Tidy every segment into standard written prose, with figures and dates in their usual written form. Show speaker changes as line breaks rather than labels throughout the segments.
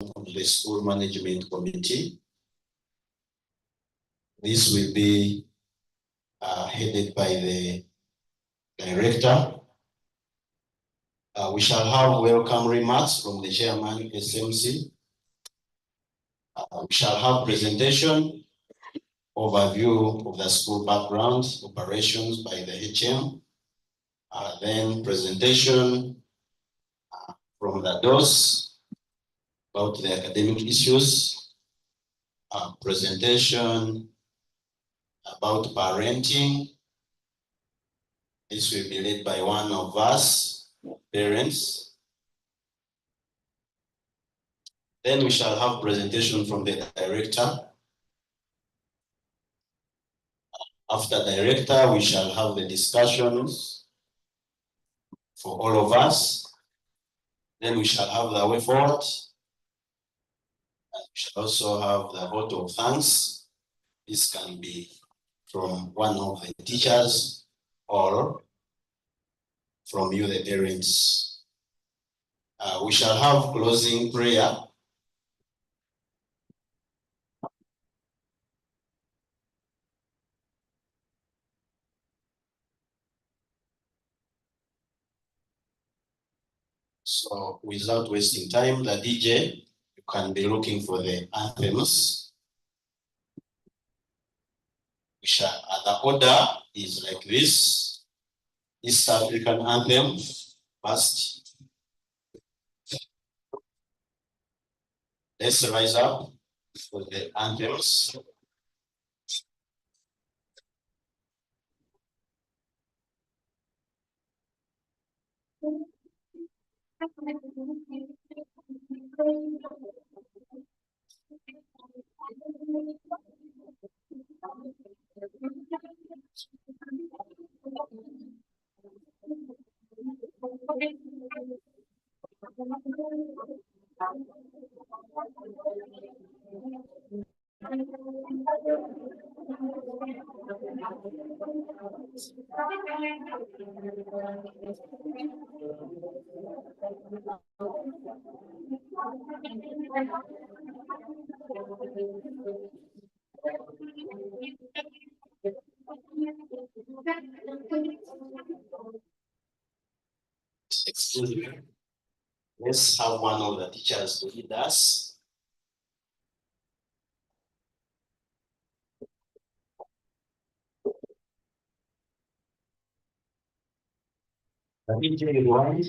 of the school management committee. This will be headed by the director. We shall have welcome remarks from the chairman, SMC. We shall have presentation, overview of the school background, operations by the HM. Then presentation from the DOS about the academic issues. Presentation about parenting. This will be led by one of us, parents. Then we shall have presentation from the director. After director, we shall have the discussions for all of us. Then we shall have the way forward. And we shall also have the vote of thanks. This can be from one of the teachers or from you, the parents. We shall have closing prayer. So without wasting time, the DJ, you can be looking for the anthems. The order is like this. East African anthem first. Let's rise up for the anthems. Excuse me. Let's have one of the teachers to lead us. The DJ one.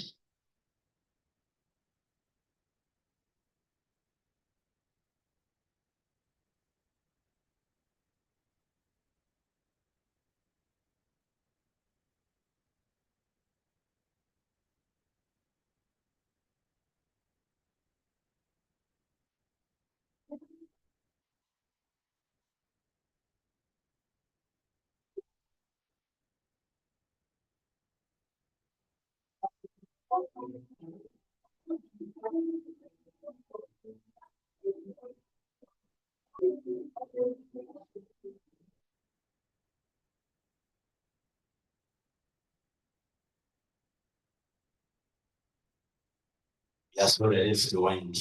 That's what it is to wind.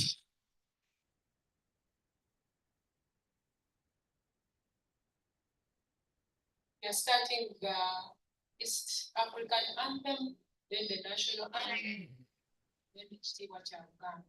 We are starting the East African anthem, then the national anthem, then the Chiwa cha Uganda.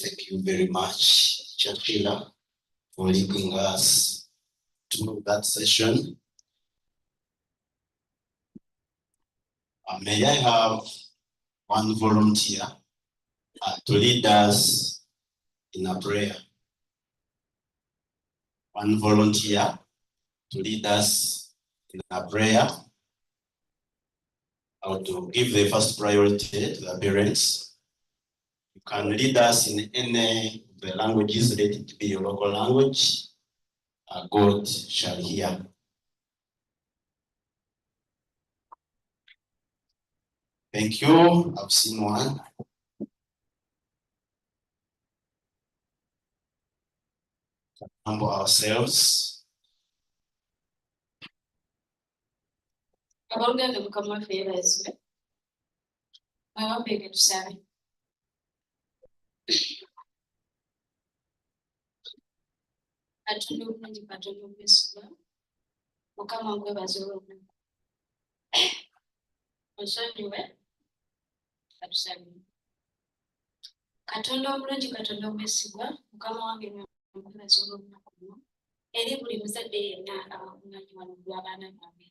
Thank you very much, Chachila, for leading us to that session. May I have one volunteer to lead us in a prayer? One volunteer to lead us in a prayer, or to give the first priority to the parents. You can lead us in any of the languages, let it be your local language. God shall hear. Thank you. I've seen one. Humble ourselves.
Abaganda mukama favors. Abambege tusabe. Katonda obulungi, Katonda obwesigwa, Mukama nkwebaza olw'obulamu. Osonyiwe, katusabe. Katonda obulungi, Katonda obwesigwa, Mukama wange nkwebaza olw'obulamu buno. Eri buli muzadde yenna abakuŋŋaanye wano gw'abaana baabwe.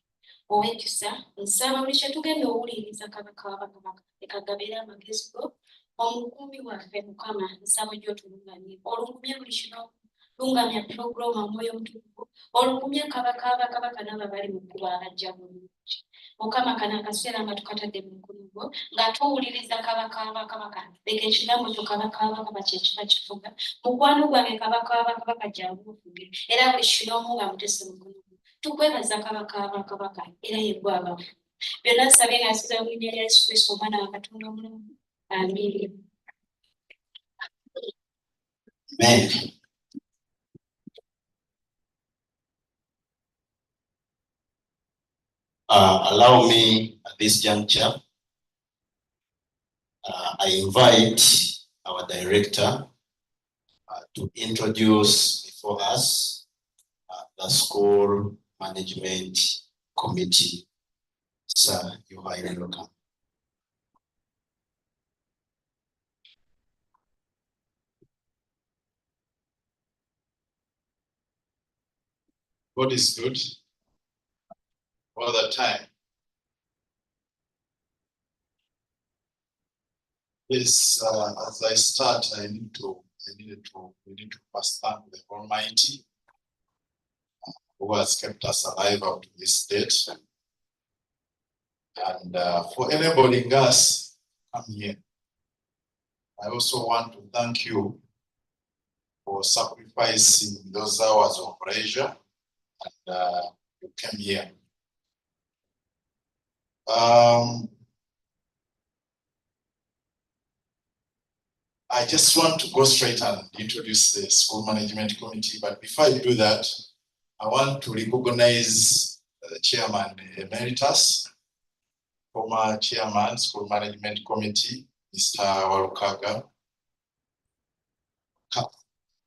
Ow'ekisa, nsaba buli kye tugenda owuliriza Kabaka w'abakabaka, leka gabeere amagezi go. Omukuumi waffe Mukama, nsaba ojje otulungamye. Olungumye buli kino lungamya program Mwoyo Mutukuvu olukumya kabaka n'ababali mu kuba abajja bulungi Mukama kana akaseera nga tukatadde mu mukono gwo nga tuwuliriza kabaka leka ekigambo kyo kabaka kyekifa kifuga mukwano gwange kabaka jangu ofuge era buli kinomu nga mutese mu mukono gwo tukwebaza kabaka era yegwe abafu byonna nsabye nga nsiza mu linnya lya Yesu Kristo omwana wa Katonda omulamu amiin.
Amen. Allow me at this juncture, I invite our director to introduce before us the school management committee. Sir, you are highly welcome. God is good all the time. Yes, as I start, we need to first thank the Almighty who has kept us alive up to this date. And for enabling us to come here, I also want to thank you for sacrificing those hours of leisure and you came here. I just want to go straight and introduce the school management committee, but before I do that, I want to recognize the chairman emeritus, former chairman, school management committee, Mr. Walukaga.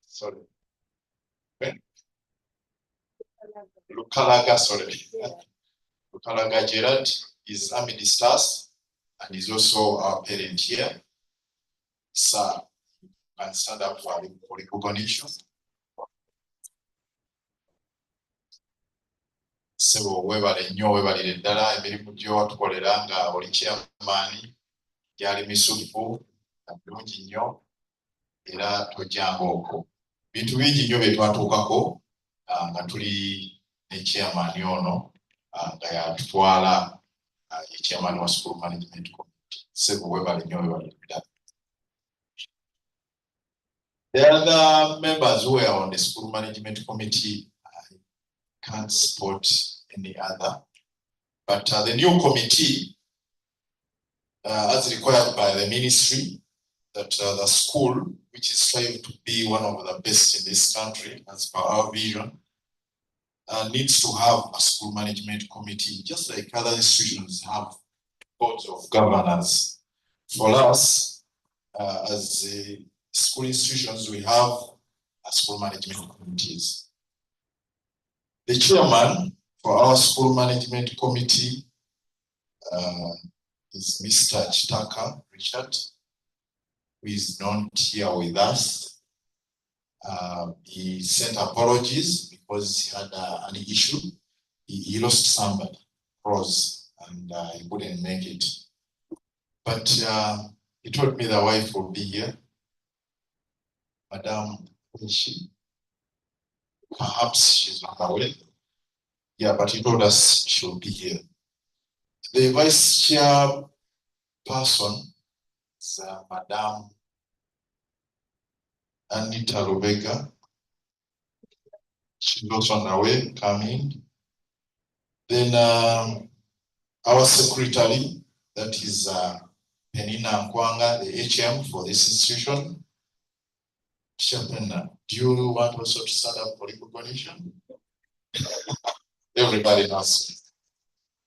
Sorry. Lukalaga, sorry. Lukalaga Gerard is amidst us and is also our parent here. Sir, you can stand up for recognition. Sebo webale nnyo webalire ddala emirimu gy'otukolera nga oli chairman gyali misufu bulungi nnyo era tojjanga okwo bintu bingi nnyo bye twatuukako nga tuli ne chairman ono nga yatutwala ye chairman wa school management committee. Sebo webale nnyo webalire ddala. The other members who were on the school management committee, I can't spot any other. But the new committee, as required by the ministry, that the school, which is striving to be one of the best in this country, as per our vision, needs to have a school management committee, just like other institutions have boards of governors. For us, as a school institutions, we have a school management committees. The chairman for our school management committee is Mr. Chitaka Richard, who is not here with us. He sent apologies because he had an issue. He lost somebody, Rose, and he couldn't make it. But he told me the wife will be here. Madam, perhaps she's on her way. Yeah, but he told us she'll be here. The vice chair person is Madam Anita Lubega. She's also on her way, coming. Then our secretary, that is Penina Nkwanga, the HM for this institution. Shapena, do you want also to stand up for recognition? Everybody knows.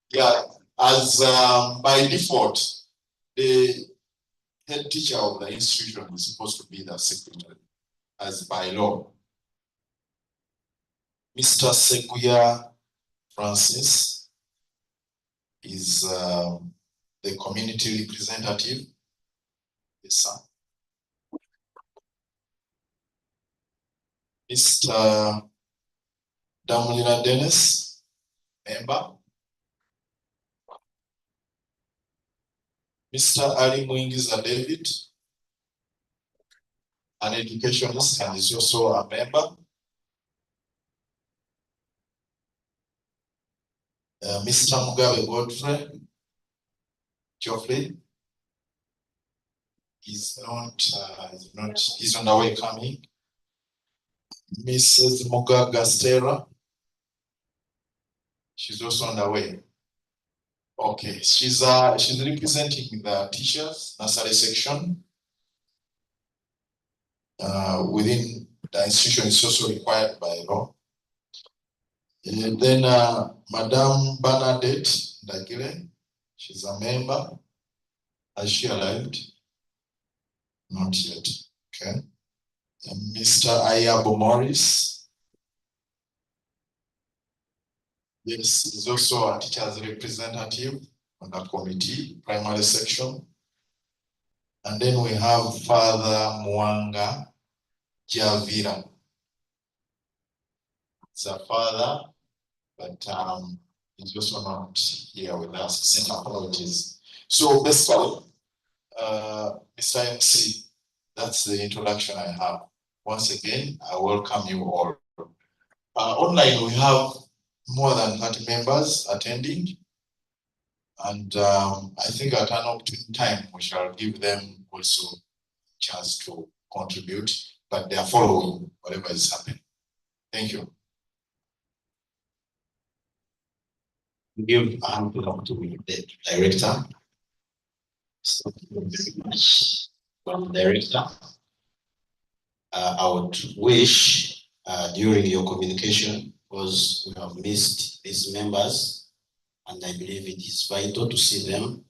Yeah, as by default, the head teacher of the institution is supposed to be the secretary, as by law. Mr. Seguya Francis is the community representative. Yes, sir. Mr. Damulira Dennis, member. Mr. Ali Mwingiza David, an educationist and is also a member.
Mr. Mugabe Godfrey Geoffrey is he's on the way coming. Mrs. Mugaga Stella, she's also on the way. Okay, she's representing the teachers nursery section. Within the institution is also required by law. And then Madame Bernadette Dagile, she's a member. Has she arrived? Not yet. Okay. And Mr. Ayabo Morris. Yes, is also a teacher's representative on the committee, primary section. And then we have Father Mwanga Javira. It's a father, but he's also not here with us. Send apologies. So basically, Mr. MC, that's the introduction I have. Once again, I welcome you all. Online, we have more than 30 members attending. And I think at an opportune time, we shall give them also a chance to contribute, but they are following whatever is happening. Thank you.
Give a hand to the director. So, thank you very much from the director. I would wish during your communication, because we have missed these members, and I believe it is vital to see them.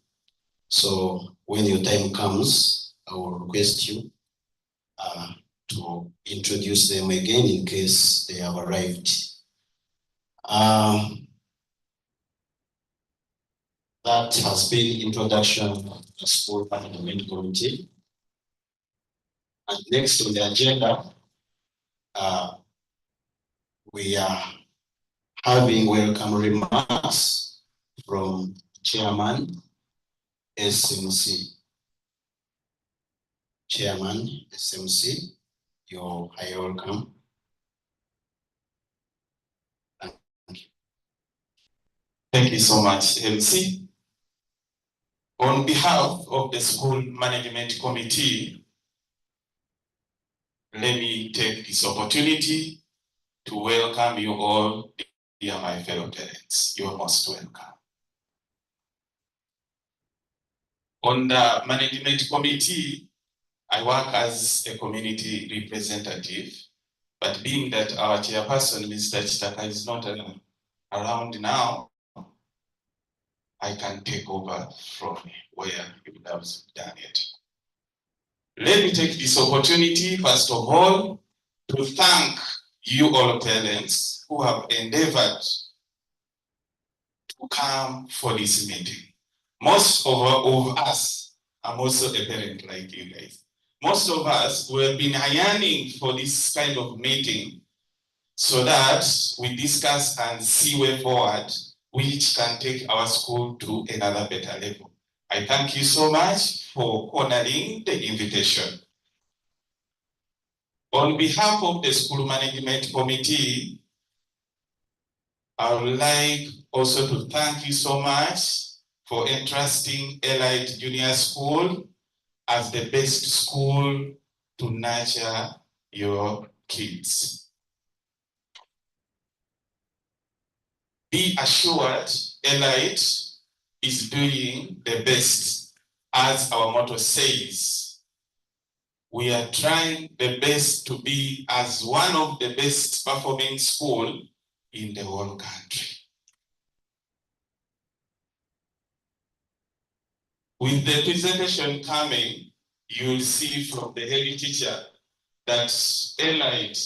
So when your time comes, I will request you to introduce them again in case they have arrived. That has been introduction of the school management committee. And next on the agenda, we are having welcome remarks from Chairman SMC. Chairman SMC, you're welcome.
Thank you so much, MC. On behalf of the School Management Committee, let me take this opportunity to welcome you all, dear my fellow parents. You're most welcome. On the Management Committee, I work as a community representative, but being that our chairperson, Mr. Chitaka, is not around now, I can take over from where he would have done it. Let me take this opportunity, first of all, to thank you all parents who have endeavored to come for this meeting. Most of us, I'm also a parent like you guys. Most of us will have been yearning for this kind of meeting so that we discuss and see way forward which can take our school to another better level. I thank you so much for honoring the invitation. On behalf of the School Management Committee, I would like also to thank you so much for entrusting Elite Junior School as the best school to nurture your kids. Be assured, Elite is doing the best, as our motto says. We are trying the best to be as one of the best performing schools in the whole country. With the presentation coming, you will see from the head teacher that Elite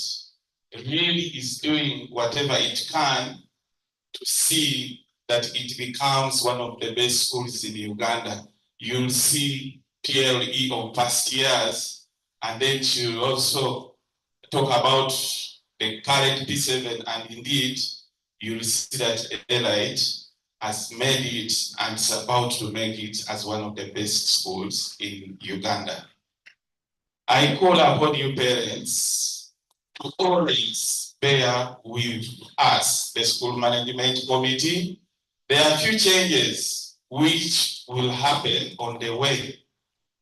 really is doing whatever it can to see that it becomes one of the best schools in Uganda. You'll see PLE of past years, and then she'll also talk about the current P7, and indeed, you'll see that Elite has made it and is about to make it as one of the best schools in Uganda. I call upon you parents to always bear with us, the School Management Committee, There are few changes which will happen on the way.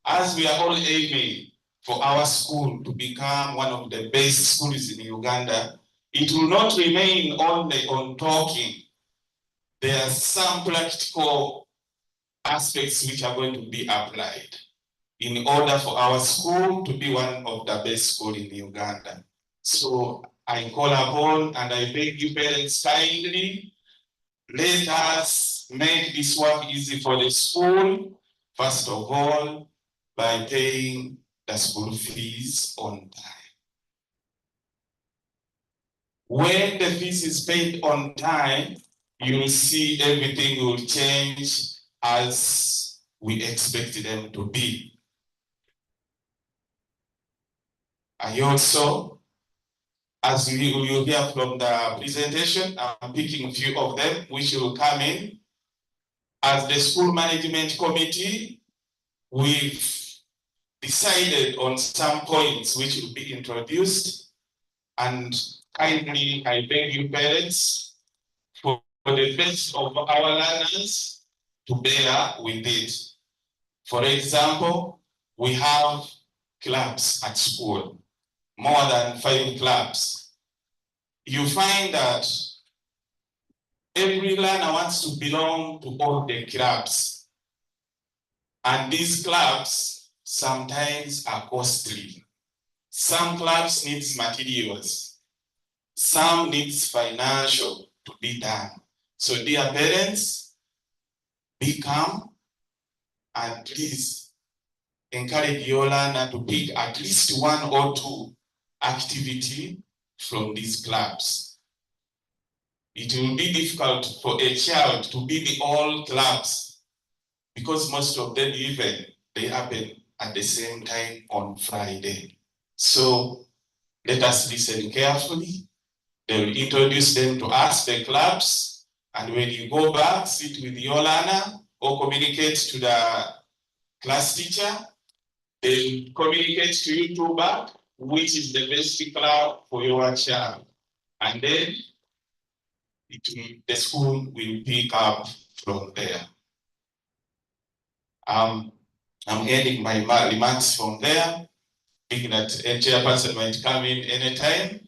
As we are all aiming for our school to become one of the best schools in Uganda, it will not remain only on talking. There are some practical aspects which are going to be applied in order for our school to be one of the best schools in Uganda. So I call upon and I beg you parents kindly, let us make this work easy for the school, first of all, by paying the school fees on time. When the fees is paid on time, you will see everything will change as we expect them to be. I also, as you will hear from the presentation, I'm picking a few of them which will come in. As the school management committee, we've decided on some points which will be introduced, and kindly I beg you parents, for the best of our learners, to bear with it. For example, we have clubs at school, more than 5 clubs. You find that every learner wants to belong to all the clubs. And these clubs sometimes are costly. Some clubs need materials. Some needs financial to be done. So dear parents, be calm and please encourage your learner to pick at least 1 or 2 activity from these clubs. It will be difficult for a child to be in all clubs because most of them even they happen at the same time on Friday. So let us listen carefully. They will introduce them to us, the clubs, and when you go back, sit with your learner or communicate to the class teacher. They will communicate to you too back, which is the best club for your child. And then the school will pick up from there. I'm ending my remarks from there, thinking that a chairperson might come in anytime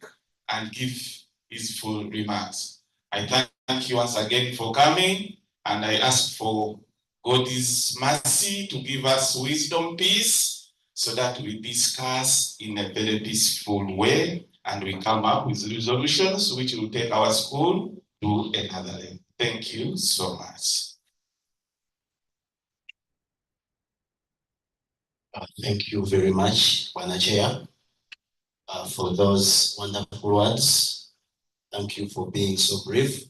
and give his full remarks. I thank you once again for coming, and I ask for God's mercy to give us wisdom, peace, so that we discuss in a very peaceful way and we come up with resolutions which will take our school to another level. Thank you so much.
Thank you very much, Bwana Chair, for those wonderful words. Thank you for being so brief.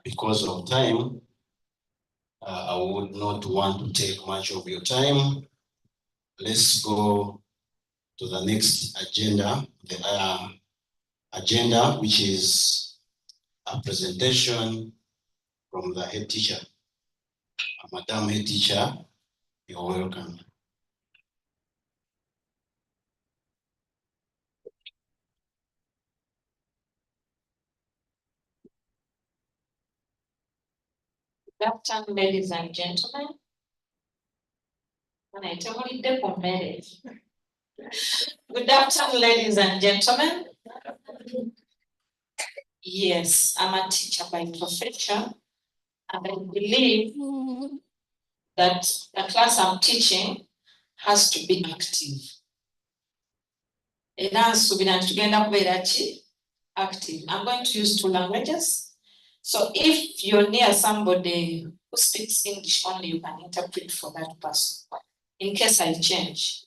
Because of time, I would not want to take much of your time. Let's go to the next agenda, the agenda, which is a presentation from the head teacher. Madam head teacher, you're welcome.
Good afternoon, ladies and gentlemen. Good afternoon, ladies and gentlemen. Yes, I'm a teacher by profession, and I believe that the class I'm teaching has to be active. Active. I'm going to use 2 languages. So if you're near somebody who speaks English only, you can interpret for that person. In case I change,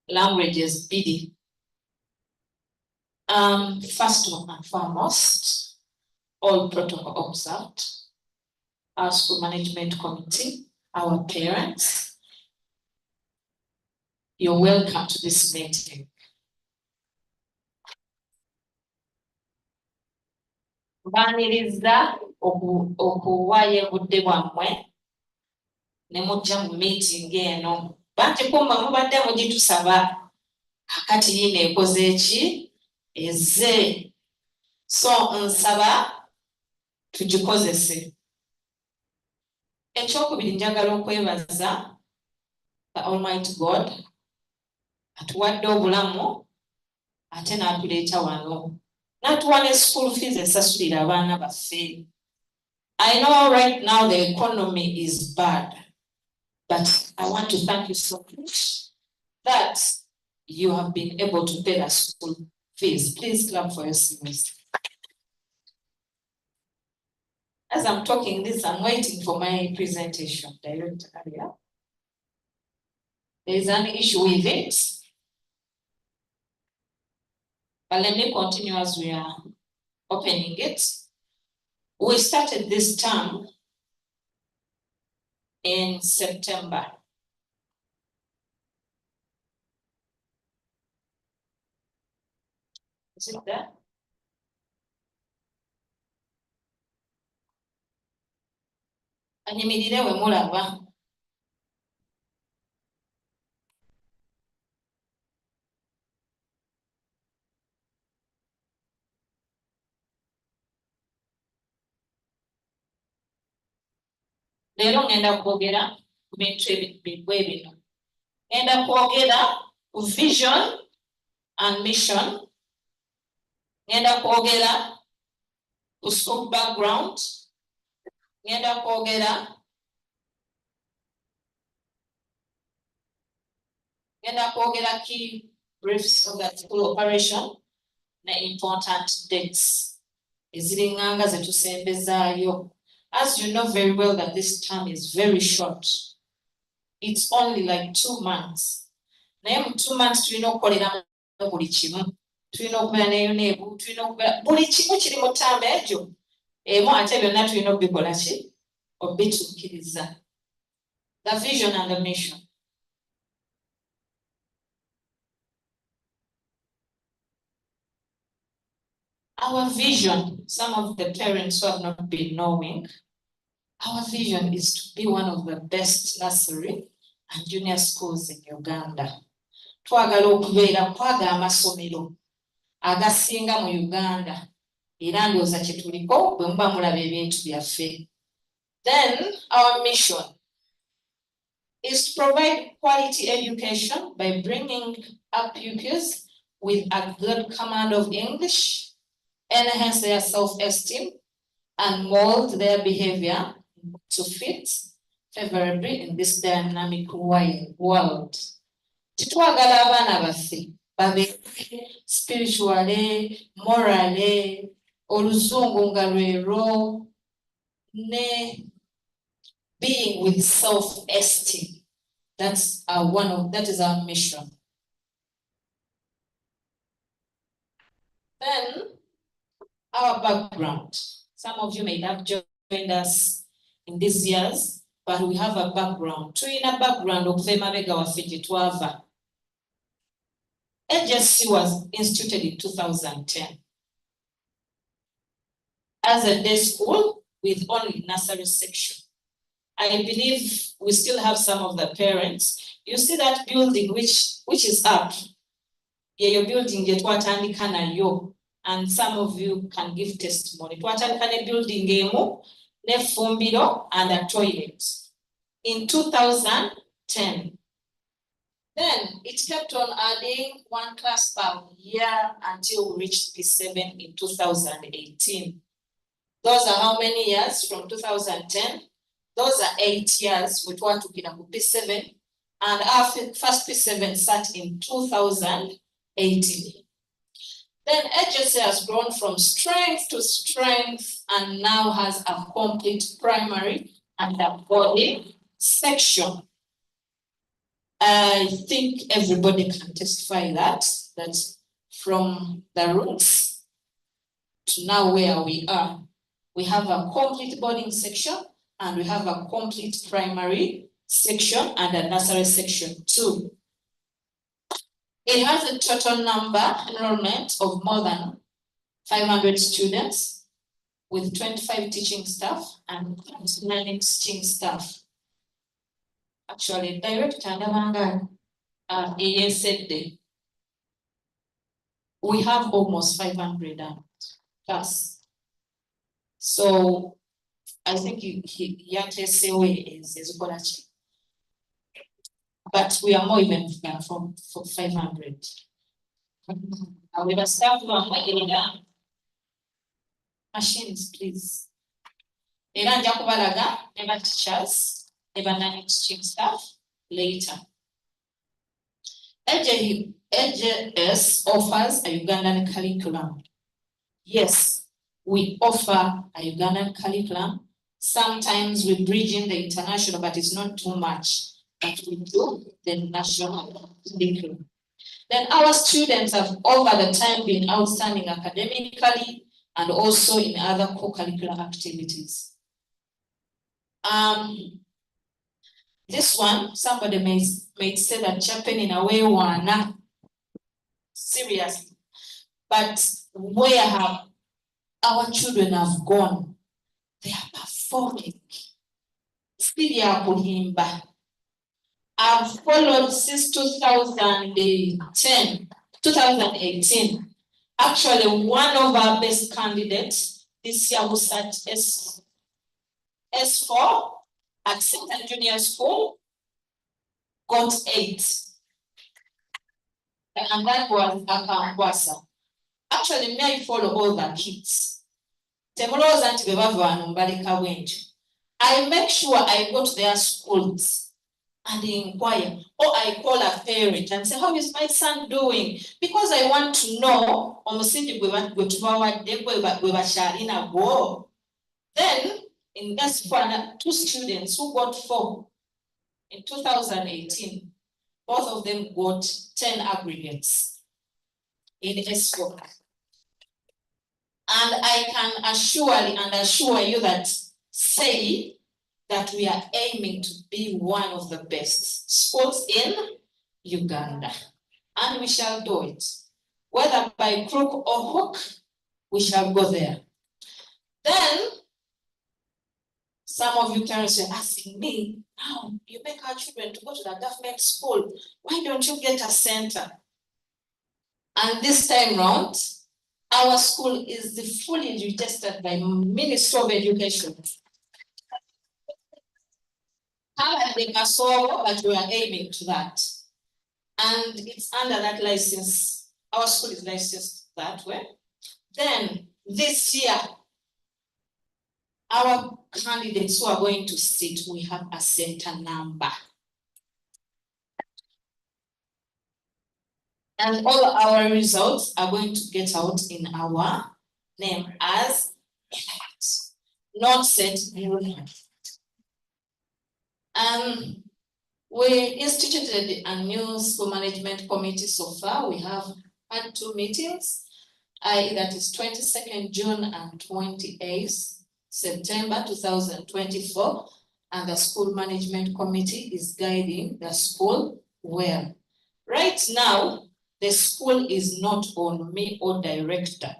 languages BD. First and foremost, all protocol observed. Our school management committee, our parents, you're welcome to this meeting. Baniriza okuwaye budde bwammwe ne mujja mu meeting eno. Banti kumba mubadde mugitusaba kakati yine ekoze eki ezze So nsaba tugikozese. Ekyokubiri njagala okwebaza the Almighty God atuwadde obulamu ate n'atuleeta wano n'atuwa ne school fees esasulira abaana baffe. I know right now the economy is bad, but I want to thank you so much that you have been able to pay the school fees. Please clap for yourselves. As I'm talking this, I'm waiting for my presentation. Director, there is an issue with it. But let me continue as we are opening it. We started this term in September. Is it there? Anyimirire we mulaba. Leero ngenda kwogera ku bintu bwe bino. Ngenda kwogera ku vision and mission. Ngenda kwogera ku school background. Ngenda kwogera key briefs of the school operation na important dates. Ezilinganga zetusembezaayo. As you know very well that this term is very short. It's only like 2 months. Naye mu 2 months tulina okukolera buli kimu. Tulina okubeera ne UNEB, tulina okubeera buli kimu kiri mu term egyo. Emu ate byonna tulina okubikola ki? Obituukiriza. The vision and the mission. Our vision, some of the parents who have not been knowing, our vision is to be one of the best nursery and junior schools in Uganda. Twagala okubeera kwaga amasomero agasinga mu Uganda. Era ndowooza kye tuliko bwe muba mulaba ebintu byaffe. Then our mission is to provide quality education by bringing up pupils with a good command of English, enhance their self-esteem, and mold their behavior to fit favorably in this dynamic world. Titwagala abaana baffe babe spiritually, morally, oluzungu nga lwero, ne being with self-esteem. That is our mission. Then our background. Some of you may have joined us in these years, but we have a background. Tuyina background okuva emabega waffe gye twava. EJS was instituted in 2010 as a day school with only nursery section. I believe we still have some of the parents. You see that building which is up. Yeah, your building gye twatandika nayo. And some of you can give testimony. Twatandika ne building emu, ne fumbiro and a toilet in 2010. Then it kept on adding 1 class per year until we reached P7 in 2018. Those are how many years from 2010? Those are 8 years with what we can P7. And our first P7 sat in 2018. Then EJS has grown from strength to strength and now has a complete primary and a boarding section. I think everybody can testify that from the roots to now where we are, we have a complete boarding section and we have a complete primary section and a nursery section too. It has a total enrollment of more than 500 students with 25 teaching staff and 9 teaching staff. Actually, Director Ndabanga said we have almost 500 class. So I think Yatesewe is Golachi. But we are more even from 500. However, staff machines, please. Era nja kubalaga never teachers, never non-exchange staff later. EJS offers a Ugandan curriculum. Yes, we offer a Ugandan curriculum. Sometimes we bridge in the international, but it's not too much. But we do the national curriculum. Then our students have over the time been outstanding academically and also in other co-curricular activities. This one, somebody may say that Japan in a way wana serious, but where have our children have gone? They are performing. I've followed since 2018. Actually, one of our best candidates this year was at S4 at Second Junior School, got 8. And that was Akambwasa. Actually, may I follow all the kids? I make sure I go to their schools and inquire, or I call a parent and say, how is my son doing? Because I want to know. Then in S4, 2 students who got 4 in 2018, both of them got 10 aggregates in S4. And I can assure you that say that we are aiming to be one of the best schools in Uganda. And we shall do it. Whether by crook or hook, we shall go there. Then, some of you parents are asking me, now you make our children to go to the government school. Why don't you get a center? And this time round, our school is fully registered by Ministry of Education. But we are aiming to that. And it's under that license. Our school is licensed that way. Then this year, our candidates who are going to sit, we have a center number. And all our results are going to get out in our name as EJS, not set enrollment. We instituted a new school management committee so far. We have had 2 meetings, that is 22nd June and 28th September 2024. And the school management committee is guiding the school well. Right now, the school is not on me or director.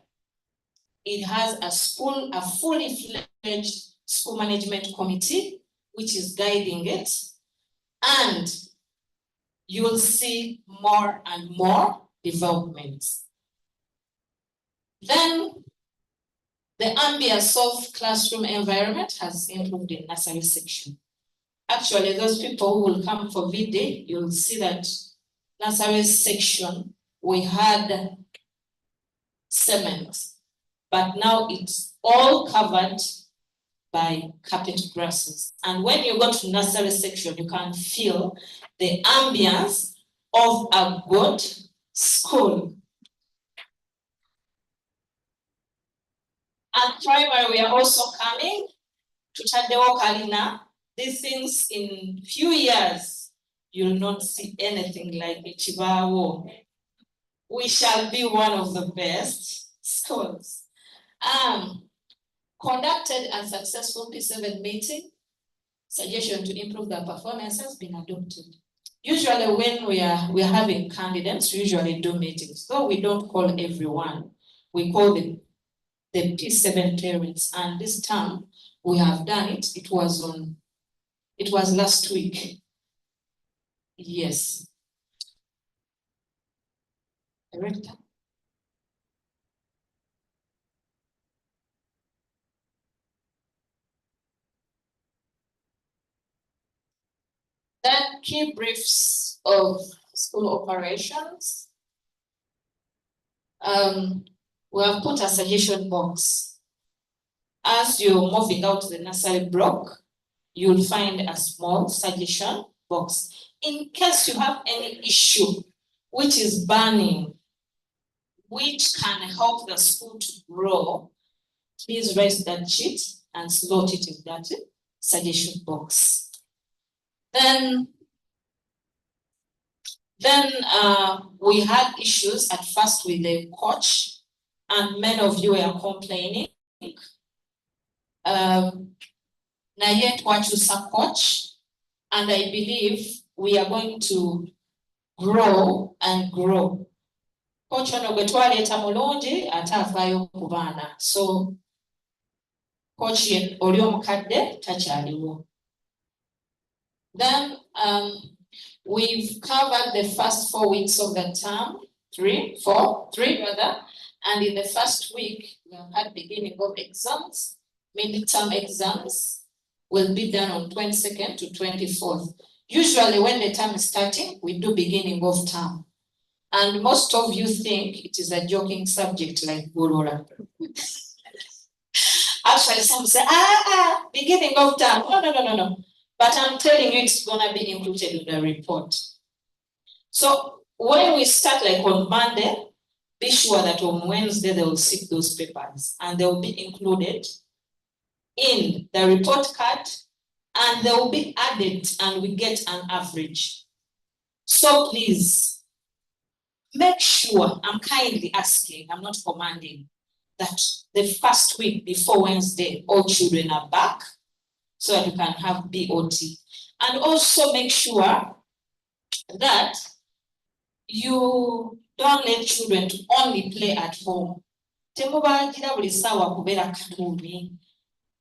It has a fully fledged school management committee, which is guiding it. And you will see more and more developments. Then the ambience of classroom environment has improved in nursery section. Actually, those people who will come for VD, you'll see that nursery section, we had cement, but now it's all covered by carpet grasses. And when you go to nursery section, you can feel the ambience of a good school. And primary, we are also coming to Tadeo Kalina. These things in few years, you'll not see anything like Ichibawo. We shall be one of the best schools. Conducted a successful P7 meeting. Suggestion to improve their performance has been adopted. Usually when we are having candidates, we usually do meetings. Though we don't call everyone, we call the P7 parents. And this time we have done it. It was last week. Yes. Director. Then key briefs of school operations. We have put a suggestion box. As you're moving out the nursery block, you'll find a small suggestion box. In case you have any issue which is burning, which can help the school to grow, please raise that sheet and slot it in that suggestion box. Then we had issues at first with the coach, and many of you were complaining. Now yet what you coach, and I believe we are going to grow and grow. Coach ono gwe twaleeta mulungi ate afaayo ku baana. So coach oli omukadde takyaliwo. Then we've covered the first 4 weeks of the term, three rather, and in the first week we have had beginning of exams. Mid-term exams will be done on 22nd to 24th. Usually when the term is starting, we do beginning of term. And most of you think it is a joking subject like Gurura. Actually, some say, beginning of term. No. But I'm telling you, it's gonna be included in the report. So when we start like on Monday, be sure that on Wednesday they will see those papers and they will be included in the report card and they will be added and we get an average. So please make sure, I'm kindly asking, I'm not commanding, that the first week before Wednesday, all children are back so that you can have BOT. And also make sure that you don't let children to only play at home.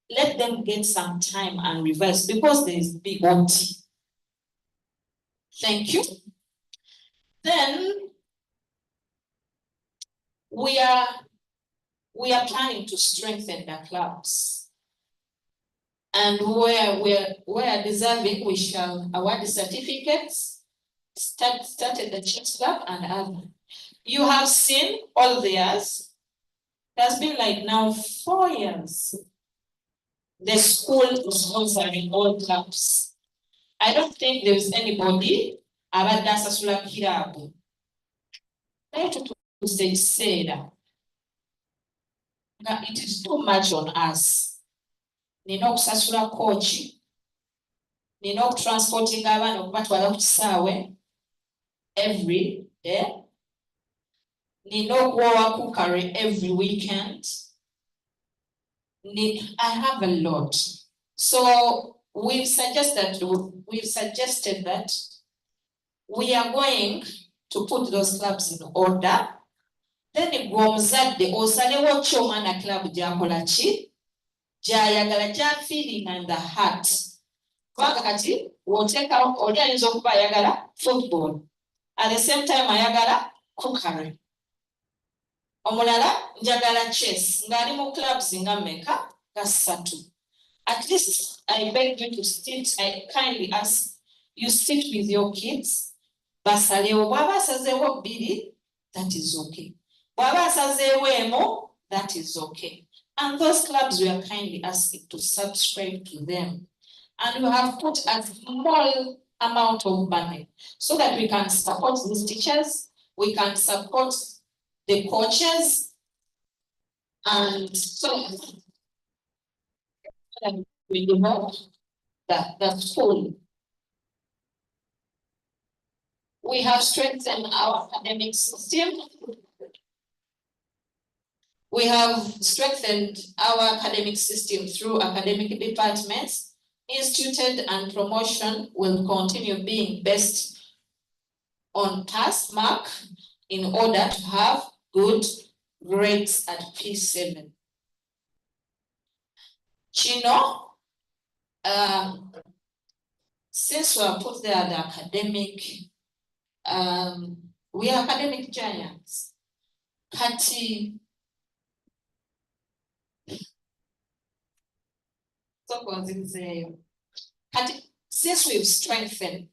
Let them get some time and revise because there is BOT. Thank you. Then we are planning to strengthen the clubs. And where deserving, we shall award the certificates, started the chess club and other. You have seen all the years. It has been like now 4 years. The school is sponsoring all clubs. I don't think there is anybody abadde asasula kiraabu. Naye tutuseera nga it is too much on us. Nina okusasula coach, nina okutransportinga abaana okubatwala ku kisaawe every day, nina okuwa cookery every weekend. I have a lot. So we've suggested that we are going to put those clubs in order. Then omuzadde osalewo ki omwana club gy'akola ki gy'ayagala gy'a feeling and the heart. Kubanga kati w'oteekawo oli ayinza okuba ayagala football at the same time ayagala cookery. Omulala njagala chess ng'ali mu clubs nga mmeka nga 3. At least I beg you to stick, I kindly ask you stick with your kids. Basalewo bw'aba asazeewo 2, that is okay. Bw'aba asazeewo emu, that is okay. And those clubs we are kindly asking to subscribe to them. And we have put a small amount of money so that we can support these teachers, we can support the coaches, and so we develop the school. We have strengthened our academic system. We have strengthened our academic system through academic departments. Instituted and promotion will continue being based on pass mark in order to have good grades at P7. Chino, since we have put there the academic, we are academic giants. Kati, since we've strengthened,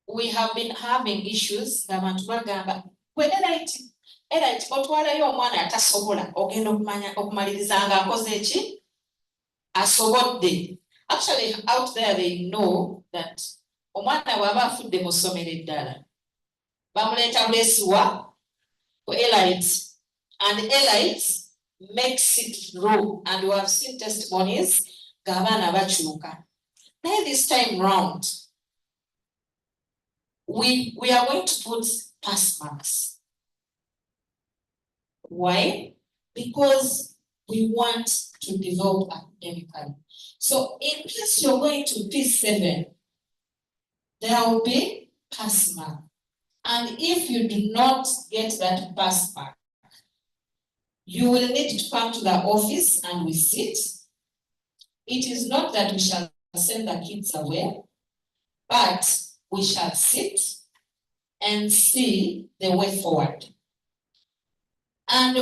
we have been having issues ng'abantu bagamba gwe Elite otwalayo omwana atasobola ogenda okumaliriza nga akoze eki asobodde. Actually out there they know that omwana bw'aba afudde mu ssomero eddala bamuleeta Blesiwa ku Elite, and Elite makes it through, and we have seen testimonies ng'abaana bakyuka. Now this time round we are going to put pass marks. Why? Because we want to develop academically. So in case you're going to P7, there will be pass mark. And if you do not get that pass mark, you will need to come to the office and we sit. It is not that we shall send the kids away, but we shall sit and see the way forward. And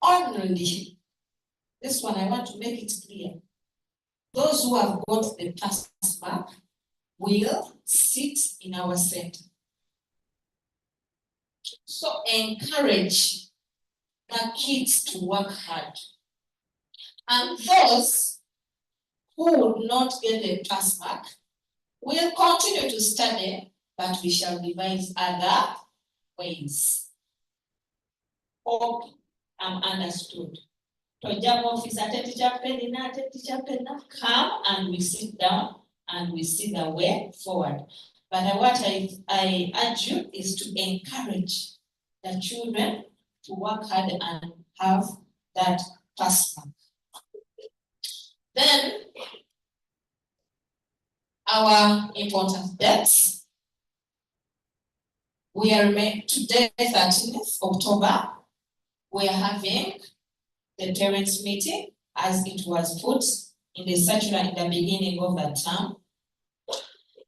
only, this one I want to make it clear, those who have got the pass mark will sit in our center. So encourage the kids to work hard. And those who would not get a pass mark will continue to study, but we shall devise other ways. Hope I'm understood. Come and we sit down and we see the way forward. But what I urge you is to encourage the children to work hard and have that pass mark. Then our important dates. We are today, 13th October. We are having the parents' meeting as it was put in the circular in the beginning of the term.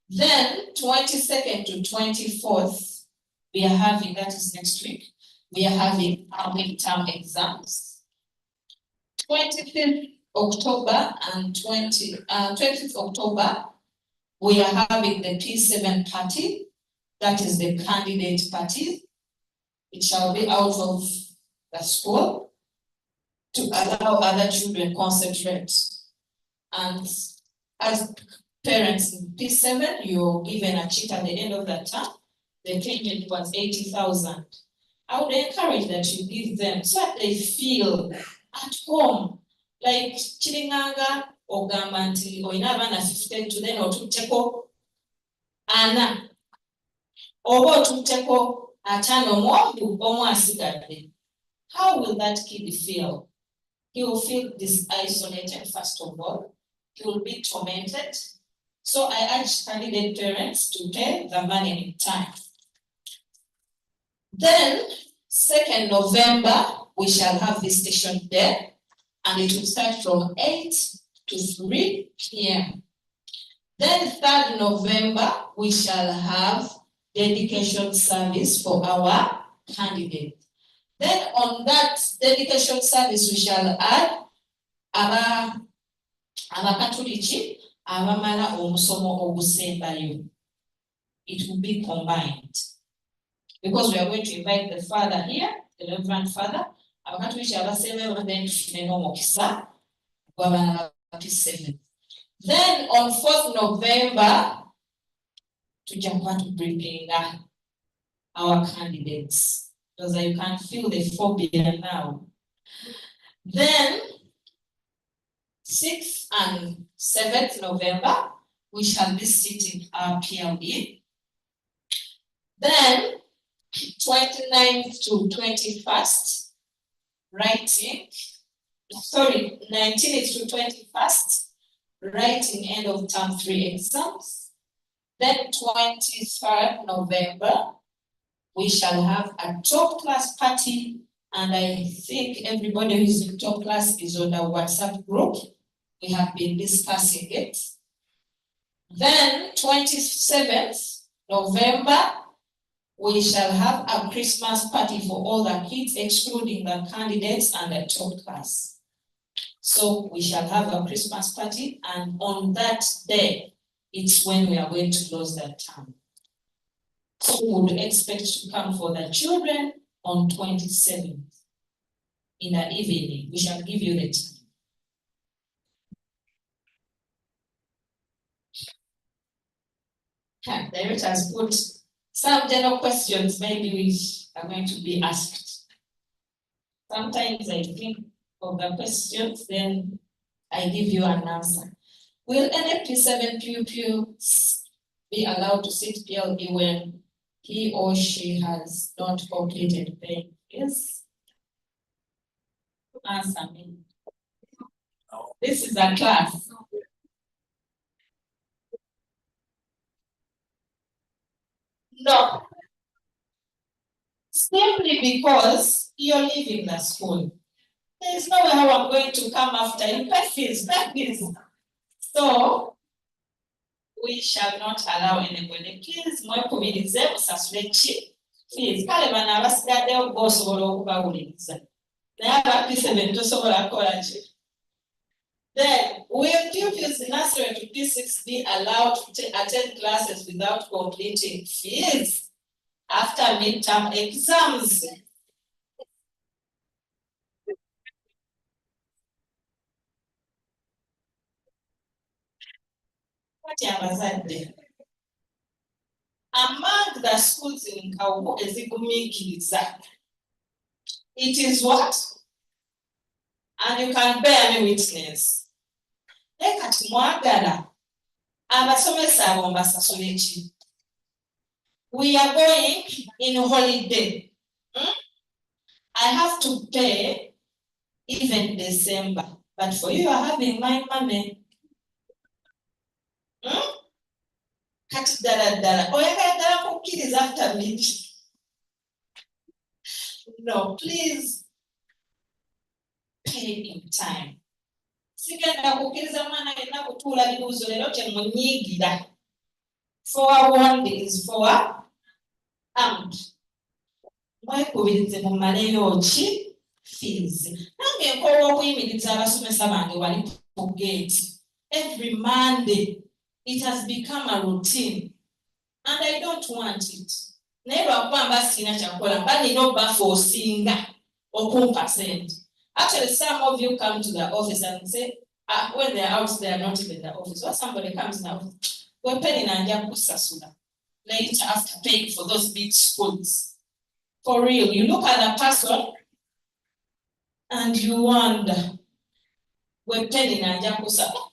Then 22nd to 24th, we are having, that is next week, we are having our midterm exams. 25th October and 20th October, we are having the P7 party, that is the candidate party. It shall be out of the school to allow other children to concentrate. And as parents in P7, you're given a cheat at the end of the term. The payment was 80,000. I would encourage that you give them so that they feel at home. Like Chiringanga or Gamanti or Inavana 15 to them or to Teko Anna or to Teko Atano more. How will that kid feel? He will feel isolated, first of all. He will be tormented. So I urge candidate parents to pay the money in time. Then, 2nd November, we shall have this station there, and it will start from 8 to 3 p.m. Then 3rd November, we shall have dedication service for our candidate. Then on that dedication service, we shall add abakatuliki abamala omusomo ogusembayo. It will be combined. Because we are going to invite the father here, the Reverend Father, abakatuliki abasembayo, and then omukisa gw'abaana ba P7. Then on 4th November, tujja kuba bringing our candidates. Because you can feel the phobia now. Then 6th and 7th November, we shall be sitting our PLE. Then 29th to 21st, writing, 19th to 21st, writing end of term 3 exams. Then 23rd November, we shall have a top class party, and I think everybody who is in top class is on our WhatsApp group. We have been discussing it. Then 27th November, we shall have a Christmas party for all the kids, excluding the candidates and the top class. So we shall have a Christmas party, and on that day, it's when we are going to close that term. So we would expect to come for the children on 27th in the evening. We shall give you the time. Director has put some general questions maybe which are going to be asked. Sometimes I think of the questions, then I give you an answer. Will NFP7 pupils be allowed to sit PLE when he or she has not completed paying fees? Answer me. This is a class. No. Simply because you're leaving the school. There is no way how I'm going to come after you. That is. So, we shall not allow anybody. Please, mwekubirize musasule ki fees. Kale bano abasigaddeyo b'osobola okubawuliriza. Naye aba-P7 tosobola kukola ki? Then, will pupils in nursery to P6 be allowed to attend classes without completing fees after midterm exams? Among the schools in Kawu ezigumikiriza, it is what? And you can bear me witness. Lekati mwagala abasomesa abo mbasasule ki? We are going in holiday. I have to pay even December, but for you are having my money. Kati dala oyagala dala kukkiriza after me. No, please pay in time. Sigenda kukkiriza mwana yenna kutuula bibuuzo leero temunyiigira. Forewarned is forearmed. Mwekubirize mumaleyo ki fees. Nange nkola okuyimiriza abasomesa bange wali ku gate. Every Monday, it has become a routine. And I don't want it. Naye lwakwamba sina kyakola mba nina obbaforcinga okumpa. Actually, some of you come to the office and say, when they are out, they are not even in the office. Or somebody comes in the office, we're paying and kusasula. Later, after paying for those big schools. For real, you look at the person and you wonder, we're paying and kusasula.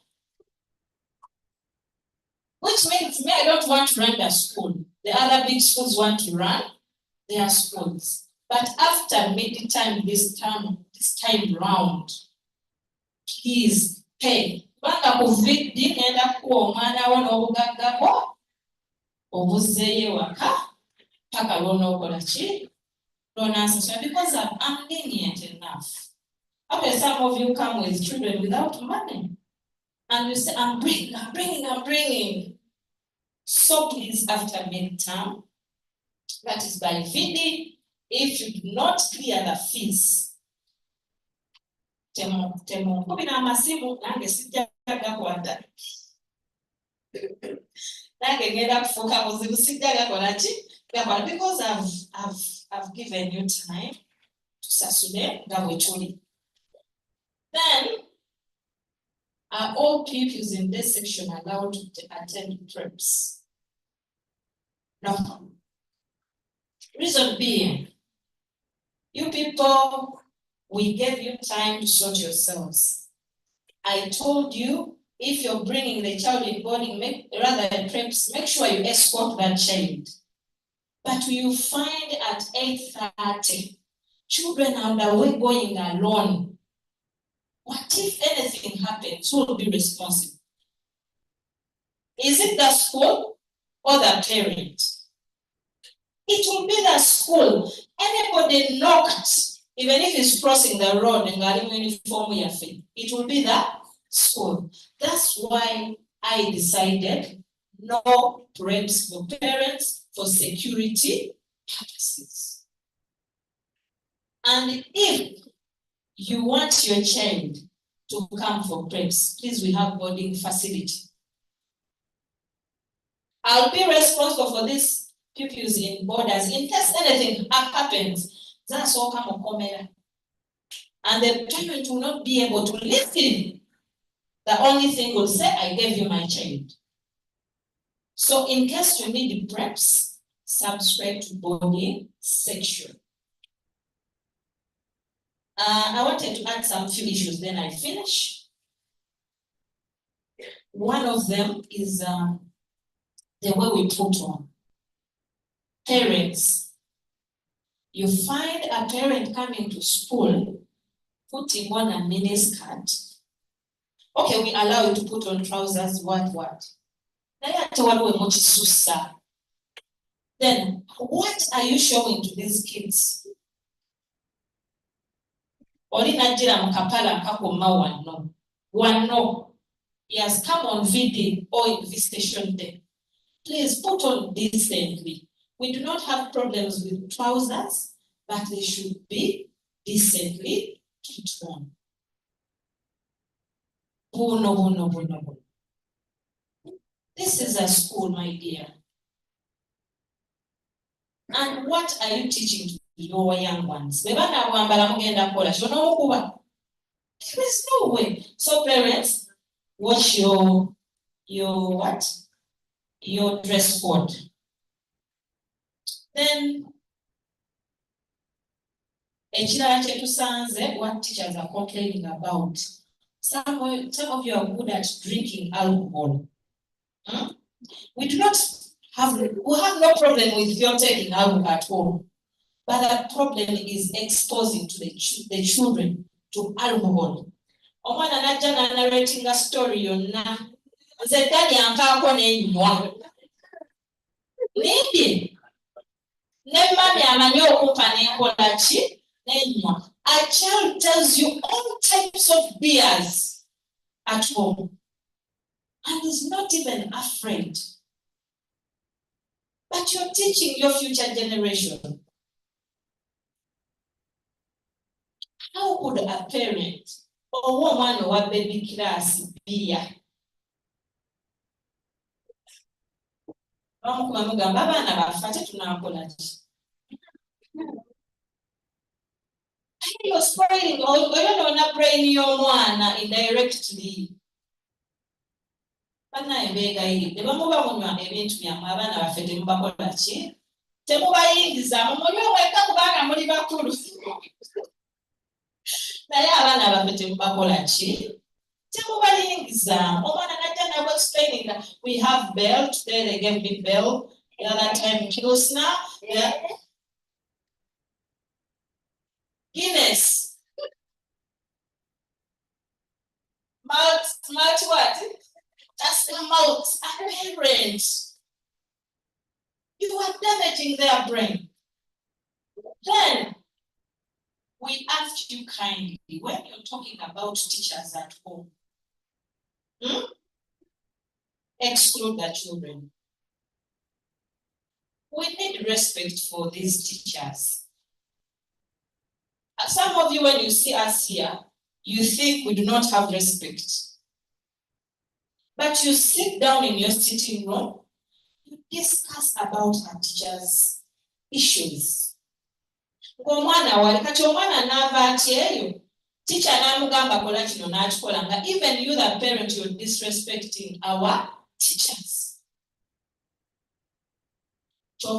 Which means me, I don't want to run the school. The other big schools want to run their schools. But after mid-time this time round, please pay. Banga kuvidi ngenda kuwa omwana wo n'obugagga obuzzeeyo waka paka lw'onookola ki lw'onansasula, because I'm lenient enough. Okay, some of you come with children without money. And you say, I'm bringing. So please, after midterm, that is by VD, if you do not clear the fees, temo, kubina masimu, nange sijjaga kwanda. Nange ngenda kufuka muzibu sijjaga kola ki, because I've given you time to sasule nga bwe tuli. Then, are all pupils in this section allowed to attend preps? No. Reason being, you people, we gave you time to sort yourselves. I told you, if you're bringing the child in boarding, rather than preps, make sure you escort that child. But you find at 8:30, children are on the way going alone. What if anything happens? Who will be responsible? Is it the school or the parent? It will be the school. Anybody knocked, even if he's crossing the road and got uniform, it will be the school. That's why I decided no preps for parents for security purposes. And if you want your child to come for preps, please, we have boarding facility. I'll be responsible for these pupils in borders. In case anything happens, that's all come on. And the parent will not be able to listen. The only thing will say, I gave you my child. So in case you need the preps, subscribe to body section. I wanted to add some few issues, then I finish. One of them is the way we put on. Parents. You find a parent coming to school, putting on a mini skirt. Okay, we allow you to put on trousers, what? Then, what are you showing to these kids? He has come on video or invitation day. Please put on decently. We do not have problems with trousers, but they should be decently put on. Oh, no. This is a school, my dear. And what are you teaching to your young ones? There is no way. So parents, watch your what? Your dress code. Then what teachers are complaining about. Some of you are good at drinking alcohol. We have no problem with your taking alcohol at home. But the problem is exposing to the children to alcohol. Omwana najja narrating a story yonna. Nze dadi ankaako n'enywa. Nindi. Ne mami amanyi okumpa n'enkola ki n'enywa. A child tells you all types of beers at home and is not even afraid. But you're teaching your future generation. How could a parent or woman or a baby class be? You're spoiling, or you're not brain your one indirectly. We have belt, today they gave me belt, the other time Pilsner, yeah. Guinness. Malt what? That's the malt. A parent. You are damaging their brain. Then, we asked you kindly, when you're talking about teachers at home, exclude the children. We need respect for these teachers. Some of you, when you see us here, you think we do not have respect. But you sit down in your sitting room, you discuss about our teachers' issues. Even you, the parent, you're disrespecting our teachers. But the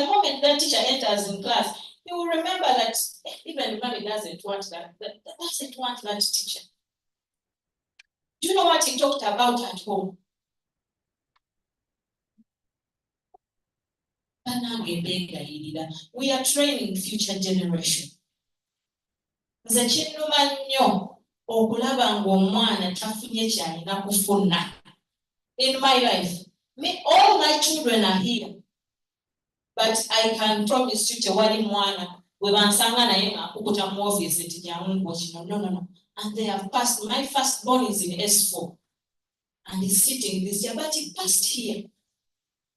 moment that teacher enters in class, you will remember that even mommy doesn't want that teacher. Do you know what he talked about at home? We are training future generation. In my life, all my children are here. But I can promise you no. And they have passed. My firstborn is in S4 and he's sitting this year, but he passed here.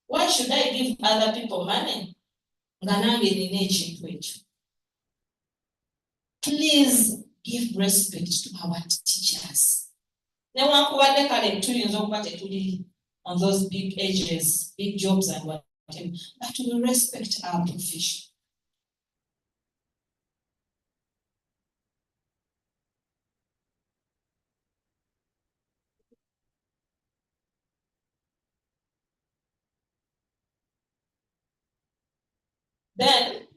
Why should I give other people money? Please give respect to our teachers. Newankubadde kale tuyinza okuba tetuli on those big ages, big jobs and whatever, but we respect our profession. Then,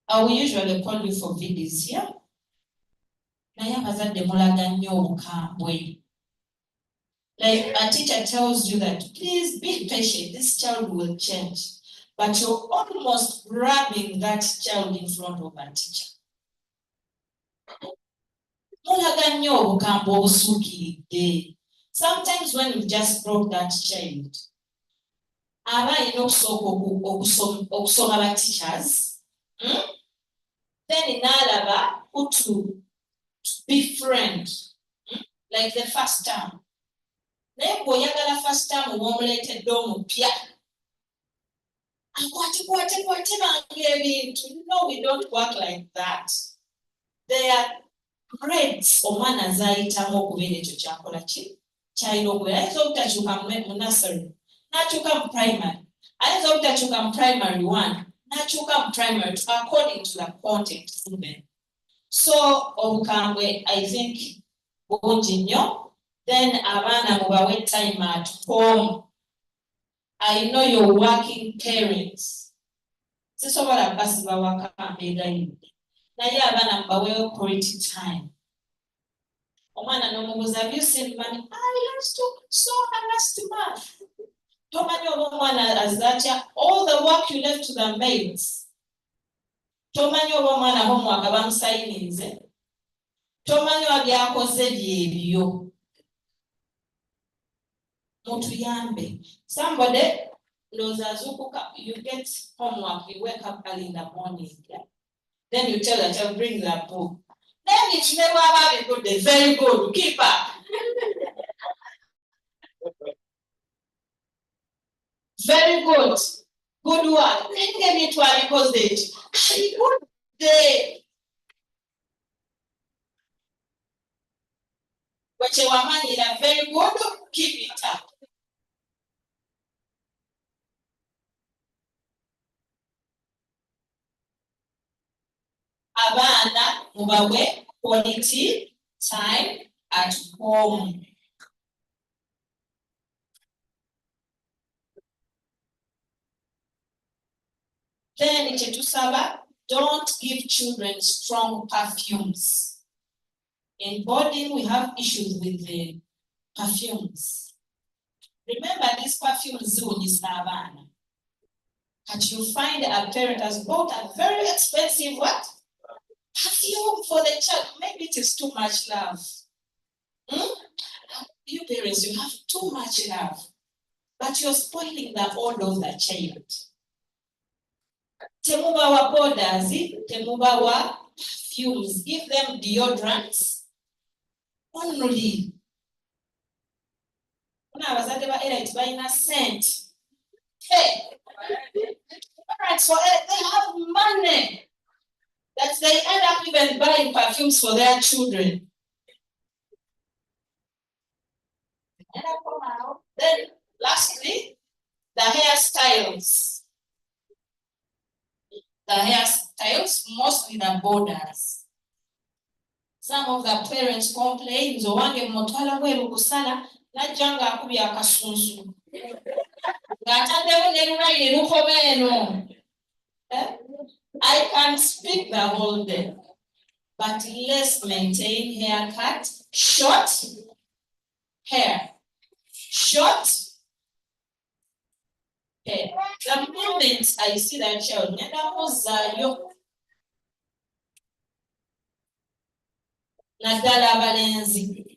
I will usually call you for videos here. Like a teacher tells you that, please be patient, this child will change. But you're almost grabbing that child in front of a teacher. Sometimes when you just brought that child, teachers, then in Alaba, who to befriend, like the first time. Then boyagala first time womulete domu pia. No, we don't work like that. There are grades omwana zayitamu okubeera ekyo kyakola ki kyalina okubeera. Ayinza obutakyuka mu nursery n'akyuka mu primary, ayinza obutakyuka mu primary 1 n'akyuka mu primary 2 according to the content given. So obukambwe I think bungi nnyo. Then abaana mubawe time at home. I know you're working parents. Sisobola basiba waka mbegayidde. Naye abaana mubawe quality time. Omwana n'omubuuza, have you seen money? I used to so harassed math. Tomanyi oba omwana azatya all the work you left to the maids. Tomanyi oba omwana homework bamusayininze. Tomanyi wabyakoze byebyo. Mutuyambe. Somebody knows azukuka, you get homework, you wake up early in the morning. Yeah? Then you tell the child, bring that book. Then it's never very good, very good, keep up. Very good. Good work. Then get it to a because good day. But you are very good, keep it up. Abana mubawe quality time at home. Then Chetusaba, don't give children strong perfumes. In boarding, we have issues with the perfumes. Remember, these perfumes is Navana. But you find a parent has bought a very expensive what? Perfume for the child. Maybe it is too much love. You parents, you have too much love. But you're spoiling the odor of the child. Temuba wa borders, temuba wa perfumes. Give them deodorants. Only. Una abazadde ba elite bayina scent. Hey. Parents for they have money. That they end up even buying perfumes for their children. Then, lastly, the hairstyles. The hairstyles, mostly the borders. Some of the parents complain, Zowange motwala weru kusala, na janga akubi akasunsu. Gatandemu nerurai nerukomeno. I can speak the whole day, but let's maintain haircut, short hair, short hair. The moment I see that child, Nadala Valenzi.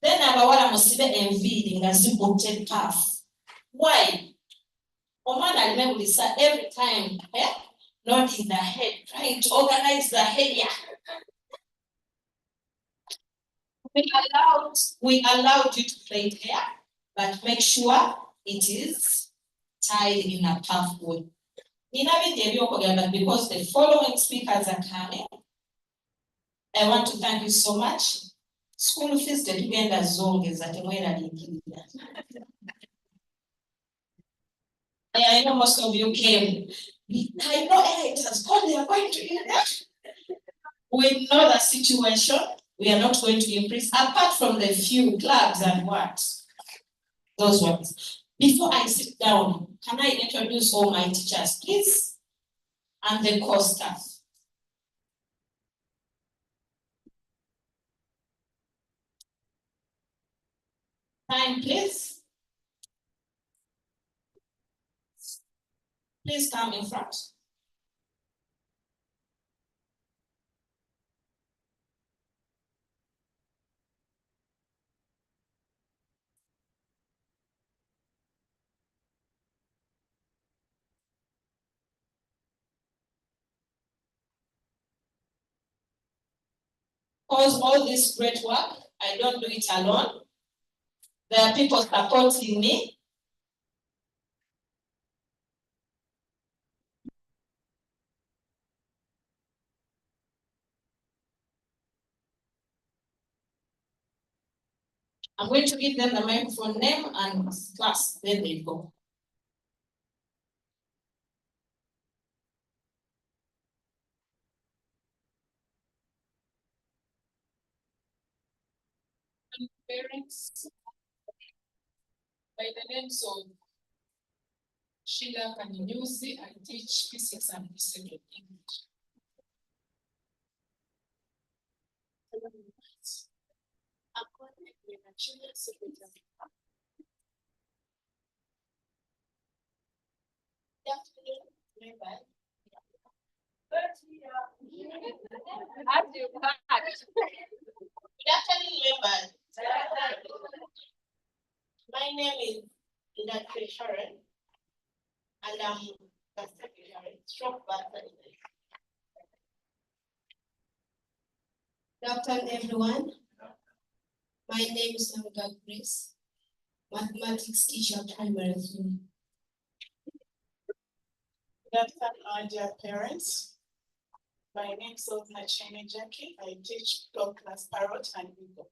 Then abawala musibe envidi nga zibutte path. Why? Omwana remember every time, not in the head, trying to organize the hair. We allowed you to plait hair, but make sure it is tied in a pathway. Because the following speakers are coming, I want to thank you so much. School fees tetugenda zongeza temweraliikirira. I know most of you came. I know it has gone, they are going to hear that. We know the situation. We are not going to increase, apart from the few clubs and what? Those ones. Before I sit down, can I introduce all my teachers, please? And the core staff. Time, please. Please come in front. Because all this great work, I don't do it alone. There are people supporting me. I'm going to give them the microphone name and class, then they go.
Parents, by the names of Sheila Kanyuzi, I teach P6 and P7 English.
My name is Dr. Sharon, and I'm the secretary, stroke birth. Good afternoon, everyone. My name is Samga Grace, mathematics teacher, primary school.
Good afternoon, my dear parents. My name is Nachene Jackie. I teach top class Parrot and Eagle.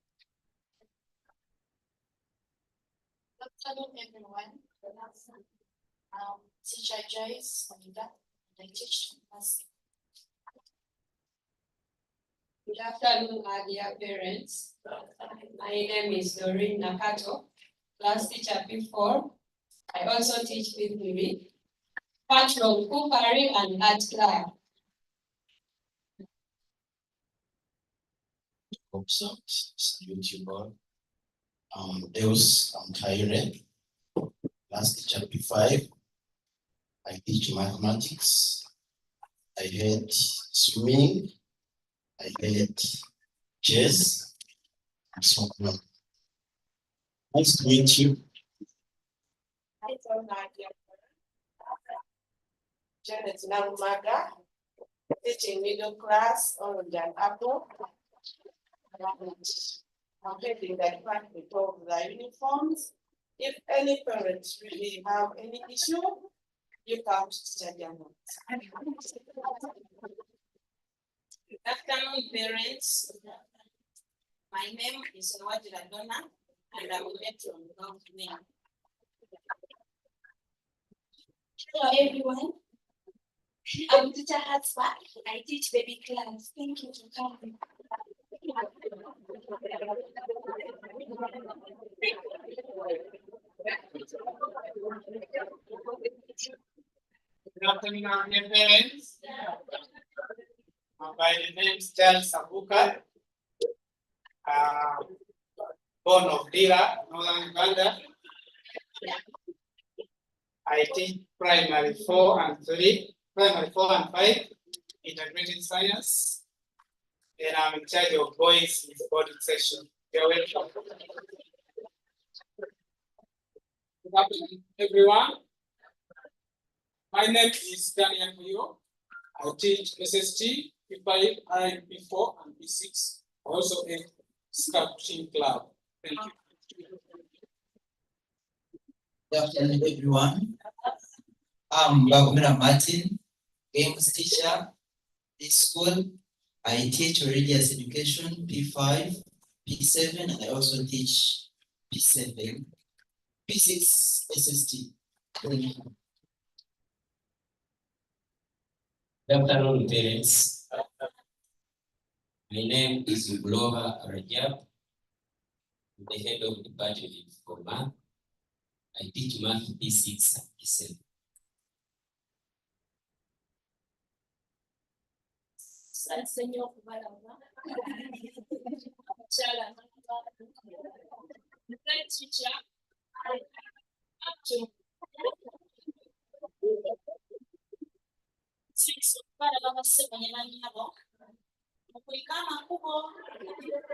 Good afternoon, everyone. Teacher Joyce Oliver, and I teach class.
Good afternoon, my dear parents. My name is Doreen Nakato, class teacher P4. I also teach P3, patron, cookery, and art club.
Salute you all. Deus Amkaire, class teacher P5. I teach mathematics. I had swimming. I had chess and so on. Nice to meet you.
Janet Narumaga, teaching middle class, Orange and Apple. I'm heading the department of the uniforms. If any parents really have any issue, you come to study.
Good afternoon, parents. My name is Nwajira Donna, and I'm a matron of name.
Hello, everyone. I'm teacher Hatsba. I teach baby class. Thank you for coming.
Good afternoon, my dear parents. By the name is Charles Sabuka, born of Dira, Northern Uganda. I teach primary 4 and 5, integrated science. And I'm in charge of boys in the boarding section. You're welcome. Good afternoon, everyone. My name is Daniel Muyo. I teach SST, P5, and P4, and P6. Also a sculpting club. Thank you.
Good afternoon, everyone. I'm Bagumira Martin, games teacher, this school. I teach religious education, P5, P7, and I also teach P7, P6 SST.
Good afternoon, parents. My name is Glover Rajab, the head of the department for math. I teach math P6 and P7.
Señor Kubalaba. Chala. Great teacher. Six Kubalaba basebanya nanyabo. Mukwikama kubo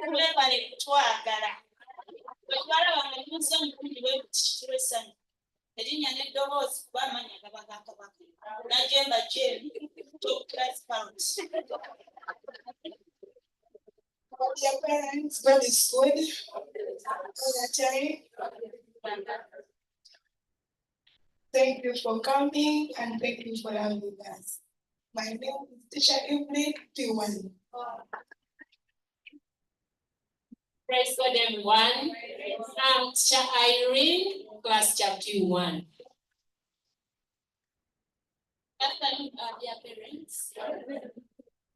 kulebale kutwagala. Kubalaba ngamuzo nkuli webutishire sana. Erinya n'eddoboozi kuba amanya gabagakabaka. Najemba Jem, top class pound.
Dear parents, God is good all the time. Thank you for coming and thank you for having us. My name is Teacher Evelyn P1.
Praise God, everyone. I'm Teacher Irene, class chapter 1.
Afternoon, dear parents.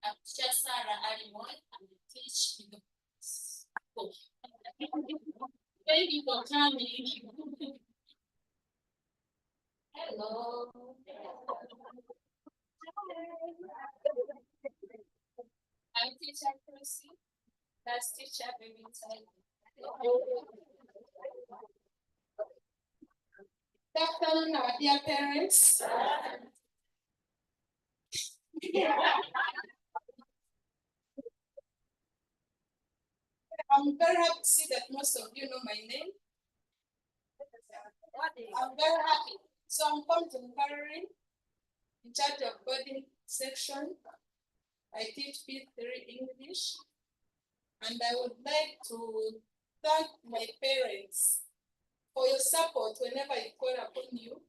I'm Teacher Sarah Alimon and I teach in the school. Thank you for coming. Hello. I'm Teacher Chrissy. That's Teacher Baby Time.
Good afternoon, our dear parents. I'm very happy to see that most of you know my name. I'm very happy. So I'm Compton Caroline, in charge of boarding section. I teach P3 English. And I would like to thank my parents for your support whenever I call upon you.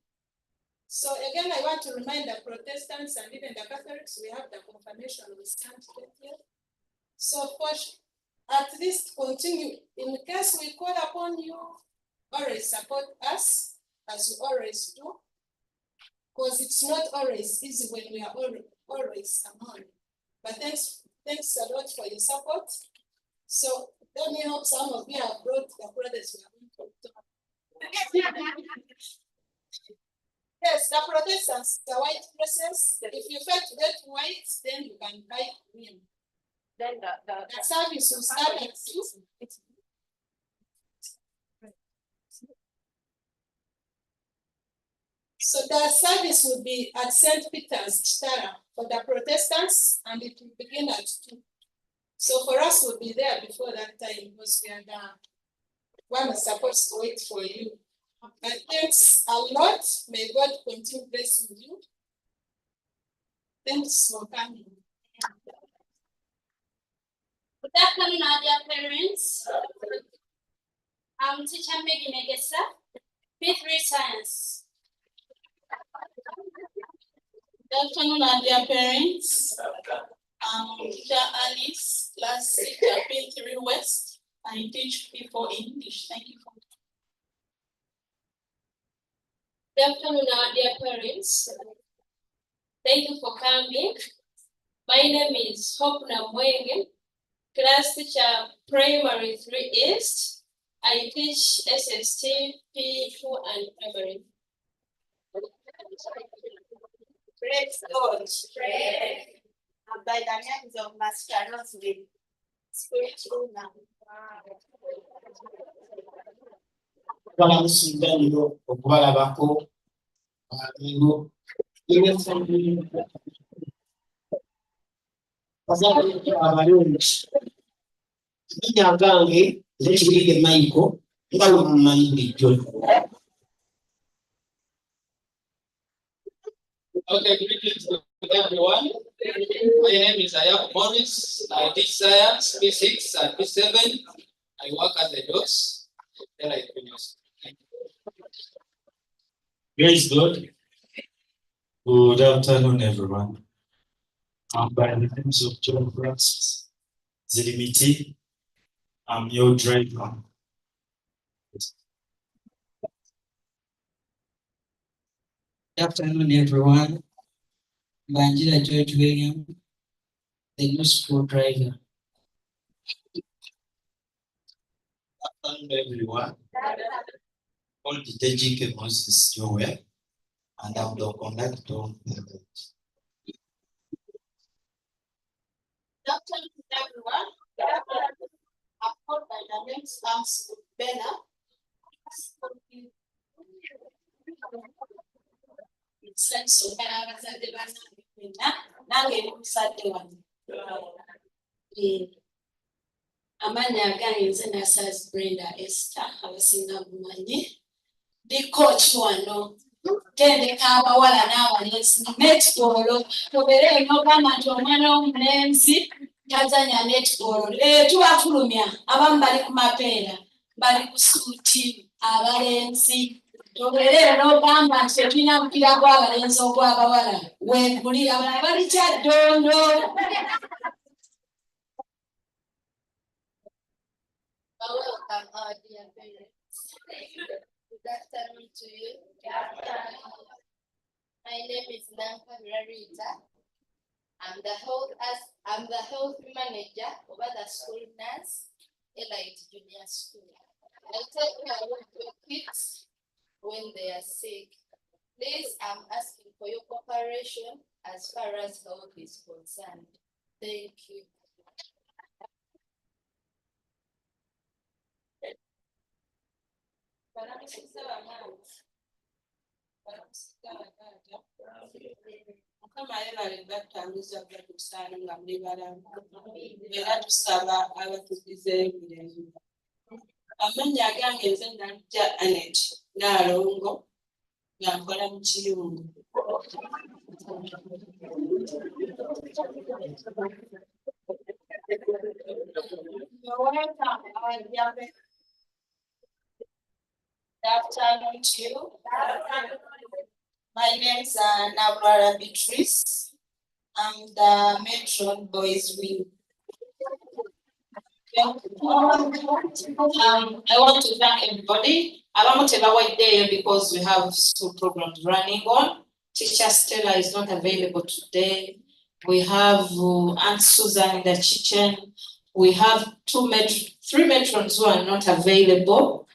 So again, I want to remind the Protestants and even the Catholics, we have the confirmation we stand here. So first, at least continue. In case we call upon you, always support us as you always do. Because it's not always easy when we are always among. But thanks a lot for your support. So let me hope some of you have brought the brothers we are going to talk. Yes, the Protestants, the white dresses. If you fail to get white, then you can buy green. Then the service will start at 2. So the service will be at St. Peter's Stara for the Protestants, and it will begin at 2. So for us, we'll be there before that time because we are the one is supposed to wait for you. And thanks a lot. May God continue blessing you. Thanks for coming.
Good afternoon, our dear parents. I'm Teacher Megan Egesa, P3 Science.
Good afternoon, our dear parents. Teacher Alice, class teacher P3 West. I teach P4 English. Thank you.
Good afternoon, our dear parents. Thank you for coming. My name is Hope Namwenge, class teacher Primary 3 East. I teach SST, P2 and Primary.
Praise God. I'm by the names of Master Roseville. Spiritual now.
Balamusinga nnyo okubalabako eno abalungi erinnya gange Lekirige Michael nga lumumanyi bulijjo.
Okay, greetings to everyone. My name is Ayab Morris. I teach science, P6 and P7. I work as a nurse. Then I finish.
Praise God. Good afternoon, everyone. By the names of John Francis Zilimiti, I'm your driver.
Good afternoon, everyone. Banjira George William, the new school driver.
Good afternoon, everyone. All the DJK Moses Joel, and I'm the conductor of the event.
Good afternoon, everyone. I'm called by the name Slams Bella. Senso abazadde bannange ffenna nange ndi muzadde wange. Amannya agange nze Nassazi Brenda Esther abasinga bumanyi. Ndi coach wano tendeka abawala n'abalenzi netball tobeere n'ogamba nti omwana w'omulenzi tazanya netball. Tubafulumya abamu bali ku mapeera bali ku suuti abalenzi. Tobeere n'ogamba nti tetulina mupiira gw'abalenzi ogw'abawala weegulira abalala bali kyaddondo.
Welcome, our dear parents. Good afternoon to you. My name is Nanka Rarita. I'm the health manager over the school nurse, Elite Junior School. I take care of your kids when they are sick. Please, I'm asking for your cooperation as far as health is concerned. Thank you.
Mukama yeebale battambuza batusaana nga muli balamu era tusaba abatugizeeyo emirembe. Amannya agange nze Najja Anet Naalongo nga nkola mu Kiyungu.
Good afternoon to you. My name is Nablara Beatrice. I'm the matron boys wing. I want to thank everybody. Abamu tebaweddeeyo because we have school programs running on. Teacher Stella is not available today. We have Aunt Susan in the kitchen. We have three matrons who are not available,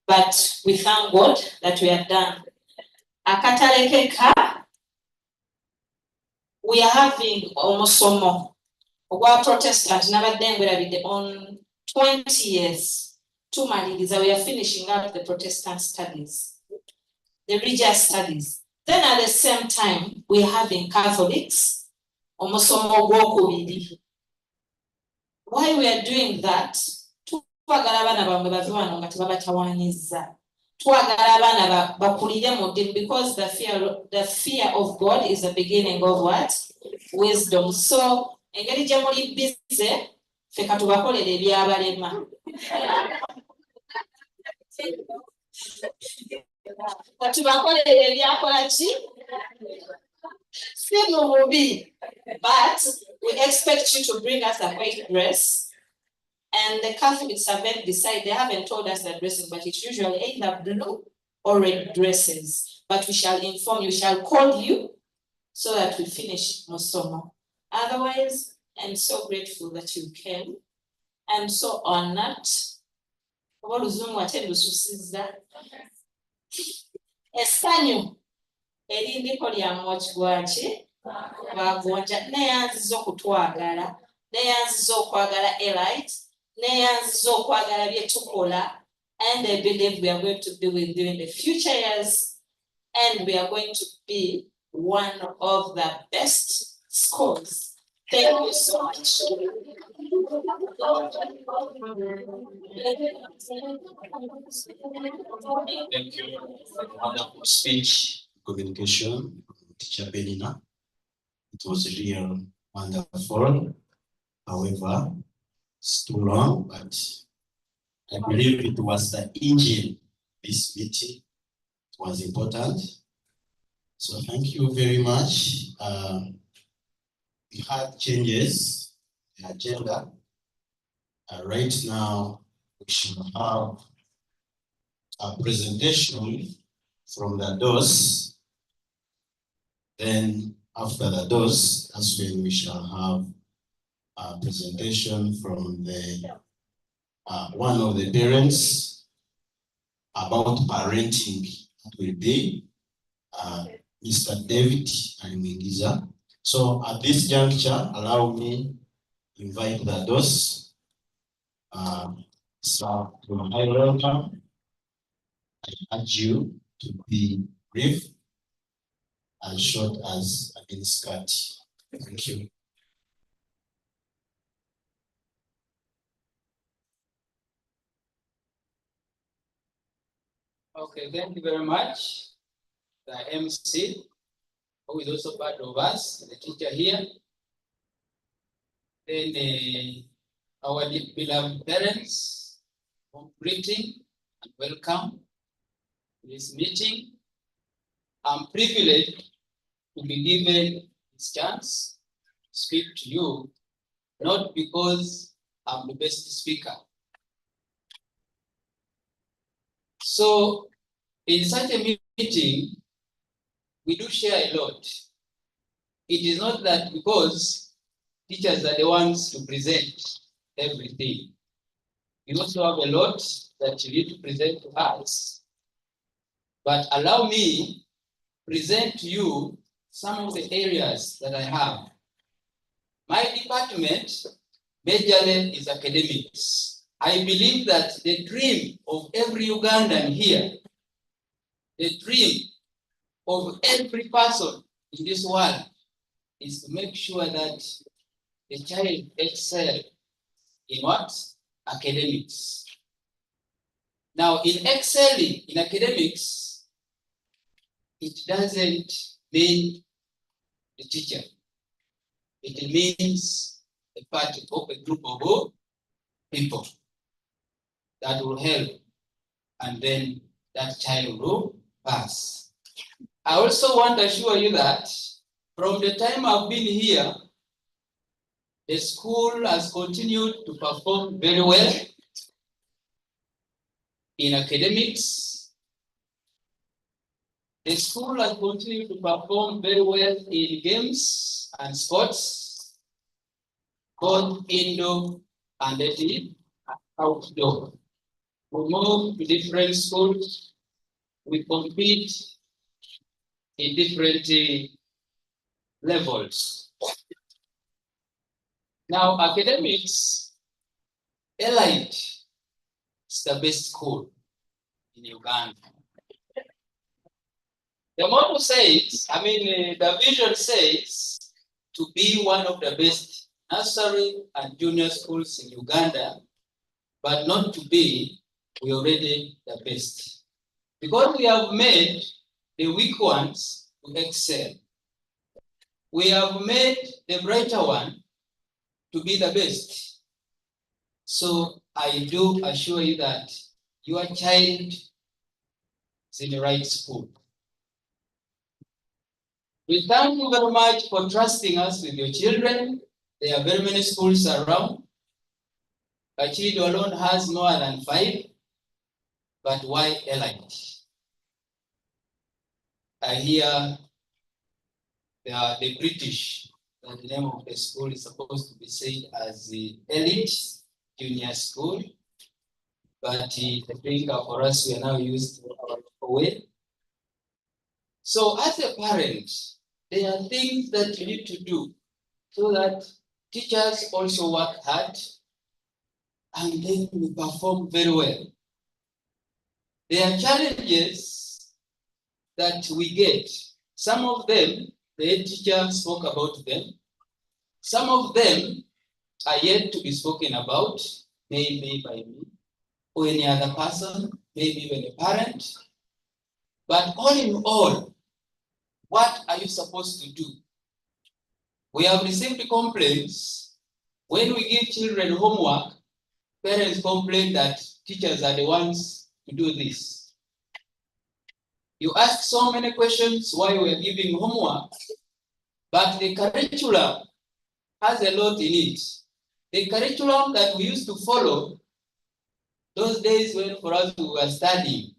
but we thank God that we are done. Akatalekeka, we are having omusomo ogwa Protestant nabadde ngwerabidde on 20 years. Tumaliriza, we are finishing up the Protestant studies, the religious studies. Then at the same time, we are having Catholics, omusomo ogwokubiri. Why we are doing that? Twagala abaana bamwe bave wano nga tebabatawaanyizza. Twagala abaana bakulire mu ddiini because the fear of God is the beginning of what? Wisdom. So engeri gye muli bize ffe ka tubakolere ebyabalema. Ka tubakolere ebyakola ki? Si mu bubi. But we expect you to bring us a white dress. And the Catholics haven't decided, they haven't told us the dressing, but it's usually either blue or red dresses. But we shall inform you, we shall call you so that we finish Musomo. Otherwise, I'm so grateful that you came. I'm so honored. Essanyu erindiko lya Mochgwachi bagonja neyanziza okutwagala neyanziza okwagala Elite neyanziza okwagala bye tukola, and I believe we are going to be with you in the future years, and we are going to be one of the best schools. Thank you so much.
Thank you for the wonderful speech, communication, Teacher Benina. It was really wonderful. However, it's too long, but I believe it was the engine. This meeting, it was important. So thank you very much. we had changes in the agenda. Right now, we should have a presentation from the DOS. Then after the DOS, that's when we shall have a presentation from the one of the parents about parenting. That will be Mr. David Alimingiza. So at this juncture, allow me to invite the DOS. So to a high welcome. I urge you to be brief and short as a miniskirt. Thank you.
Okay, thank you very much. The MC, who is also part of us, the teacher here. Then our beloved parents, greeting and welcome to this meeting. I'm privileged to be given this chance to speak to you, not because I'm the best speaker. So in such a meeting, we do share a lot. It is not that because teachers are the ones to present everything. You also have a lot that you need to present to us. But allow me to present to you some of the areas that I have. My department, majorly, is academics. I believe that the dream of every Ugandan here, the dream of every person in this world is to make sure that the child excels in what? Academics. Now, in excelling in academics, it doesn't mean the teacher. It means a party of a group of people that will help, and then that child will pass. I also want to assure you that from the time I've been here, the school has continued to perform very well in academics. The school has continued to perform very well in games and sports, both indoor and outdoor. We move to different schools. We compete in different levels. Now, academics, Elite is the best school in Uganda. The motto says, the vision says to be one of the best nursery and junior schools in Uganda, but not to be, we already the best. Because we have made the weak ones to excel. We have made the brighter one to be the best. So I do assure you that your child is in the right school. We thank you very much for trusting us with your children. There are very many schools around. Kachido alone has more than 5, but why Elite? I hear the British, the name of the school is supposed to be said as the Elite Junior School, but I think for us, we are now used to our way. So as a parent, there are things that you need to do so that teachers also work hard and then we perform very well. There are challenges that we get. Some of them, the head teacher spoke about them. Some of them are yet to be spoken about, maybe by me or any other person, maybe even a parent. But all in all, what are you supposed to do? We have received complaints. When we give children homework, parents complain that teachers are the ones to do this. You ask so many questions why we are giving homework, but the curriculum
has a lot in it. The curriculum that we used to follow those days when for us we were studying,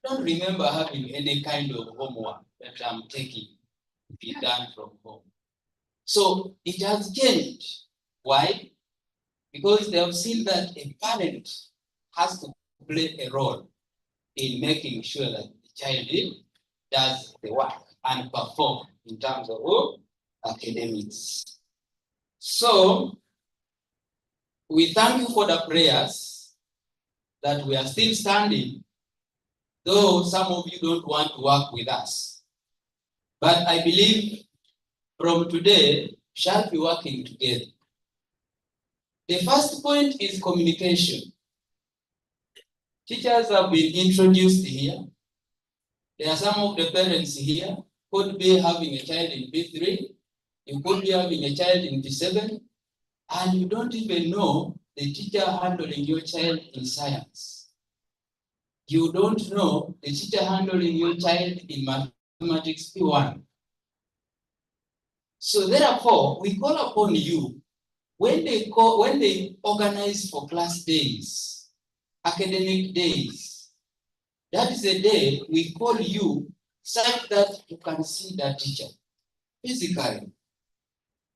I don't remember having any kind of homework that I'm taking to be done from home. So it has changed. Why? Because they have seen that a parent has to play a role in making sure that the child does the work and perform in terms of academics. So we thank you for the prayers that we are still standing, though some of you don't want to work with us. But I believe from today, we shall be working together. The first point is communication. Teachers have been introduced here. There are some of the parents here could be having a child in P3, you could be having a child in P7, and you don't even know the teacher handling your child in science. You don't know the teacher handling your child in mathematics P1. So therefore, we call upon you when they organize for class days, academic days. That is a day we call you such that you can see that teacher physically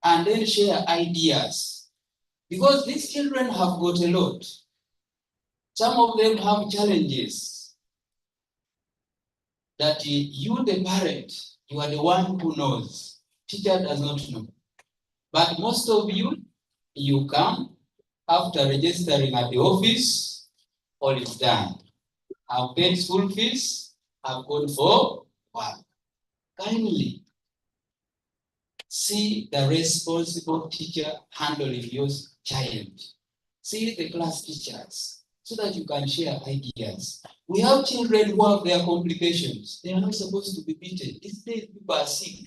and then share ideas. Because these children have got a lot. Some of them have challenges that you, the parent, you are the one who knows. Teacher does not know. But most of you, you come after registering at the office, all is done. I've paid school fees, I've gone for work. Kindly see the responsible teacher handling your child. See the class teachers so that you can share ideas. We have children who have their complications. They are not supposed to be beaten. These days people are sick.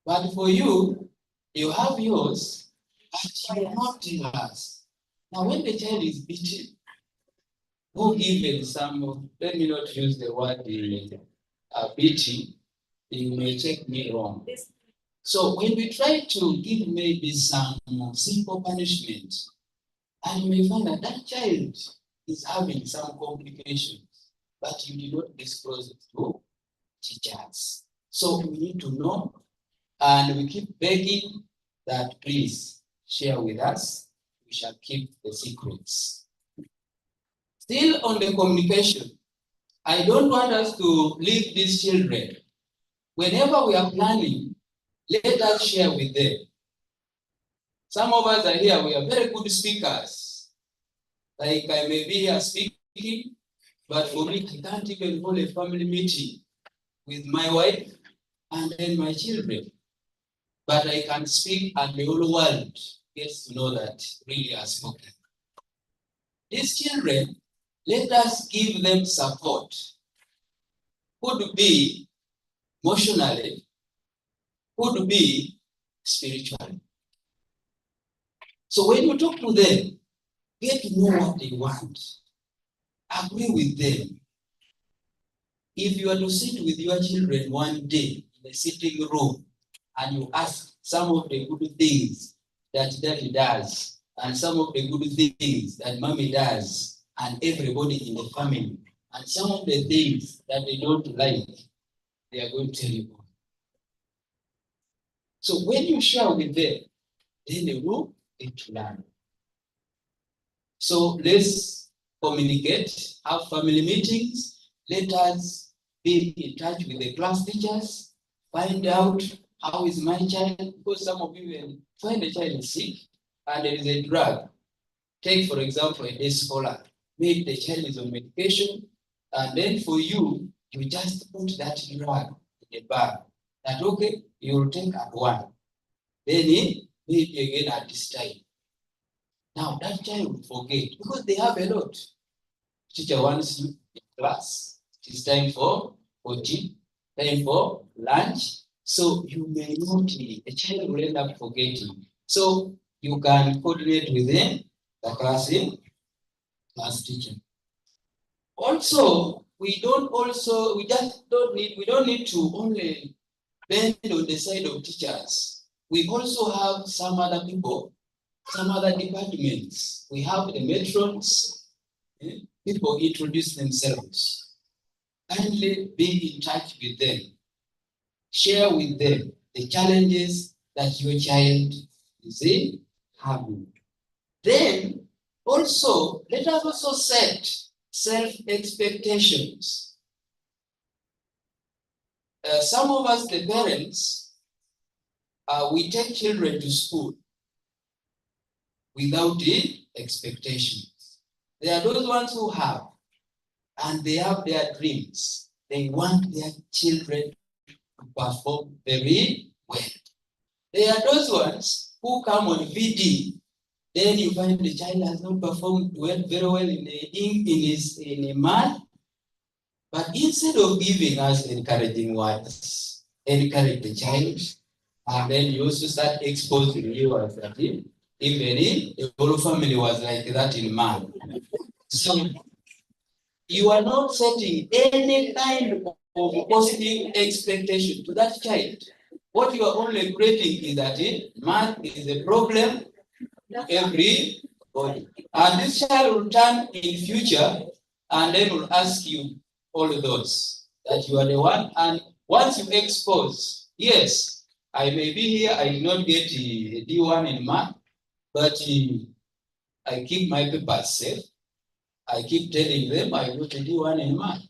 But for you, you have yours, but you are not us. Now when the child is beaten, who given some, let me not use the word beating, you may check me wrong. So when we try to give maybe some simple punishment, and you may find that that child is having some complications, but you did not disclose it to teachers. So we need to know, and we keep begging that please share with us. We shall keep the secrets. Still on the communication, I don't want us to leave these children. Whenever we are planning, let us share with them. Some of us are here, we are very good speakers. Like I may be here speaking, but for me, I can't even hold a family meeting with my wife and then my children. But I can speak and the whole world gets to know that really are spoken. These children, let us give them support. Could be emotionally, could be spiritually. So when you talk to them, get to know what they want. Agree with them. If you are to sit with your children one day in a sitting room and you ask some of the good things that daddy does and some of the good things that mommy does and everybody in the family and some of the things that they don't like, they are going to tell you. So when you share with them, then they will get to learn. So let's communicate, have family meetings, let us be in touch with the class teachers, find out how is my child, because some of you will find a child is sick and there is a drug. Take, for example, a day scholar. Maybe the child is on medication, and then for you, you just put that drug in a bag. That, okay, you will take at 1. Then maybe again at this time. Now that child will forget because they have a lot. Teacher wants you in class. It's time for tea, time for lunch. So you may not need, the child will end up forgetting. So you can coordinate with them, the class teacher. Also, we don't need to only bend on the side of teachers. we also have some other people, some other departments. We have the matrons, people introduce themselves. Kindly be in touch with them. Share with them the challenges that your child is having. Then also, let us also set self-expectations. Some of us, the parents, we take children to school without the expectations. There are those ones who have, and they have their dreams. They want their children to perform very well. There are those ones who come on VD. Then you find the child has not performed very well in a math. But instead of giving us encouraging words, encourage the child, and then you also start exposing you as that even if the whole family was like that in math. So you are not setting any kind of positive expectation to that child. What you are only creating is that math is a problem everybody. And this child will turn in future and then will ask you all those that you are the one. And once you expose, yes, I may be here, I did not get a D1 in math, but I keep my papers safe. I keep telling them I got a D1 in math.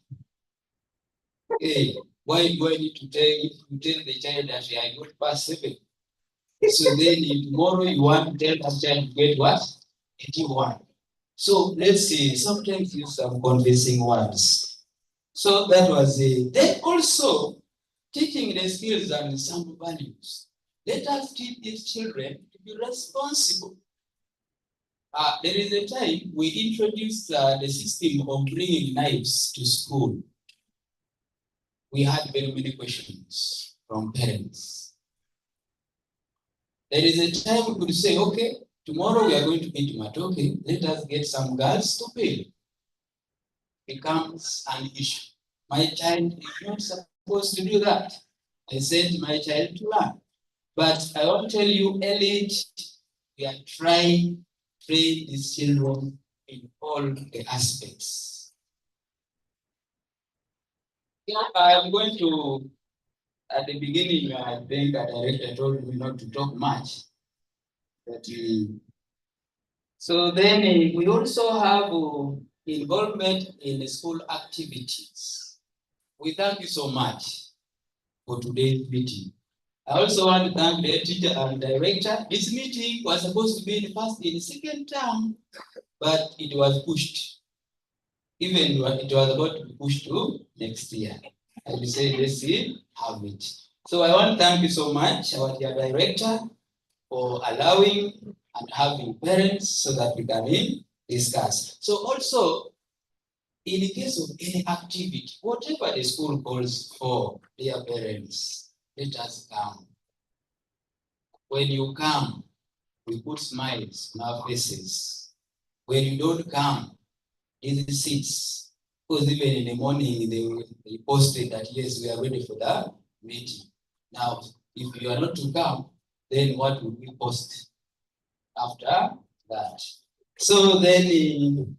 Hey, why do I need to tell the child that I got past 7? So then tomorrow you want to tell that child to get what? A D1. So let's see, sometimes use some convincing words. So that was it. Then also teaching the skills and some values. Let us teach these children to be responsible. There is a time we introduced the system of bringing knives to school. We had very many questions from parents. There is a time we could say, okay, tomorrow we are going to meet Matoke, let us get some girls to pay. Becomes an issue. My child is not supposed to do that. I sent my child to learn. But I want to tell you, Elite, we are trying to train these children in all the aspects. I'm going to, at the beginning, I think the director told me not to talk much. But so then we also have involvement in the school activities. We thank you so much for today's meeting. I also want to thank the teacher and director. This meeting was supposed to be in the second term, but it was pushed. Even it was about to be pushed to next year. I will say, let's see, have it. So I want to thank you so much, our dear director, for allowing and having parents so that we can discuss. So also, in the case of any activity, whatever the school calls for, dear parents, let us come. When you come, we put smiles on our faces. When you don't come, in the seats, because even in the morning they posted that yes, we are ready for the meeting. Now, if you are not to come, then what will we post after that? So then,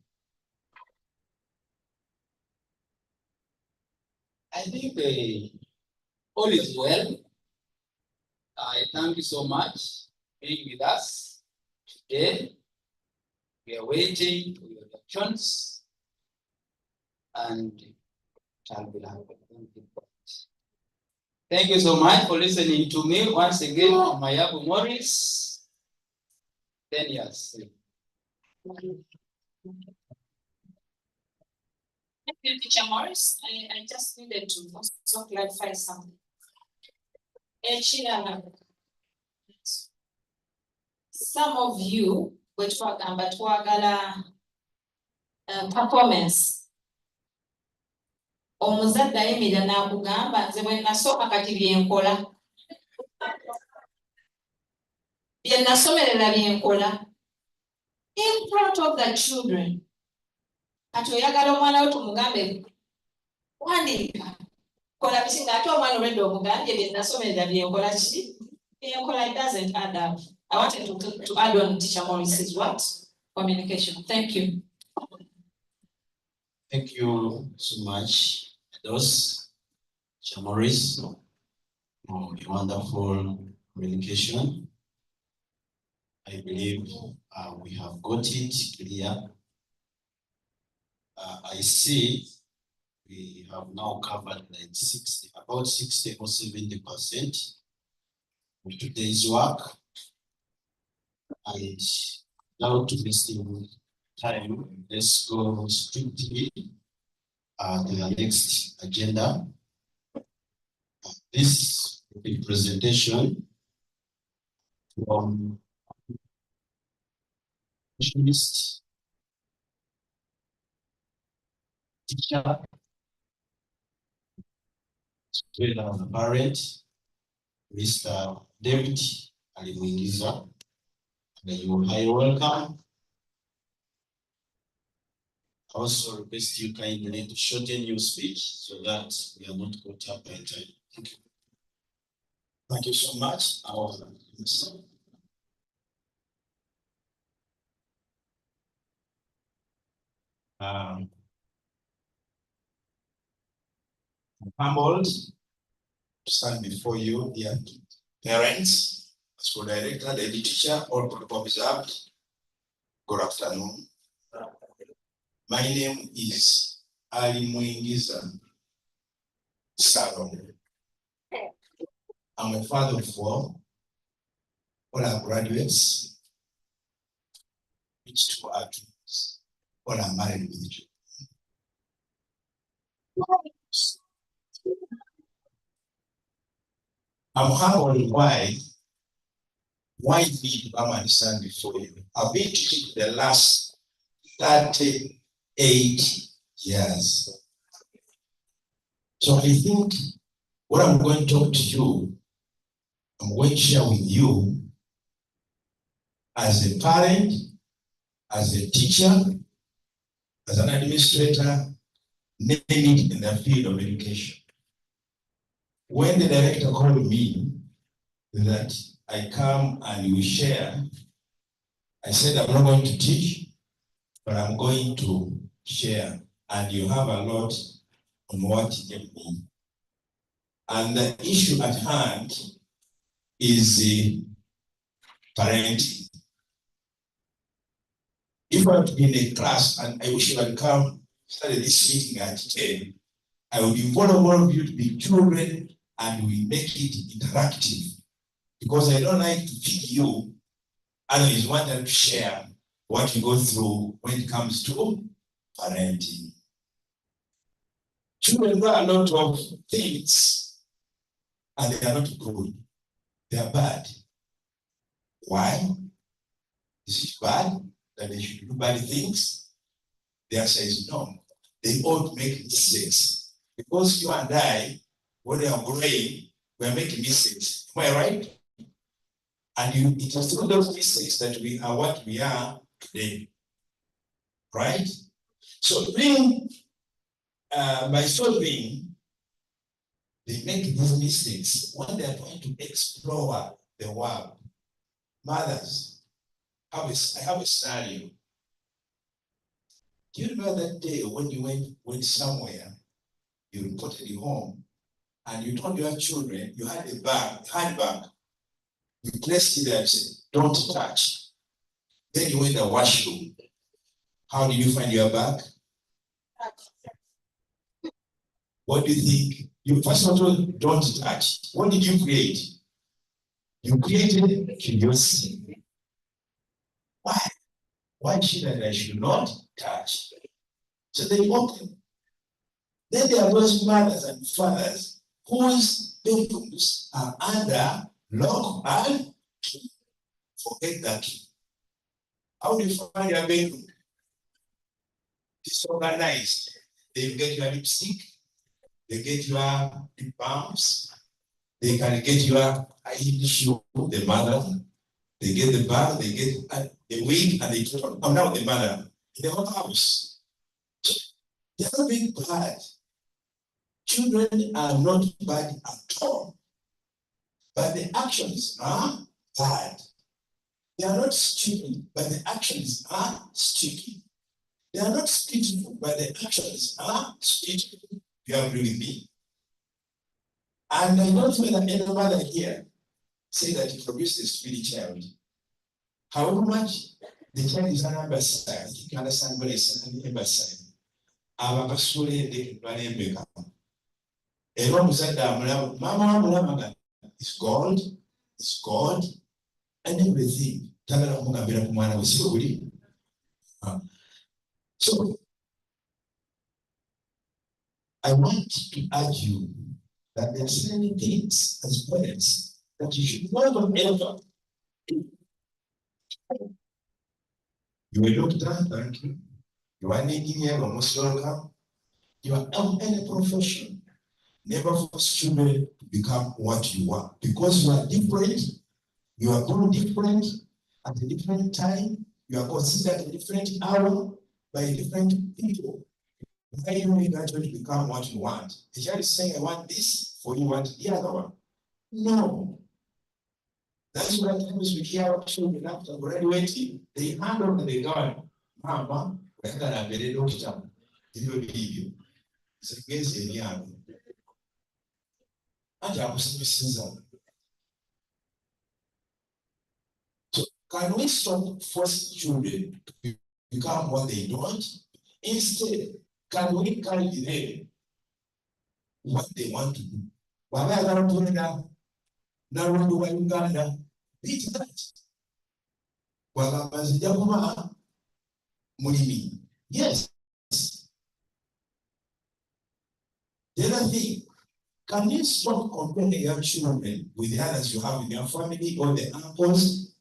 I think all is well. I thank you so much for being with us today. We are waiting for your questions and shall be happy. Thank you so much for listening to me once again. Mayabu Morris. 10 years.
Thank you, Teacher Morris. I just needed to also clarify something. Some of you, which were performance. Omuzadde ayimira n'akugamba nze bwe nasooka kati byenkola. Bye nasomerera byenkola. In front of the children. Kati oyagala omwana wo tumugambe wandiika. Kola bisinga ate omwana olwedde omugambye bye nasomerera byenkola ki?
It doesn't add up. I wanted to add on Teacher Morris's what? Communication. Thank you.
Thank you so much, those Teacher Morris, for the wonderful communication. I believe we have got it clear. I see we have now covered like about 60 or 70% of today's work. And now to wasting time, let's go strictly to the next agenda. This will be presentation from specialist teacher, straight out the parent, Mr. David Alimuingiza. You are highly welcome. I also request you kindly to shorten your speech so that we are not caught up by time. Thank you. Thank you so much. I'm humbled to stand before you, dear parents, school director, lady teacher, all protocol observed. Good afternoon. My name is Ali Muingiza Salon. I'm a father of four. All our graduates, each two are twins. All are married with children. I'm humbled why me to come and stand before you. I've been teaching the last 38 years. So I think what I'm going to talk to you, I'm going to share with you as a parent, as a teacher, as an administrator, name it in the field of education. When the director called me that I come and we share, I said I'm not going to teach, but I'm going to share. And you have a lot on what you gave me. And the issue at hand is the parenting. If I had been in a class and I wish you had come, started this meeting at 10, I would invite all of you to be children and we make it interactive. Because I don't like to feed you, I always want them to share what you go through when it comes to parenting. Children know a lot of things and they are not good. They are bad. Why? Is it bad that they should do bad things? The answer is no. They ought make mistakes. Because you and I, when they are growing, we are making mistakes. Am I right? And it is through those mistakes that we are what we are today. Right? So by so being, they make these mistakes when they are trying to explore the world. Mothers, I have a scenario. Do you remember that day when you went somewhere, you reported your home, and you told your children you had a handbag, you placed it there and said, don't touch. Then you went to the washroom. How did you find your bag? What do you think? You first of all, don't touch. What did you create? You created curiosity. Why? Why should I should not touch? So they open. Then there are those mothers and fathers whose bedrooms are under lock and key. Forget that key. How do you find your bedroom? Disorganized. They get your lipstick, they get your lip balms, they can get your shoe, the mother, they get the bag, they get the wig, and they put on now the mother in the whole house. They are not being bad. Children are not bad at all.
but the actions are bad. They are not stupid, but the actions are stupid. They are not beautiful, but the actions are stupid. You agree with me? And I don't know that any mother here say that he produced a stupid child. However much the child is an ambassador, you can understand what is an ambassador. Our pastorate they run in Beckham. A long said that Mama is God, and everything. So I want to urge you that there are certain things as parents that you should never ever. You are doctor, thank you. You are an engineer, almost welcome. You are any profession. Never force children to become what you are. Because you are different, you are born different at a different time, you are considered a different hour by different people. Why do you actually become what you want? The child is saying, I want this, for you want the other one. No. That's why times we hear our children after graduating, they hand over the gun. Mama, we're gonna be a doctor. It will be you. It's against the young. So can we stop forcing children to become what they don't? Instead, can we carry them what they want to do? Why are they doing that? Now we do Uganda. Beat that. Yes. The other thing, can you stop comparing your children with the others you have in your family or the uncles?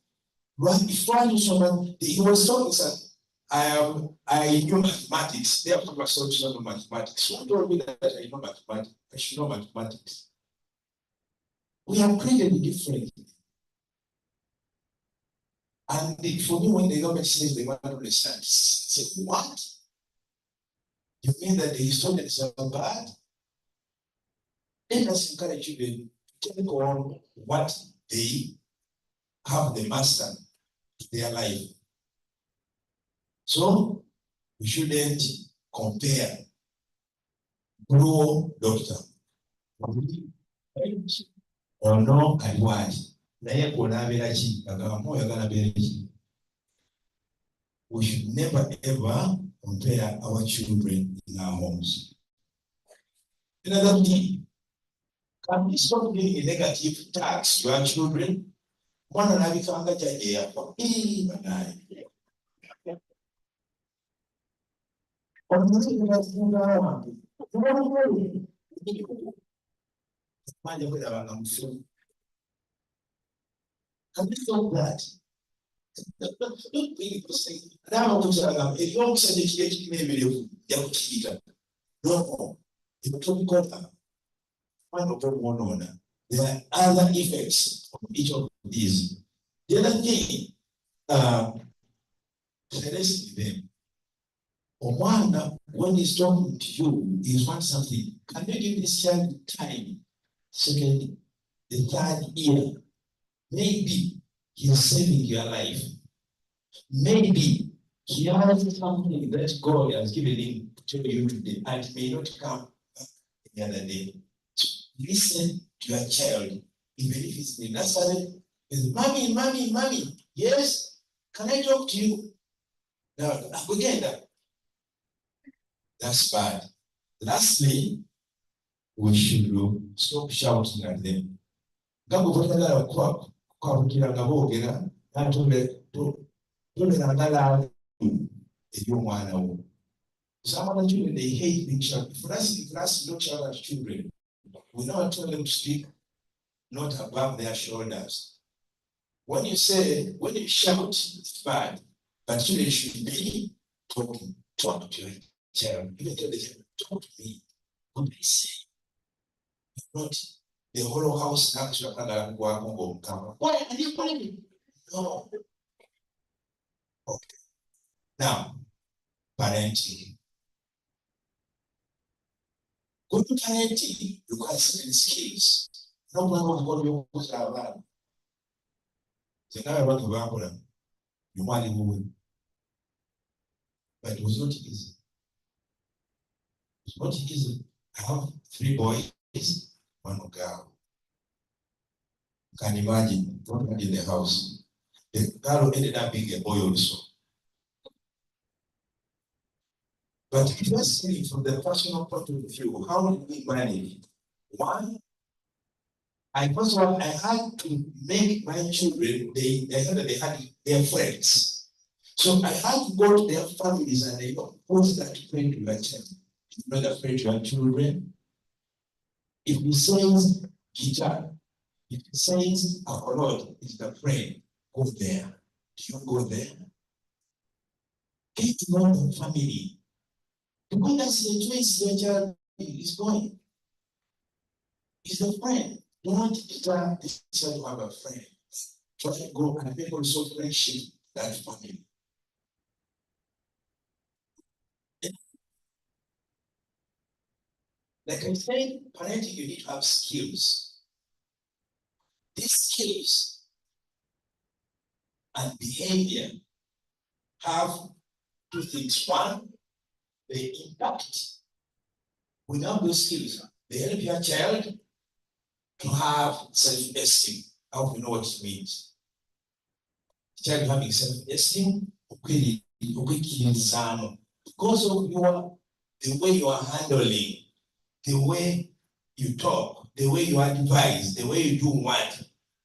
Right before I knew someone, he was talking, said, I knew mathematics. Therefore, I saw to know mathematics. So I told me that I know mathematics. I should know mathematics. We are created differently. And for me, when the government says they want to understand, I say, what? You mean that the historians are bad? Let us encourage you to take on what they have the master to their life. So we shouldn't compare pro doctor or no advice. We should never ever compare our children in our homes. Another thing, can we stop giving a negative tax to our children? One of the found can we stop that? No, there are other effects of each of these. The other thing, listen to them. One, when he's talking to you, he wants something. Can you give this child time? Second, the third year, maybe he's saving your life. Maybe he has something that God has given him to you today, and it may not come the other day. So listen to your child, even if it's in nursery. Mommy, yes, can I talk to you? Now, again, that's bad. Lastly, we should stop shouting at them. Some other children, they hate being shouted. For us, don't shout at children. We now tell them to speak not above their shoulders. When you shout, it's bad. But children should be talking. Talk to your child. Even tell the child, talk to me. What I say. Not the whole house actually. Why are you calling me? No. Okay. Now, parenting. Good parenting requires certain skills. n'obulamu bw'okuza abaana nze nawe abantu baakola omwana wuwe but it was not easy. It's not easy. I have 3 boys, 1 girl. You can imagine, what in the house. The girl ended up being a boy also. But just see from the personal point of view, how did we manage? One, I had to make my children, they had their friends. So I had to go to their families and they know who's that friend to your child. If you're not afraid to your children, if he says guitar, if he says alcohol is the friend, go there. Do you go there? Get to know the family. Because that's the choice your child is going. It's a friend. Don't try to have a friend. Try to go and make also friendship that family. Like I said, parenting, you need to have skills. These skills and behavior have 2 things. One, they impact. Without those skills, they help your child to have self-esteem. I hope you know what it means. Child having self-esteem, because of the way you are handling, the way you talk, the way you advise, the way you do what,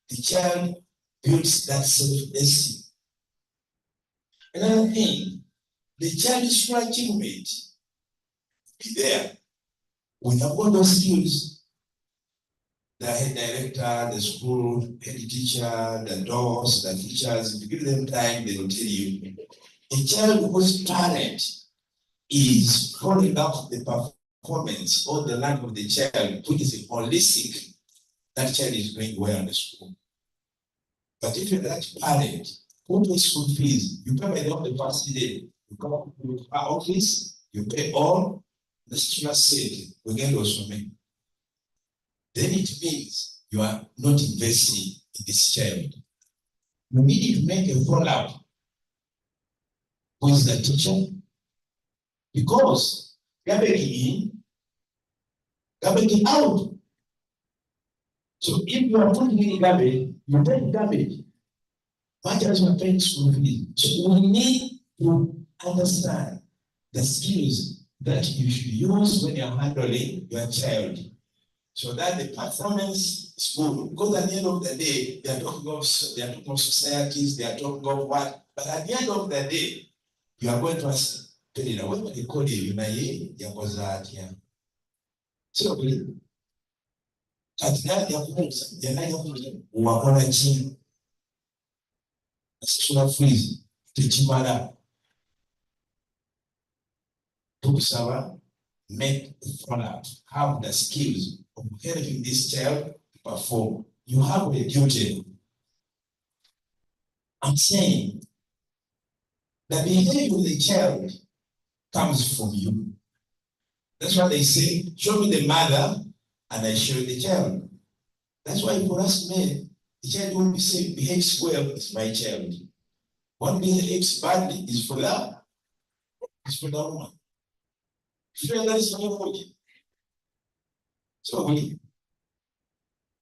the child builds that self-esteem. Another thing, the child's full achievement be there. Without all those skills, the head director, the school, head teacher, the dogs, the teachers, if you give them time, they will tell you. A child whose talent is following up the performance or the learning of the child, which is holistic, that child is doing well in the school. But if you're that parent, who pays school fees, you pay by the end of the first day, you come to our office, you pay all, the student said, we get those from me. Then it means you are not investing in this child. You need to make a follow-up with the teacher, because garbage in, garbage out. So if you are putting in garbage, you take garbage. Much as you are paying school fees. So we need to understand the skills that you should use when you're handling your child, so that the performance is good. Because at the end of the day, they are talking of societies, they are talking of what, but at the end of the day, you are going to ask, what they call you, so at the end, school fees, Tichimara, Tuksava, make follow-up, have the skills of helping this child to perform. You have a duty. I'm saying the behavior of the child comes from you. That's why they say, show me the mother and I show you the child. That's why for us men, the child who behaves well is my child. One behaves badly is for that. It's for that one. So and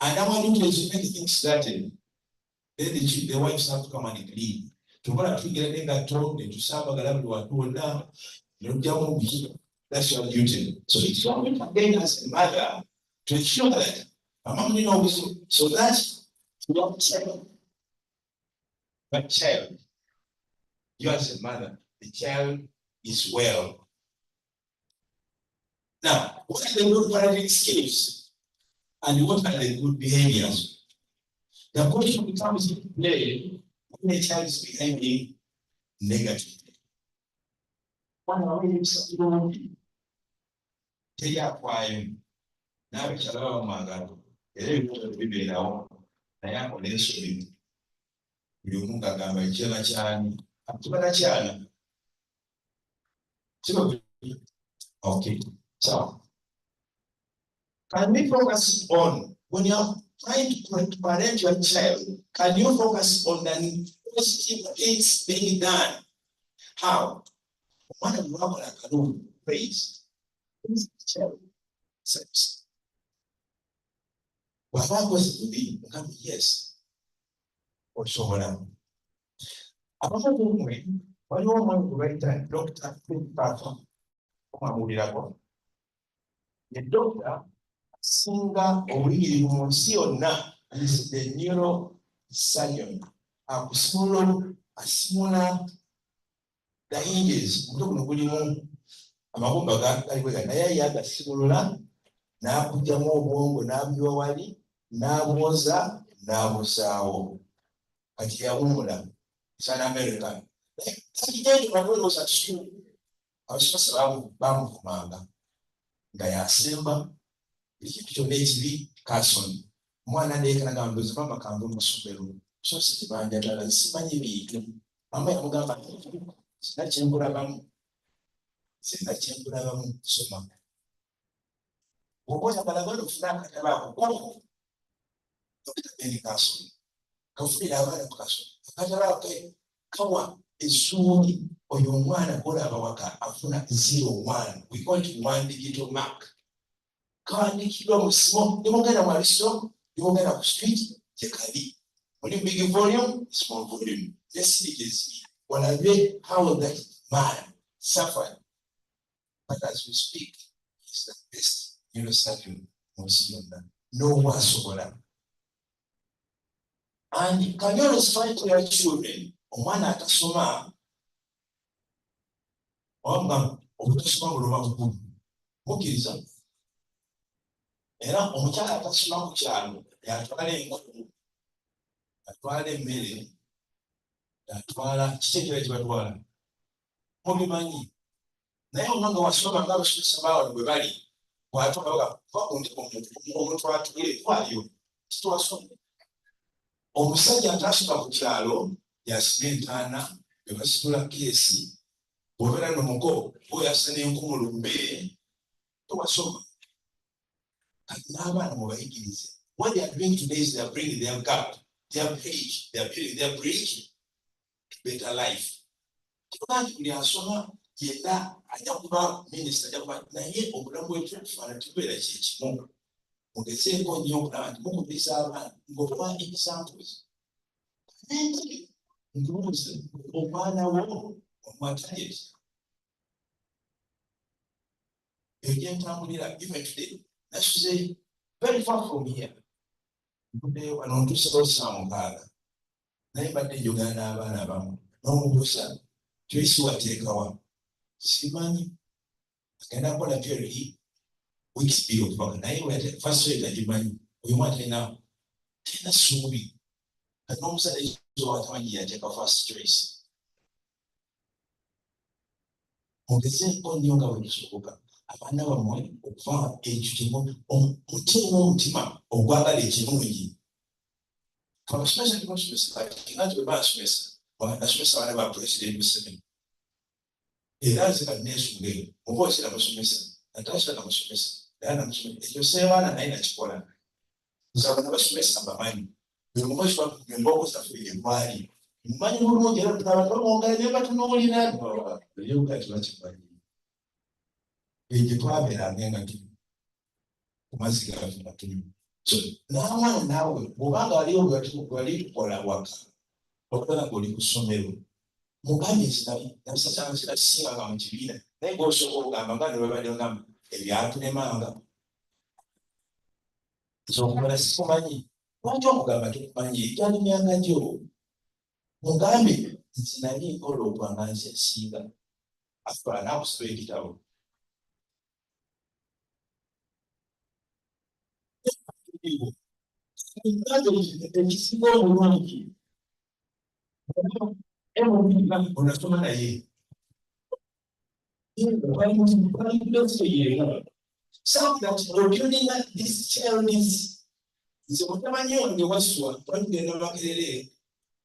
I want to make things started. Then the wives have to come and clean. Tomorrow to get in that talk, to serve a now. That's your duty. So it's your duty again as a mother to ensure that so that's your child. But child, you as a mother, the child is well. Now, what are the good parenting skills? And what are the good behaviors? The question becomes play when a child is behaving negatively. Take up why now it's a lot of my I am on this week. You move a gamma, Chan, up to the channel. Okay, so can we focus on when you're trying to parent your child, can you focus on the positive things being done? How? One of the I can praise child sex. What I was to be, yes. Or so on. Apart from me, what do you want to write that doctor platform? The doctor singa owiri munsi yonna is the neurosurgeon. Asimula the hinges mutokuno gulimu amagumba galiwega naye yagasimulula n'akugyamu obwongo n'abuwa wali n'abwoza n'abusaawo kati yawumula San America. Abasomesa bamuvumanga nga yasemba ekintu kyonna ekiri kasoni omwana ndeekanaga ndozi mama kange omusomero so sibanjagala simanyi bintu mama yamugamba sina kyempulabamu kusoma oba oyagala genda okufuna akatabo ako okitabeeri kasoni kafunira abaana mu kasoni akatabo ako kawa essuubi oyo omwana golaba waka afuna 0-1. We call it 1 digital mark. Kawandikirwa mu simu nimugenda mu abiso nimugenda ku street kyekali oli big volume small volume yes walabe how that man suffered, but as we speak he's the best neurosurgeon munsi yonna n'owasobola. And can you respect your children? Omwana atasoma wamba obutasoma buloba bukulu mukkiriza era omukyala atasoma ku kyalo yatwala enkulu atwala emmere yatwala kiteekera kibatwala mubimanyi naye omwanga wasoma nga abasomesa baawano bwe bali bwatwala omuntu atugire twayo kitwasoma omusajja atasoma ku kyalo yasima entaana bebasitula keesi bw'obeera n'omugo oyasa n'enkumulumbe towasoma. Kati n'abaana mubayigirize what they are doing today is they are bringing their gap, their bridge, they are building their bridge to better life. Kibanti buli asoma yenna ajja kuba minisita ajja kuba naye obulamu bwetu tufaana tubeera kyekimu mugezeeko nnyo okulaba nti mukubiriza abaana ng'oba examples. Ntubuuze omwana wo omwataleti egyentambulira even today nasuze very far from here ntude wano ntusewo saa 6 naye mbadde njogera n'abaana abamu n'omubuusa kyoyisi wateekawa simanyi agenda kukola period weeks bbiri okubaka naye first week agimanyi oyo mwana tena ssuubi kati n'omusale watamanyi yateeka first choice. Mugezeeko nnyo nga bwe kisoboka abaana bammwe okuva ekyo kimu muteemu omutima ogwagala ekirungi. Abasomesa tebasomesa nga bwe basomesa basomesa abaana ba pulezidenti Museveni era nze kati neesunga eyo oba osira basomesa natasira namusomesa era namusomesa ekyo seebaana naye nakikola nze abaana basomesa bamanyi mwezi wa mboko zaffe mwali mmanyi bulungi era abantu bamwongera ne batunuulira ebyokati bakimanyi egye twabeeranga nga tuli ku mazzi gaffe nga tulimu. So n'abaana naawe bw'obanga wali tukola waka okutana ng'oli ku ssomero mugambye nabisasanga mu kibiina naye ng'osobola okugamba nga ne babadde ngamba ebyatulemanga okubala sikumanyi lwaki okugamba tukumanyi ebyali myanga gyo mugambe nti nali nkola okubanga nze nsinga akola n'akusoma ekitabo ekisinga obulungi onasoma naye something that you're building up this charities. Nze mutamanyi wange wasswa twatugenda Makerere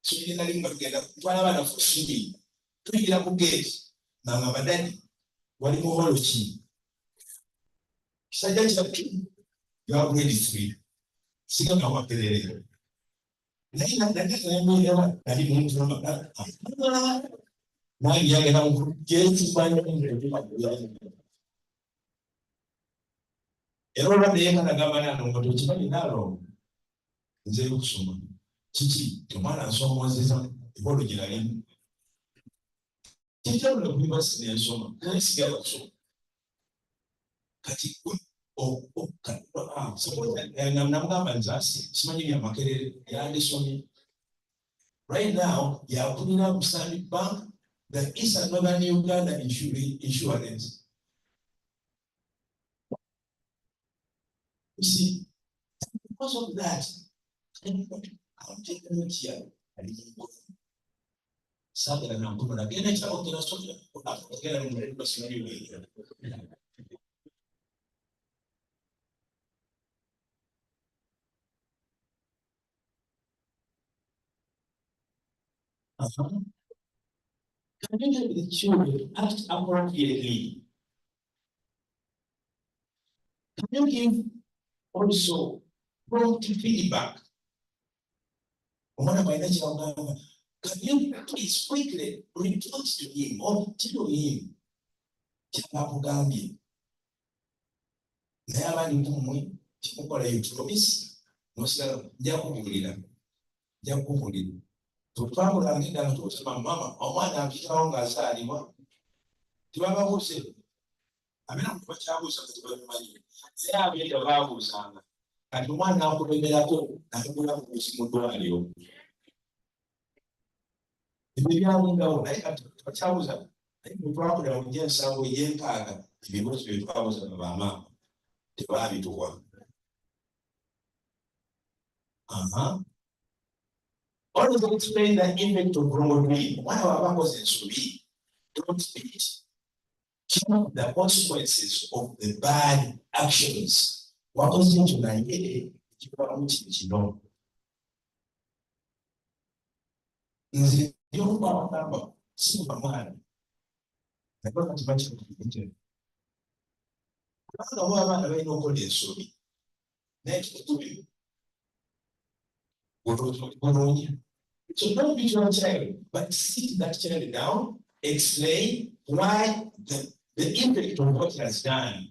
tulina limu batugenda kutwala abaana ku ssomero tuyingira ku geeti ng'angamba dadi wali muholo ki kisajja kyattu you are ready free
Siga na wakelele. Nali muntu na yage na ngezi banya Ero badeka na gamana no ngoto chimani nalo. Nze kusoma. Chichi tomana nsoma nziza ibolo jirani. Chichi ndo kubasi ne nsoma. Kasi gala kusoma. Kati namgamba nzasi simanyi bya makerere yandisomye. Right now, ya kulina Islamic Bank, the Eastern Northern Uganda Insurance. You see, because of that, I'm taking it here. I didn't go. Saturday, I'm going to get it out of the story. I'm going to get it. Can you help the children act appropriately? Can you give also prompt feedback? Can you please quickly report to him or tell him? Never in promise. No, sir, to travel and get down to my mama, or one of his own as I want. Do I ever say? I mean, I'm much I was money. Say, I made a vow, and one now put me at home, and I'm going to see Mutualio. If you know, I have a thousand. I think probably on yes, I will yen paga, if you must be 1,000 of our mom. To buy it to one. All of them explain the impact of wrong way. One of our purposes should be don't beat the consequences of the bad actions. What was into you know? You number, see my man. I don't have to mention it. I don't know why I know what is so. Next to you. So don't beat your child, but sit that child down, explain why the impact of what he has done.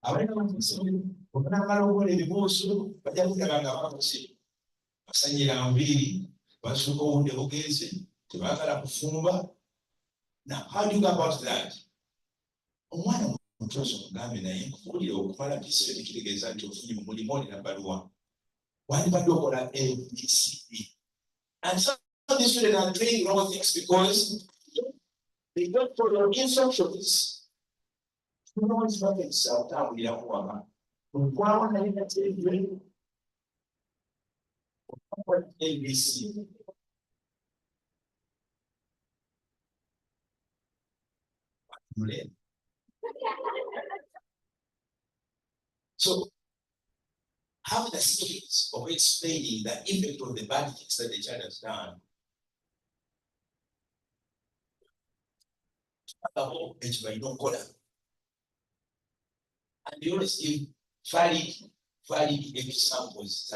I don't know say, we're not going to be but then we're going to see. Asanyira mbili, basuko unde ogeze, tebagala kufumba. Now, how do you go about that? Omwana mutozo mugambe naye nkuwulira okumala kisere tikitegeeza nti ofunye mu mulimu na baluwa. Wandibadde okola ABCD. And some of these students are doing wrong things because they don't follow instructions. You know what's happening South Africa? ABC. So, have the skills of explaining the impact of the bad things that the child has done. And you always give valid examples.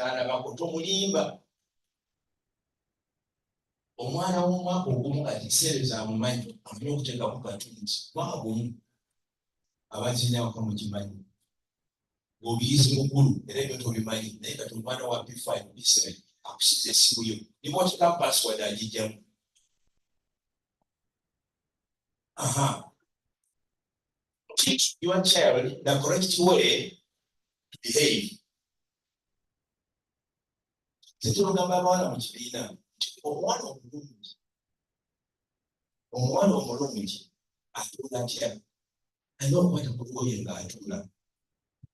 Omwana w'omwaka ogumu kati seereza amumanyi amanya okuteeka ku katunzi mwaka gumu abazinyaako mukimanyi ng'obiyizi mukulu era ebyo tobimanyi naye kati omwana wa P5 P7 akusiza essimu yo nimwoteeka password agijjamu. Teach your child the correct way to behave. Tetulogamba abawala mu kibiina omwana omulungi atula atya alina okukwata ku lugoye ng'atula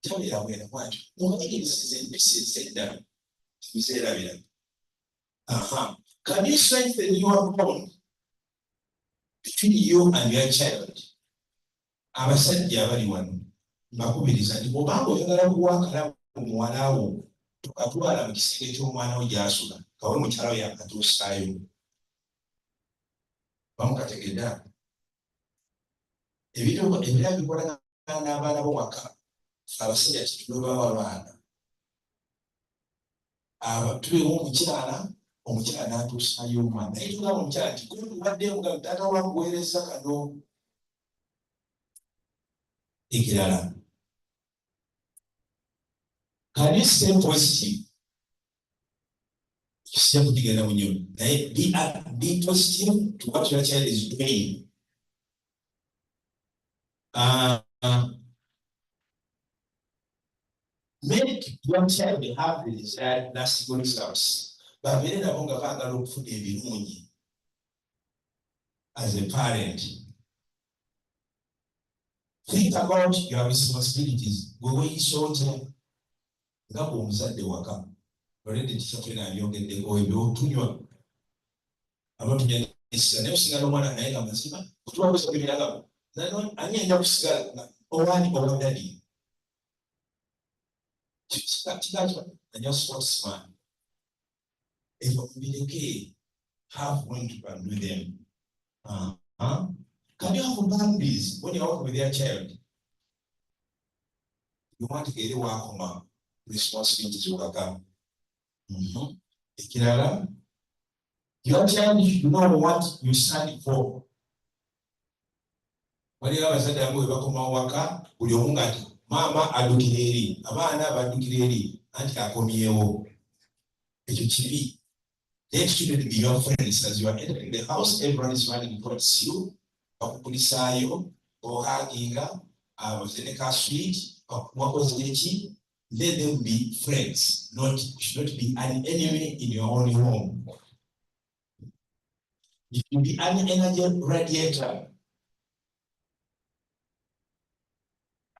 tabeera bwera bwatyo mubagirisiza empisa ez'edda tuzerabira. Can you strengthen your bond between you and your child? Abasajja abali wano mbakubiriza nti bw'obanga oyagala kuwakala omuwala wo tokatwala mu kisenge ky'omwana wo gy'asula kawe mukyala we yakatuusaayo. Bamukategedda ebirala bikolagana n'abaana bo waka
abasajja kituloba abaana tubeewo omukyala n'atuusayo omwana naye tugamba omukyala nti kubadde nga taata wakuweereza kano. Ekirala can you stay positive? Kisija kutigenda munyo naye be positive to what your child is doing. Make your child have the desired lasting results. Babeere nabo nga baagala okufuna ebirungi as a parent. Think about your responsibilities. Wewe isoote nga bw'omuzadde waka. Already tisatwena abyongeddeko ebyotunywa. Abatunywa n'ekisa naye osigala omwana naye nga mazima kutwakosa ebiragamo. Ani ajja kusigala owaani owadali. And your sportsman. If you be okay, have one to do them. Can you have boundaries when you're working with your child? You want to get a work responsibilities to come. Your child, you know what you stand for. When you have a certain way of working, mama adukireri, abana badukireri, anti akomyewo. Ekyo kibi. They shouldn't be your friends as you are entering the house. Everyone is running towards you. Bakupulisayo, ohaginga, abazeneka sweet, wakozechi. Let them be friends, should not be an enemy in your own home. If you be an energy radiator,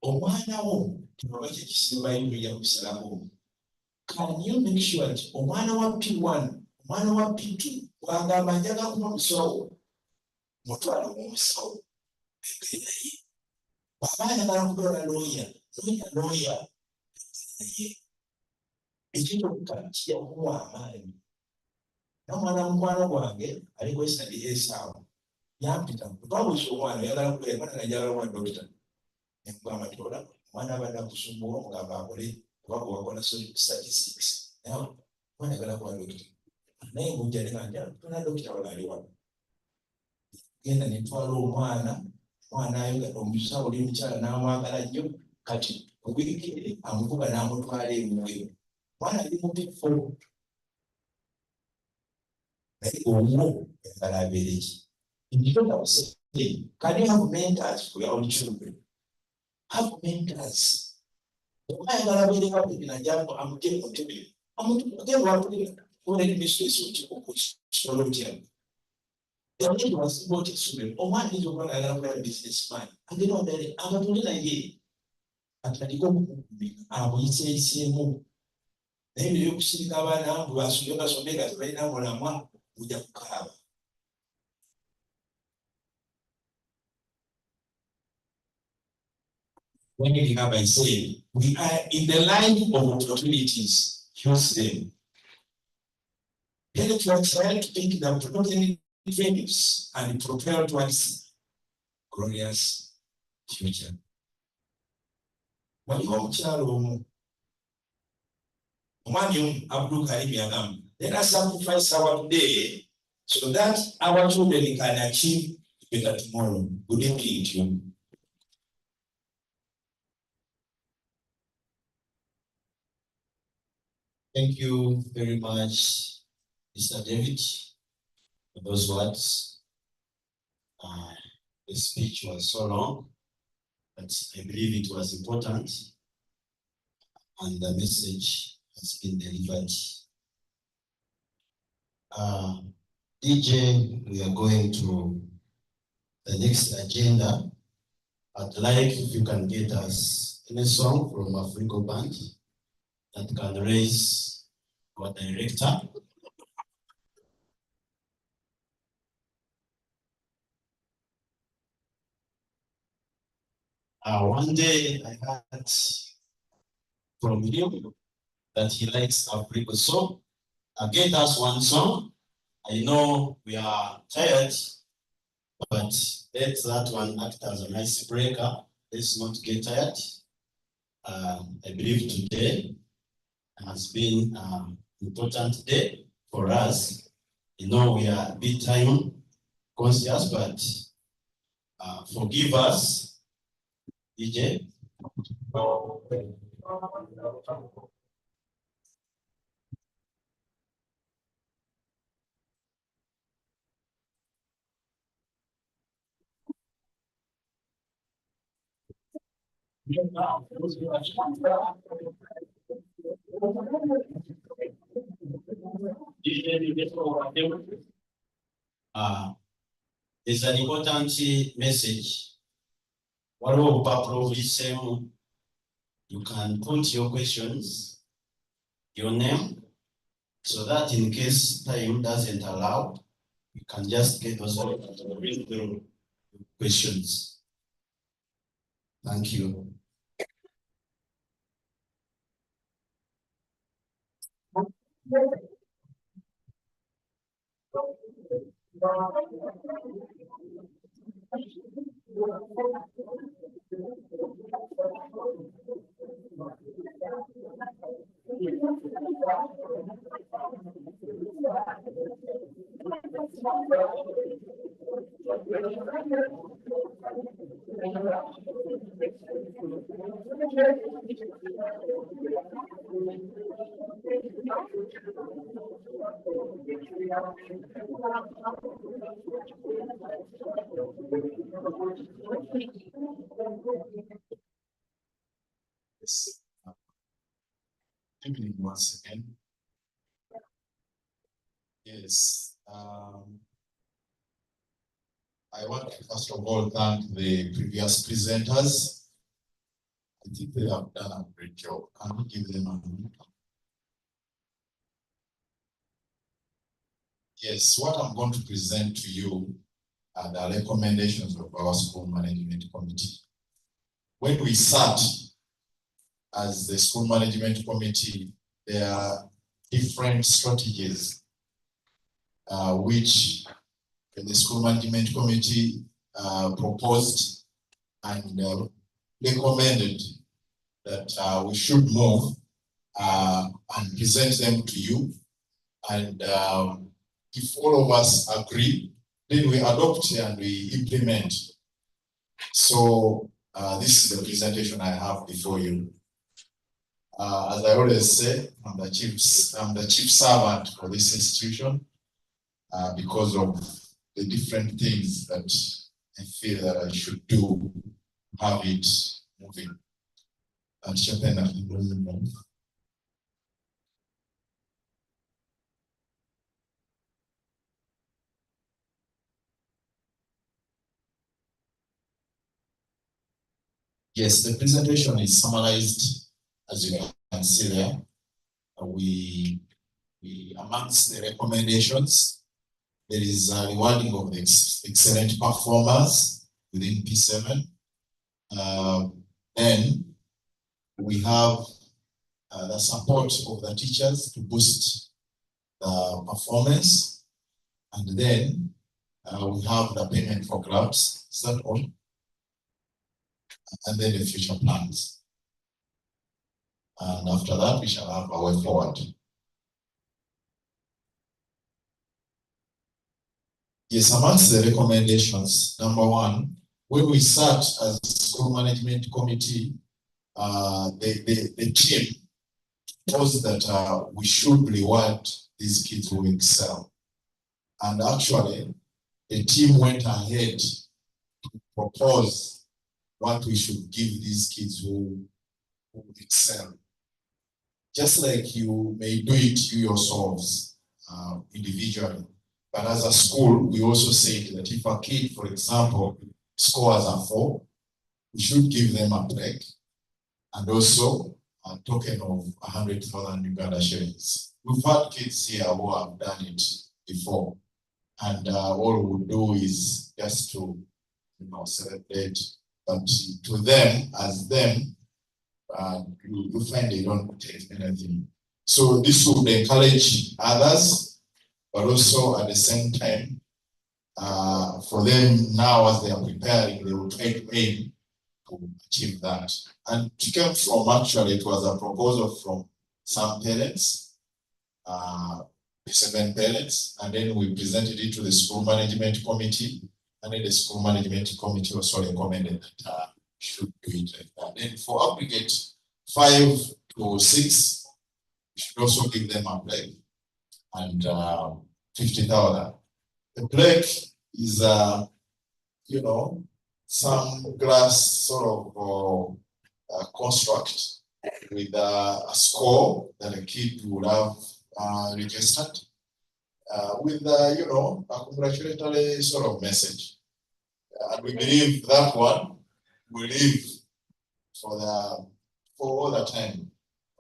omwana wo tubabache kisimba yinu ya kusalamu. Can you make sure that omwana wa P1, omwana wa P2, wagamba njaga kuba musawo, mutwala omusawo, ekenaye. Baba ayagala kubeera lawyer. Ekintu kiyamuwa amaanyi. N'omwana mukwano gwange ali kwesali esaawa. Yampita twabuuza omwana oyagala kubeera mwana najagala kuba dokita. Nemugamba nti ola omwana abadde akusumbuwa omugamba akole kuba wakola statistics. Naye omwana ayagala kuba dokita. Naye ngujja neganja tuna dokita wala ali wano. Genda netwala omwana ayo omusawo oli mukyala n'amwagala nnyo kati obwekere amuvuga n'amutwala emuwe. Mwana ali mu P4. Naye omwo ayagala abeere ki? Can you have mentors for your own children? Have mentors. Ayagala abeere wapigina jambo amutye mutebe. Amutye wapigina already mistress okukisolo kyange. Yali wasiboti kisumiro. Omwana izo mwana ayagala kubeera businessman. Agenda obeere abatule naye. Atandika okukumira abuyisemu. Naye biri okusirika abaana mbu basomeka tebalina mulamwa ojja kukaaba. When you have I say, we are in the line of opportunities. Use them. Help your child to think that promoting dreams and prepare towards glorious future. When you have a child, let us sacrifice our day so that our children can achieve better tomorrow. Good evening to you.
Thank you very much, Mr. David, for those words. The speech was so long, but I believe it was important, and the message has been delivered. DJ, we are going to the next agenda. I'd like if you can get us any song from Africo Band that can raise our director. One day I heard from him that he likes Africa, so get us one song. I know we are tired, but let that one act as an icebreaker. Let's not get tired. I believe today has been important day for us. You know, we are a bit time conscious, but forgive us, EJ. It's an important message. You can put your questions, your name, so that in case time doesn't allow, you can just get those questions. Thank you.
Yes. Evening once again. Yes. I want to first of all thank the previous presenters. I think they have done a great job. Can we give them a moment? Yes, what I'm going to present to you are the recommendations of our school management committee. When we sat as the school management committee, there are different strategies which the school management committee proposed and recommended that we should move and present them to you. And if all of us agree, then we adopt and we implement. So this is the presentation I have before you. As I always say, I'm the chief servant for this institution because of the different things that I feel that I should do to have it moving. Yes, the presentation is summarized, as you can see there. We amongst the recommendations, there is a rewarding of the excellent performers within P7. Then we have the support of the teachers to boost the performance. And then we have the payment for grants. Is that all? And then the future plans. And after that, we shall have our way forward. Yes, amongst the recommendations, number one, when we sat as school management committee, the team was that we should reward these kids who excel. And actually, the team went ahead to propose what we should give these kids who excel. Just like you may do it you yourselves individually. But as a school, we also said that if a kid, for example, scores a 4, we should give them a break and also a token of 100,000 Uganda shillings. We've had kids here who have done it before, and all we would do is just to, celebrate. But to them, as them, you find they don't take anything. So this would encourage others, but also at the same time, for them now as they are preparing, they will try to aim to achieve that. And it came from, actually, it was a proposal from some parents, 7 parents, and then we presented it to the school management committee, and then the school management committee also recommended that should do it like that. Then for aggregate 5 to 6, we should also give them a plaque and 50,000. The plaque is you know, some glass sort of construct with a score that a kid would have registered with you know, a congratulatory sort of message. And we believe that one will live for all the time.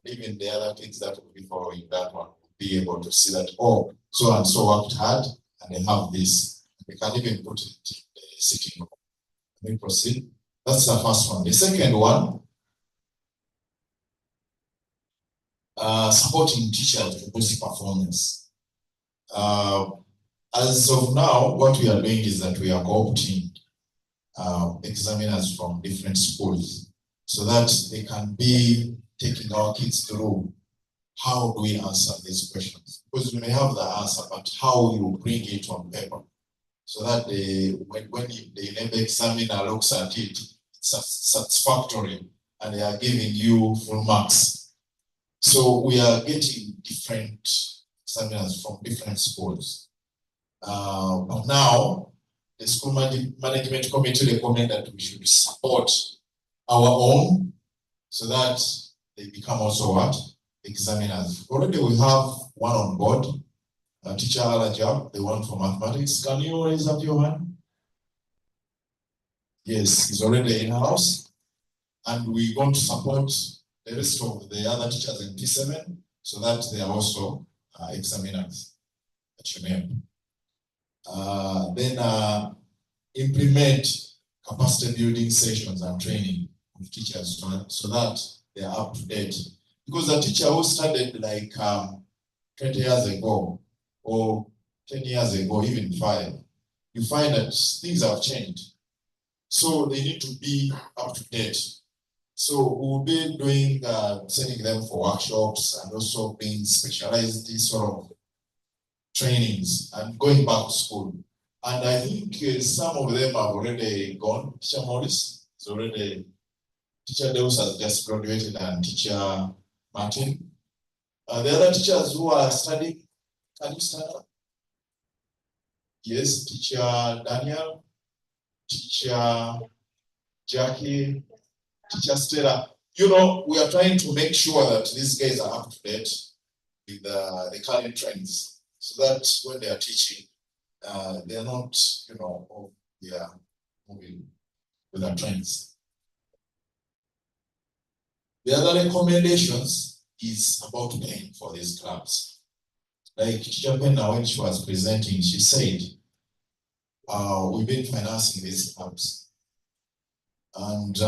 Even the other kids that will be following that one will be able to see that, oh, so and so worked hard and they have this. They can even put it in the sitting room. Let me proceed. That's the first one. The second one, supporting teachers to boost performance. As of now, what we are doing is that we are co-opting examiners from different schools so that they can be taking our kids through how do we answer these questions. Because we may have the answer, but how you bring it on paper so that when the examiner looks at it, it's satisfactory and they are giving you full marks. So we are getting different examiners from different schools. But now, the school management committee recommend that we should support our own so that they become also what? Examiners. Already we have one on board, teacher Alajab, the one for mathematics. Can you raise up your hand? Yes, he's already in-house. And we're going to support the rest of the other teachers in T7 so that they are also examiners at UNEM. Then implement capacity building sessions and training of teachers so that they are up to date. Because the teacher who started like 20 years ago or 10 years ago, even 5, you find that things have changed. So they need to be up to date. So we'll be doing, sending them for workshops and also being specialized in sort of trainings and going back to school. And I think some of them have already gone. Teacher Morris is already, Teacher Deus has just graduated, and Teacher Martin. The other teachers who are studying, can you stand up? Yes, Teacher Daniel, Teacher Jackie, Teacher Stella. You know, we are trying to make sure that these guys are up to date with the current trends so that when they are teaching, they are not, you know, they are moving with the trends. The other recommendations is about paying for these clubs. Like Teacher Penna, when she was presenting, she said, we've been financing these clubs. And,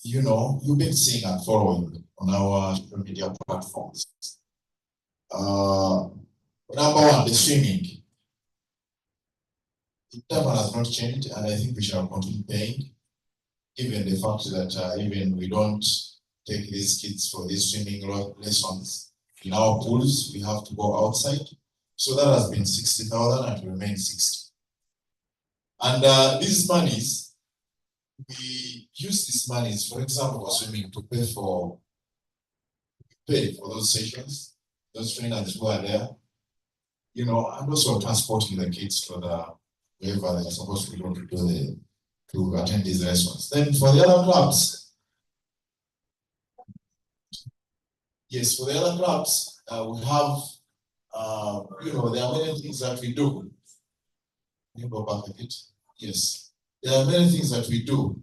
you know, you've been seeing and following on our social media platforms. Number one, the swimming. The time has not changed, and I think we shall continue paying, given the fact that even we don't take these kids for these swimming lessons in our pools, we have to go outside. So that has been 60,000 and remain 60. And these monies, we use these monies, for example, for swimming to pay for those sessions, those trainers who are there, you know, and also transporting the kids to the wherever they're supposed to go to attend these lessons. Then for the other clubs, yes, for the other clubs, we have, you know, there are many things that we do. Can you go back a bit? Yes, there are many things that we do.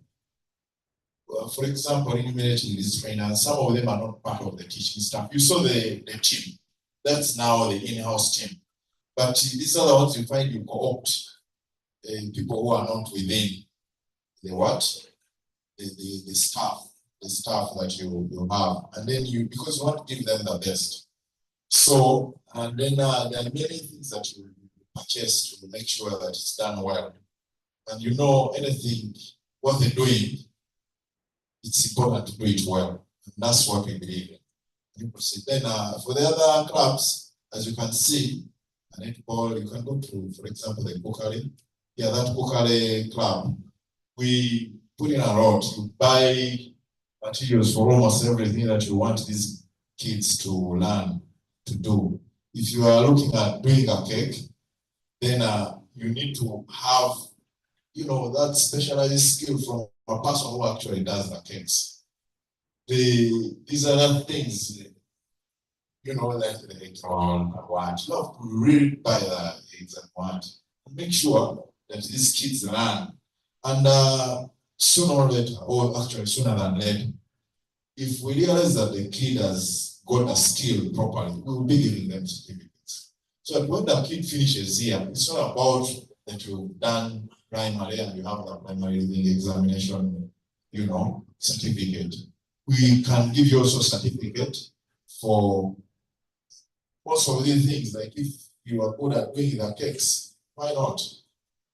For example, enumerating these trainers, some of them are not part of the teaching staff. You saw the team. That's now the in-house team. But these are the ones you find you co-opt people who are not within the what? The staff that you have. And then because you want to give them the best. So, and then there are many things that you purchase to make sure that it's done well. And you know, anything what they're doing, it's important to do it well. And that's what we believe in. Then for the other clubs, as you can see, netball, you can go to, for example, the Kukale. Yeah, that Kukale club, we put in a lot. You buy materials for almost everything that you want these kids to learn to do. If you are looking at doing a cake, then you need to have, you know, that specialized skill from a person who actually does the cakes. These are the things, you know, like the electron, what you have to really buy the exact what, and make sure that these kids learn. And sooner or later, or actually sooner than later, if we realize that the kid has got a skill properly, we will be giving them certificates. So when the kid finishes here, it's not about that you've done primary and you have the primary examination, you know, certificate. We can give you also a certificate for most of these things, like if you are good at doing the cakes, why not?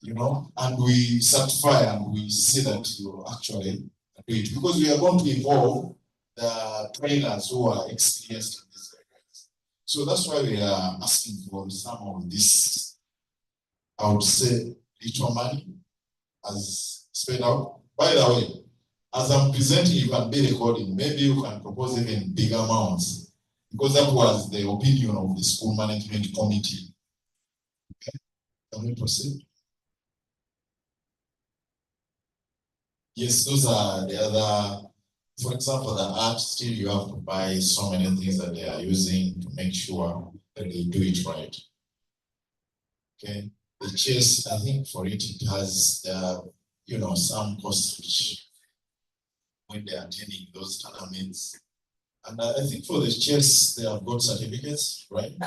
You know, and we certify and we see that you actually do it, because we are going to involve the trainers who are experienced in this areas. So that's why we are asking for some of this, I would say, little money as spread out. By the way, as I'm presenting, you can be recording. Maybe you can propose even bigger amounts, because that was the opinion of the school management committee. Okay, can we proceed? Yes, those are the other, for example, the art, still you have to buy so many things that they are using to make sure that they do it right. Okay, the chess, I think for it, it has, you know, some costs which when they are attending those tournaments. And I think for the chess, they have got certificates, right?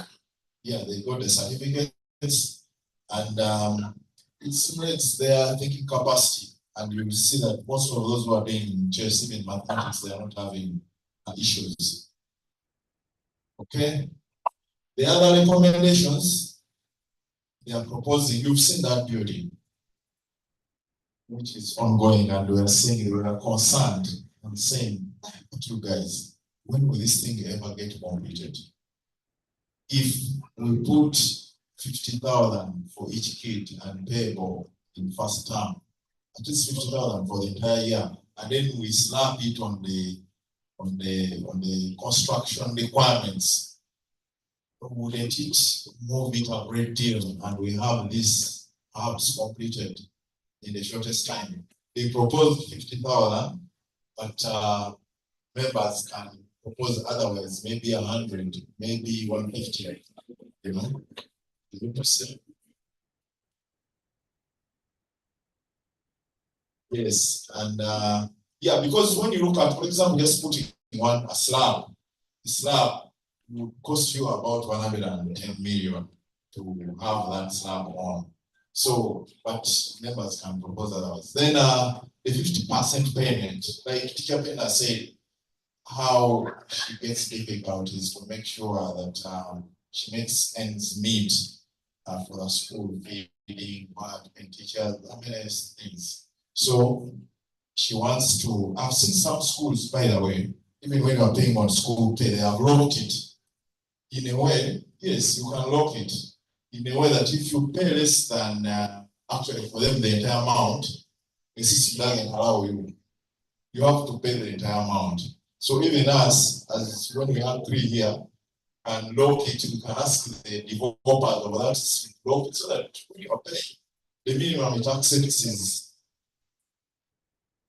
Yeah, they got the certificates, and it's their thinking capacity. And you will see that most of those who are doing chess, even mathematics, they are not having issues. Okay. The other recommendations they are proposing, you've seen that building, which is ongoing, and we are saying we are concerned and saying, but you guys, when will this thing ever get completed? If we put 50,000 for each kid and payable in first term, at least 50,000 for the entire year, and then we slap it on the construction requirements, wouldn't it move it a great deal, and we have these hubs completed in the shortest time? They proposed 50,000, but members can propose otherwise, maybe 100, maybe 150, you know. Yes, and yeah, because when you look at, for example, just putting a slab, the slab would cost you about 110 million to have that slab on. So, but members can propose otherwise. Then the 50% payment, like Teacher Pena said, how she gets difficult is to make sure that she makes ends meet for the school, feeding, and teachers, various things. So she wants to, I've seen some schools, by the way, even when you're paying on school pay, they have locked it in a way. Yes, you can lock it in a way that if you pay less than actually for them the entire amount, the system doesn't allow you. You have to pay the entire amount. So even us, as when we have 3 here, and lock it, we can ask the developers of that lock it, so that when you are paying, the minimum it accepts is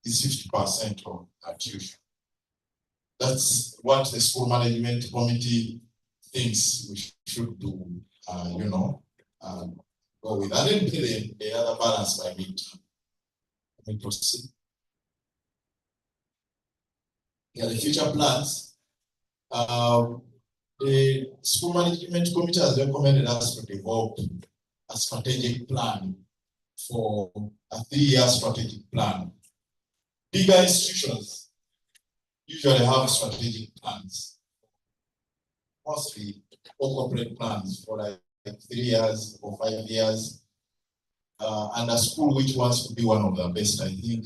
50% of our tuition. That's what the school management committee thinks we should do, you know, go with. And then pay the other balance by midterm. Let me proceed. Yeah, the future plans. The school management committee has recommended us to develop a strategic plan for a 3-year strategic plan. Bigger institutions usually have strategic plans, mostly corporate plans for like 3 years or 5 years. And a school which wants to be one of the best, I think,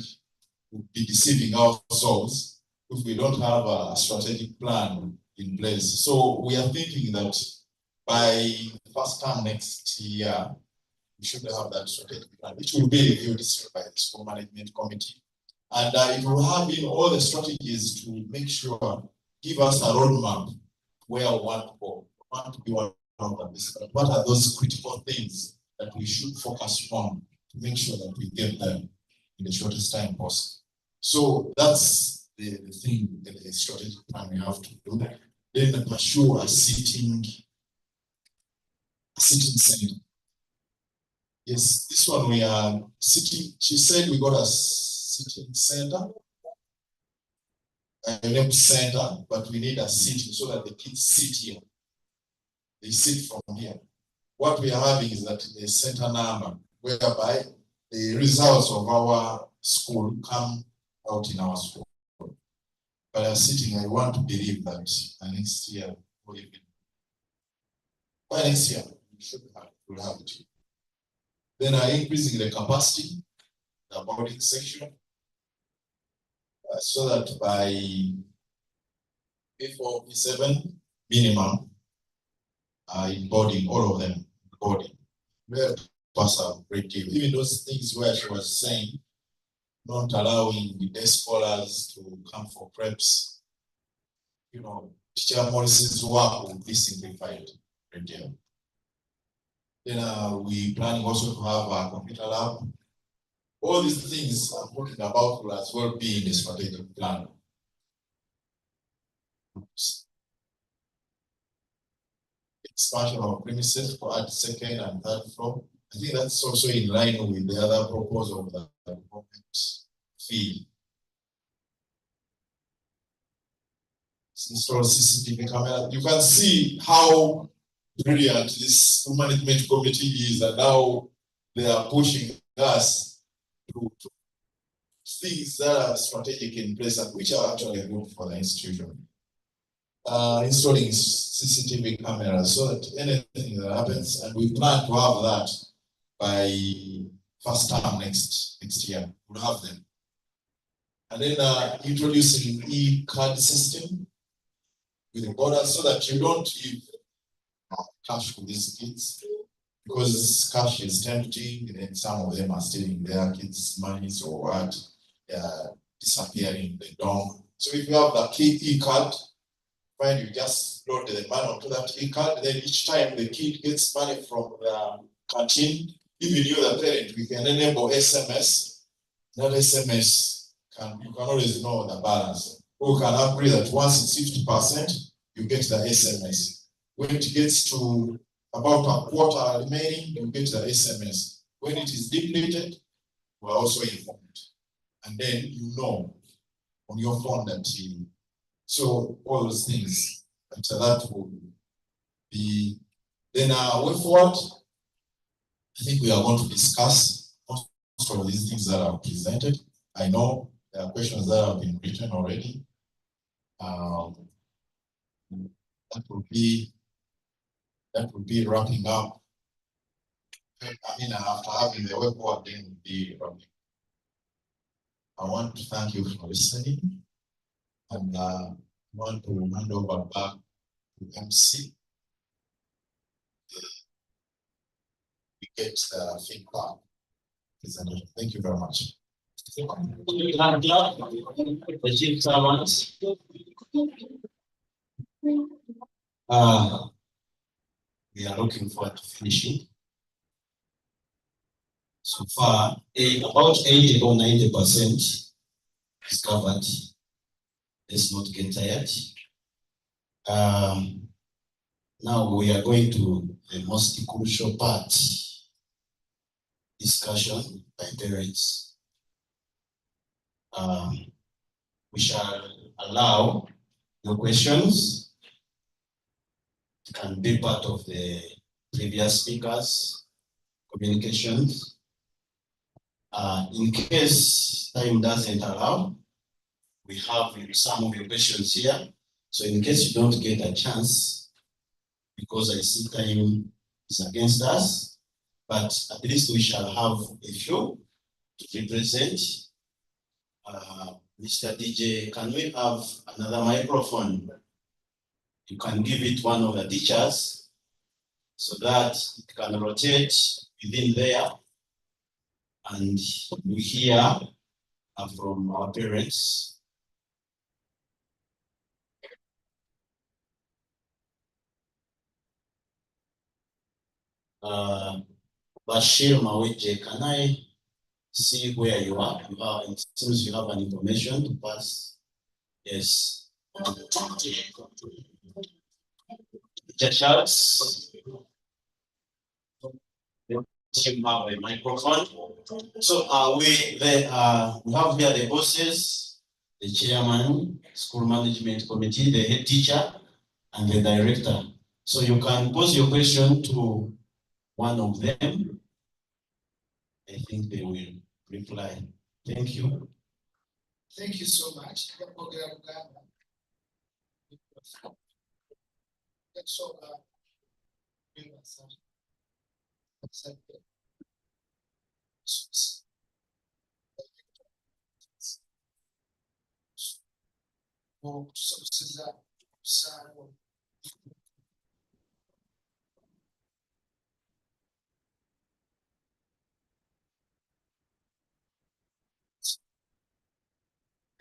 would be deceiving ourselves if we don't have a strategic plan in place. So we are thinking that by first term next year, we should have that strategic plan, which will be reviewed by the school management committee. And it will have in all the strategies to make sure, give us a roadmap where we want to go. We want to be one of them. What are those critical things that we should focus on to make sure that we get them in the shortest time possible? So that's the thing, the strategic plan we have to do. Then pursue a sitting center. Yes, this one we are sitting. She said we got a sitting center, a center, but we need a seat so that the kids sit here. They sit from here. What we are having is that a center number whereby the results of our school come out in our school. But I'm sitting, I want to believe that next year, or even by next year, we'll have it. Then increasing the capacity, the boarding section, so that by P47 minimum, in boarding, all of them boarding. Where pass a great deal. Even those things where she was saying, not allowing the day scholars to come for preps, you know, Teacher Morrison's work will be simplified. Great deal. Then we planning also to have a computer lab. All these things I'm talking about will as well be in the strategic plan. Expansion of premises for at second and third floor. I think that's also in line with the other proposal of the government fee. Install CCTV camera. You can see how brilliant this management committee is, and now they are pushing us to things that are strategic in place and which are actually good for the institution. Installing CCTV cameras so that anything that happens, and we plan to have that by first term next year. We'll have them. And then introducing e-card system with the borders so that you don't give cash to these kids, because cash is tempting, and then some of them are stealing their kids' money, or what, disappearing in the dorm. So if you have the e-card, fine, you just load the money onto that e-card, then each time the kid gets money from the canteen, even you, the parent, we can enable SMS. That SMS, you can always know the balance. Or you can agree that once it's 50%, you get the SMS. When it gets to about a quarter remaining, you get the SMS. When it is depleted, we are also informed. And then you know on your phone that so all those things, that will be. Then way forward, I think we are going to discuss most of these things that are presented. I know there are questions that have been written already. That would be wrapping up. I mean, after having the way forward, then would be wrapping. I want to thank you for listening, and I want to hand over back to MC. We get the feedback. Thank you very much.
The chief servants. We are looking forward to finishing. So far, about 80 or 90% is covered. Let's not get tired. Now we are going to the most crucial part, discussion by parents. We shall allow your questions. It can be part of the previous speakers' communications. In case time doesn't allow, we have some of your questions here. So in case you don't get a chance, because I see time is against us, but at least we shall have a few to represent Mr. DJ, can we have another microphone? You can give it one of the teachers so that it can rotate within there and we hear from our parents. Bashir Maweje, can I see where you are? It seems you have an information to pass. Yes. Shouts. Team have a microphone. So we have here the bosses, the chairman, school management committee, the head teacher, and the director. So you can pose your question to one of them. I think they will reply. Thank you.
Thank you so much.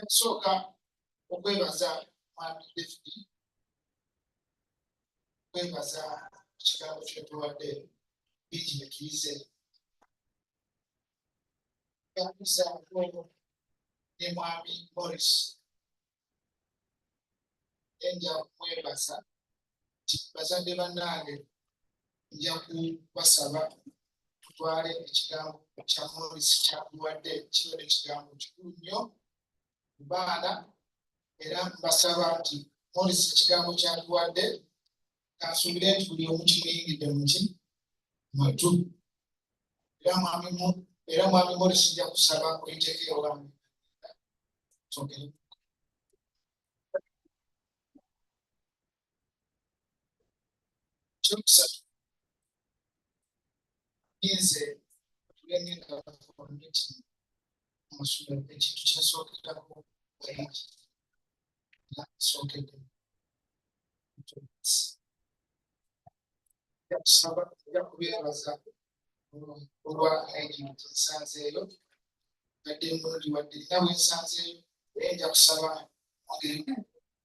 Nsooka okwebaza mwami David, okwebaza ekigambo ky'otuwadde bingi bye tuyize. Yakuzaako ne mwami Morris, nja kumwebaza nti bazadde bannange nja kubasaba tutwale ekigambo kya Morris kyatuwadde kibadde ekigambo kikulu nnyo mu baana, era mbasaba nti Morris ekigambo kyatuwadde kansuubire nti buli omu kimuyingidde matu. Era mwami Morris nja kusaba oyiteko ewange. Kyokusatu, nze tulengenda community amasomero ekintu kyensookerako sookedde kusaba ja kubeebaza olwa engagement ensanzeeyo badde mulungi wadde era bwensanzeeyo naye nja kusaba ongeri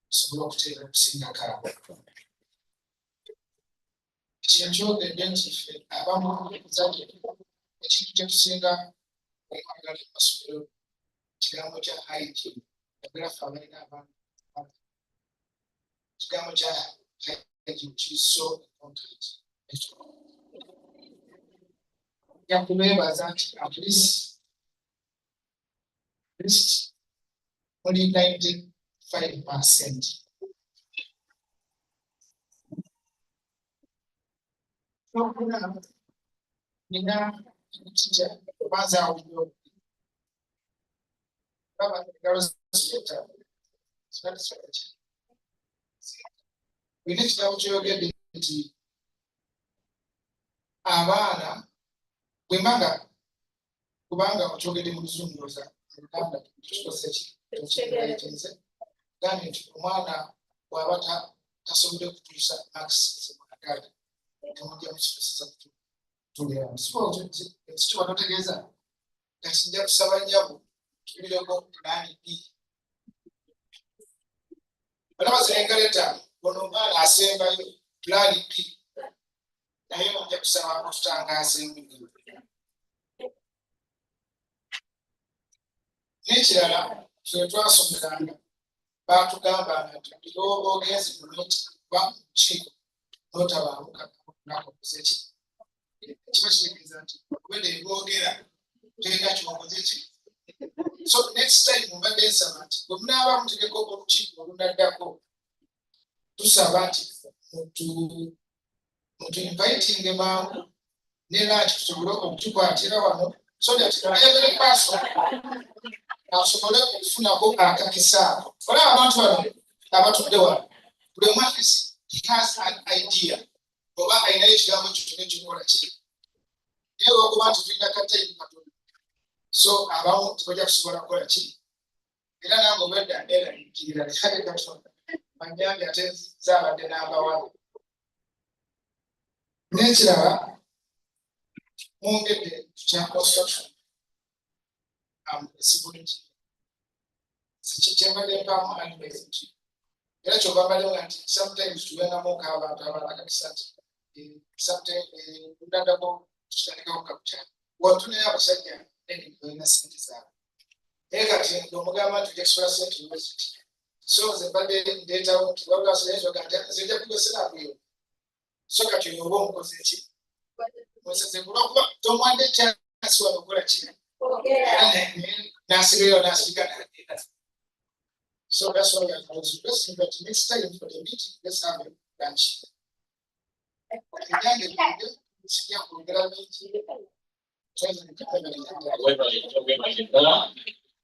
osobola okuteera okusingako. Kyenkyogedde nti ffe abamu bazadde ekintu kye tusinga okwagala mu masomero kigambo kya hygiene, naddala ffe abalina abaana. Kigambo kya hygiene kiri so important. Nja kubeebaza nti at least only 95%. Nina ekitija kwanza awuliro baba engalo ziyita bino ekigambo kyeyogedde nti abaana bwembanga kubanga okyogedde mu luzungu loza Uganda tukikoze ekitegeeze gambye nti omwana bw'aba tasobodde kutuusa makisi mwagala temujja mukikozesa kutulira ekikyo batotegeeza nga kijja kusaba nnyabo tubireko pulaani B. Bana bazirengereta ono omwana asembayo pulaani B naye ojja kusaba okutangaaza emirimu. N'ekirala kye twasomeranga baatugambanga nti buli lw'oba ogenze mu noti kuba mu kiiko n'otabaabuka nakoze ki kiba kitegeeza nti obwedde bwogera tolina kyokoze ki. So next time mbadde nsaba nti bwe munaaba mutegeka olukiiko olunaddako tusaba nti mutu inviting mangu ne lunch tusobole okutukwatira wano so that ayagala paaso asobole okufunako akakisaako. Olaba abantu bano abatudde wano buli omu he has an idea oba ayinayo ekigambo kyotone kikola ki naye olwokuba nti tulina kataimu katono so abamu tebajja kusobola kukola ki Era nange obwedda ndeeraliikirira lekale Katonda manyange ate zaabadde n'abawala. N'ekirala mwongedde kya construction esibulungi kyembadde mpaamu advice era kyova mbaddewo nti sometimes tubeeramuko abantu abalakakisa nti sometimes ndaddako tutandikawo kabukyala watunayo abasajja olina sente zaabwe naye kati omugamba nti ojja sente university so nze mbadde ndeetawo nti wabulasonayezoga nti nzija kugeseraakuyo so kati oyo oba omukozi eki oseze kulwakuba tomwadde kyasi wano okukola kino n'asigayo n'asirika n'agenda. So that's why I was requesting that next time for the meeting, let's have a lunch.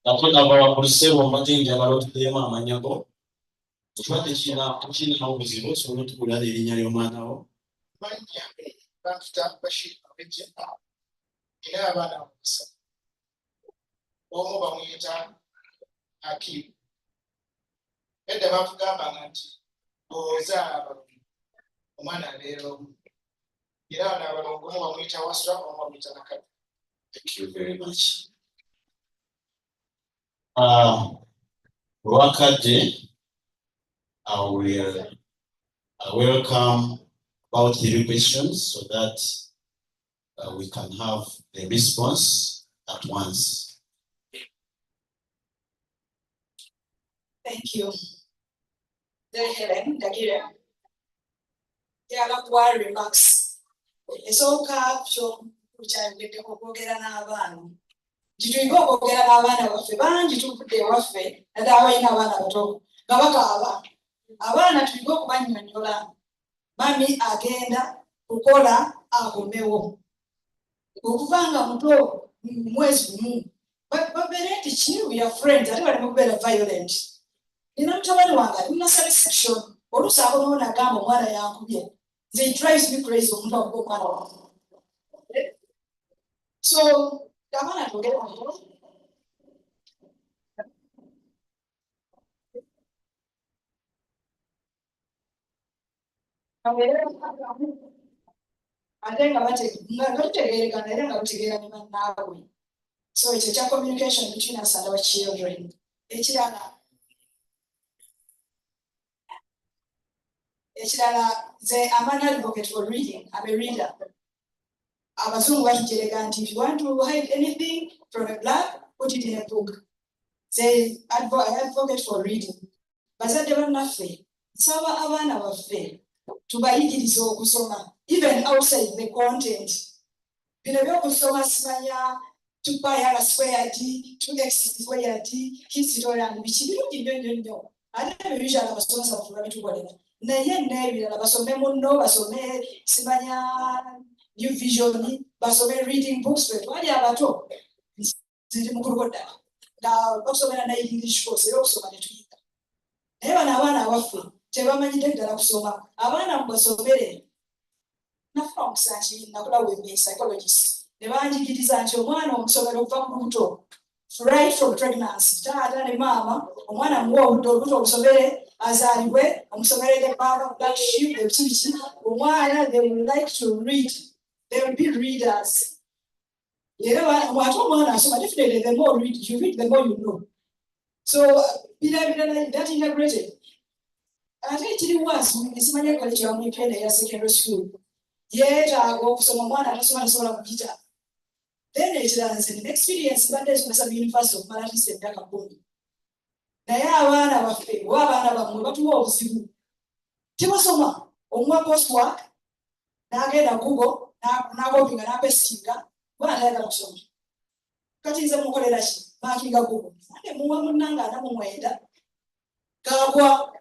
Nakwegamba ku lusebo amatingi abalotuddeemu amanyako ekibadde kirinawo obuzibu osobola otukulira erinnya ly'omwana wo
Manya bantuta Bashir abejja era abaana basatu omu bamuyita Hakim edda batugambanga nti ozaala abalongo omwana abeera omu era bano abalongo omu bamuyita Wasra omu bamuyita Nakati.
Thank you very much. Wakadde, I will welcome about 3 questions so that we can have the response at once.
Thank you. Helen Dagira. Yala remarks. Esooka kyo kukyayogedde okwogera n'abaana. Gituyiga okwogera n'abaana baffe bangi tuvudde ewaffe naddala abalina abaana bato nga bakaaba. Abaana tuyiga okubannyonnyola. Mami agenda kukola akomewo. Okuva nga muto mwezi gumu. Babeere nti kini we are friends ate bali mu kubeera violent. Nina mutabani wange ali mu nursery section oluusi akomewo n'agamba omwana yankubye. They drives me crazy omuntu akuba omwana wange. So abaana twogere ate nga batutegeeregana era nga butegeerane bannaabwe. So ekyo kya communication between us and our children. Ekirala I'm an advocate for reading. I'm a reader. Abazungu batuterega nti if you want to hide anything from a black, put it in a book. I advocate for reading. Bazadde bannaffe nsaba abaana baffe tubayigirize okusoma even outside the content. Bino by'okusoma simanya 2πr squared 2x squared history biki birungi nnyo ate ebibijala abasomesa baffe babitukolera naye n'ebirala basome munno basome simanya new vision basome reading books bwe twali abato ziri mukuluko ddala nga bakusomera na English course era okusoma ne tuyiga naye bano abaana abaffe tebamanyidde ddala kusoma. Abaana mubasomere nafuna omukisa nti nakula webe psychologist ne banjigiriza nti omwana omusomero okuva ku lubuto right from pregnancy taata ne maama omwana muwa olubuto olusomere azaalibwe omusomere maama black sheep ebiki omwana they will like to read, they will be readers. Era ate omwana asoma definitely the more you read the more you know. So that integrated. Ate ekiri wansi esimanya kale kyamwipenda eya secondary school yeetaaga okusoma omwana atasoma tasobola kugita. Then ekirala nze ne experience mbadde nsomesa mu university okumala at least emyaka 10. Naye abaana baffe oba abaana bammwe batuwa obuzibu tebasoma. Omuwa coursework n'agenda Google n'agopinga n'apestinga bwana tayagala kusoma. Kati nze mukolera ki? Maakinga Google ate muwa munnanga ana mu 9 gagwa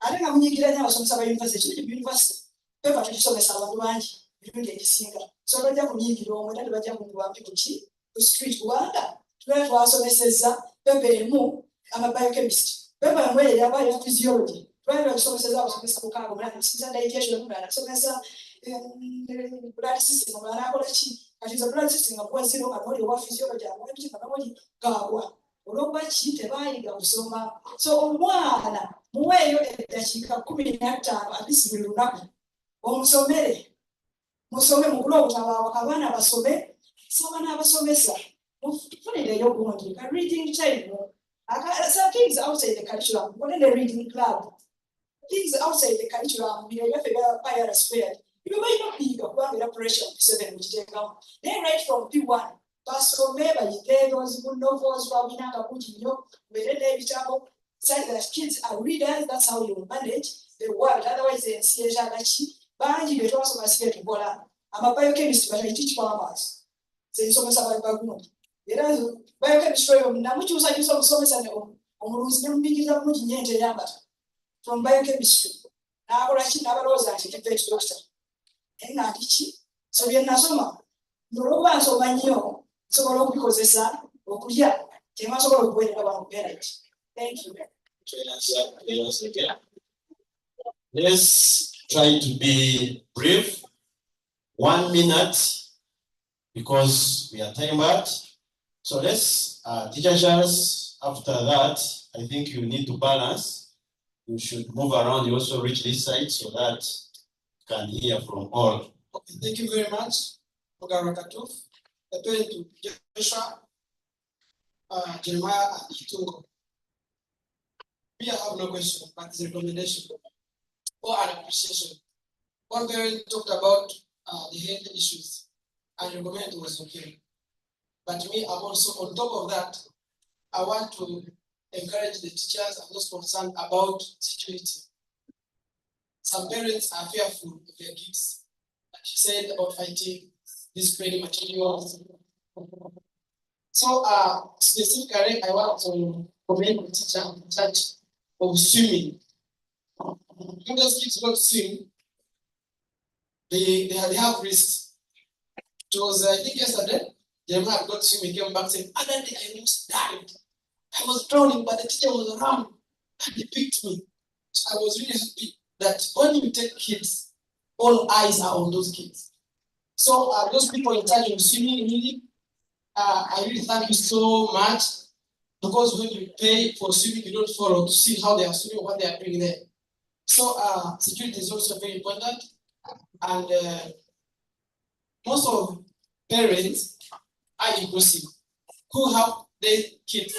ate nga munyigira nnyo abasomesa ba university kiri university pepa tukisomesa abantu bangi ebirungi ekisinga so bajja kunyigira omwe ate bajja kunyiwambi kuki ku street kubanga tubera twasomeseza pepa emu amabiokemist pepa emu eyo yabayo physiology twali tusomeseza abasomesa mukaaga omulala nasomesa digestion omulala nasomesa blood system omulala akola ki kati nze blood system nga kuwa zero nga noli owa physiology amuwebiki nga noli gaagwa olwokuba ki tebayiga kusoma. So omwana muweeyo eddakiika 15 atisi buli lunaku omusomere, musome mugule obutabo abaana basome, soma n'abasomesa mufunireyo gundi ka reading time. Some things outside the curriculum, what in the reading club, things outside the curriculum, you have to buy a square. You might not be a pressure 7 which take down. Then right from P1, pass from there by those who know what's wrong in our put in your say that kids are readers, that's how you manage the world. Otherwise, they see a jagachi, Banji, the also must get to Bola. I'm a biochemist, but I teach farmers. Say so much about Bagun. Biochemistry, which was I use of so much from biochemistry. Now, I should never was actually the doctor. And not teaching. So we are not so much. No one so many, so long because it's a Okuya. They must all wait about parents. Thank you.
Let's try to be brief. 1 minute because we are timed. So let's teacher Charles, after that, I think you need to balance. You should move around. You also reach this side so that you can hear from all.
Okay, thank you very much. Ogarakatuf, the parent to Joshua, Jeremiah, and Itungo. We have no question, but it's a recommendation or an appreciation. One parent talked about the health issues and recommended it was okay. But me, I'm also on top of that. I want to encourage the teachers and those concerned about security. Some parents are fearful of their kids. Like she said about fighting, displaying materials. So specifically, I want to commend the teacher in charge of swimming. When those kids go to swim, they have risks. It was, I think yesterday, Jeremiah got swimming, came back saying, "Other day I almost died. I was drowning, but the teacher was around and he picked me." So I was really happy that when you take kids, all eyes are on those kids. So those people in charge of swimming, really, I really thank you so much, because when you pay for swimming, you don't follow to see how they are swimming, what they are doing there. So security is also very important, and most of parents are inclusive who have their kids.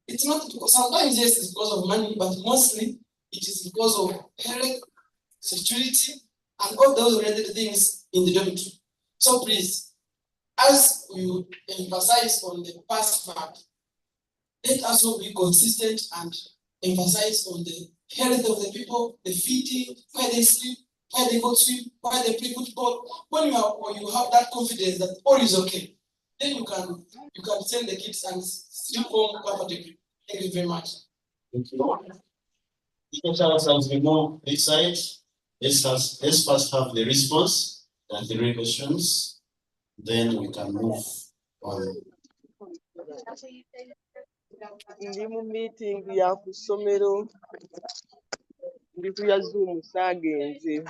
It's not because sometimes yes, it's because of money, but mostly it is because of health, security, and all those related things in the dormitory. So please, as we emphasize on the past part, let us also be consistent and emphasize on the health of the people, the feeding, where they sleep, where they go to swim, where they play football. When you have that confidence that all is okay, then you can send the kids and still home comfortably. Thank you very much.
Thank you. As we move this side, let's first have the response and the questions, then we can move on.
Ndi mu meeting ya ku ssomero, ndi ku ya Zoom saagenze.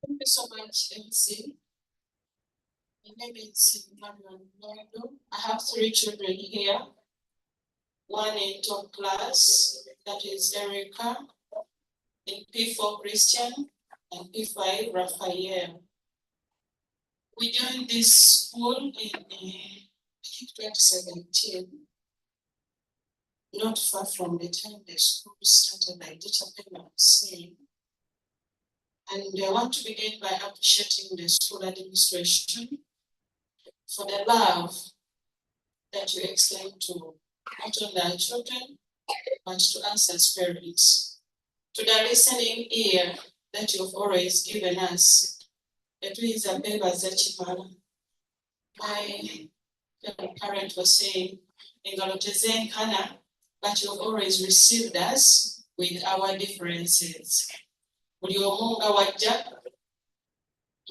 Thank you so much, MC. My name is Manuel. I have 3 children here. One in top class, that is Erica, in P4 Christian, and P5 Raphael. We joined this school in, I think, 2017, not far from the time the school started, like Teacher Pena was saying. And I want to begin by appreciating the school administration for the love that you extend to not only our children, but to us as parents. To the listening ear that you've always given us. It is a baby Zachimala. My parent was saying, "Ingalotezen kana," but you've always received us with our differences. Uliomunga wajja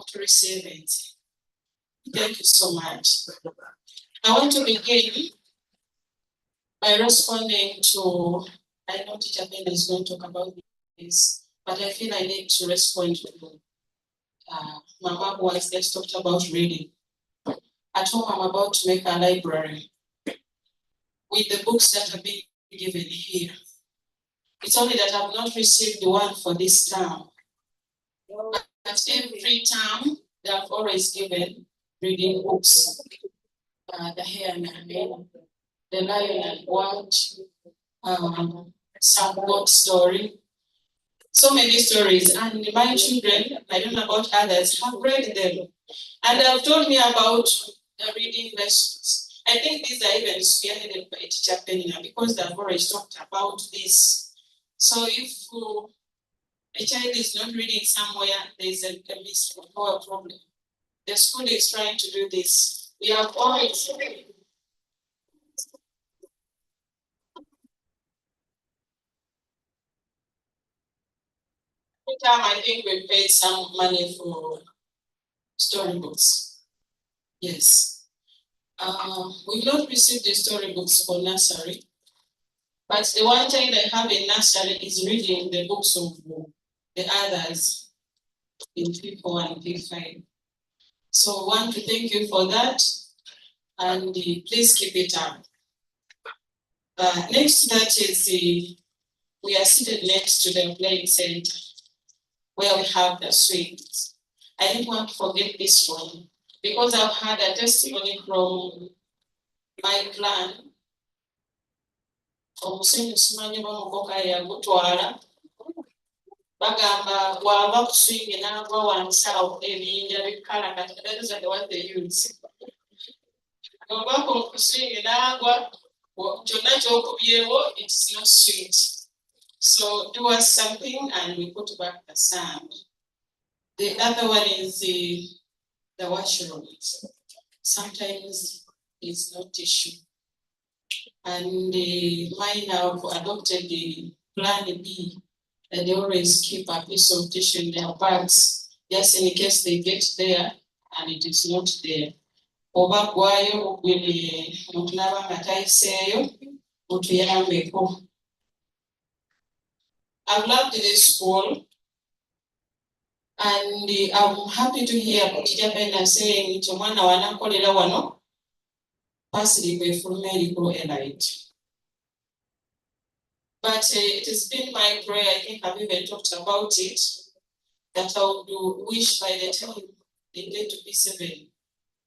to receive it. Thank you so much. I want to begin by responding to, I know Teacher Ben is going to talk about this, but I feel I need to respond to Mama who has just talked about reading. At home, I'm about to make a library with the books that are being given here. It's only that I've not received the one for this term. But every term, they have always given reading books. The Hare and the Lion and Watch, some book story. So many stories, and my children, I don't know about others, have read them. And they've told me about the reading lessons. I think these are even spearheaded by Teacher Penina because they've already talked about this. So if a child is not reading somewhere, there's a missing or a problem. The school is trying to do this. We have always every time I think we paid some money for storybooks. Yes. We've not received the storybooks for nursery, but the one child I have in nursery is reading the books of the others in P4 and P5. So I want to thank you for that, and please keep it up. Next to that is we are seated next to the playing center where we have the swings. I didn't want to forget this one because I've had a testimony from my clan. Bagamba wava kuswingi n'ava wansi awo ebiyinja bikala kati that is what they use. Obako kuswingi n'agwa kyonna ky'okubyewo it's not sweet. So do us something and we put back the sound. The other one is the washrooms. Sometimes it's not tissue. And mine have adopted the plan B. And they always keep a piece of tissue in their bags, just in case they get there and it is not there. Oba kwayo gwili mutunaba ngatayiseeyo mutuyambeko. I've loved this school and I'm happy to hear Teacher Pena saying nti omwana wanakolera wano pasiri kwefuluma eriko elite. But it has been my prayer, I think I've even talked about it, that I would wish by the time they get to P7,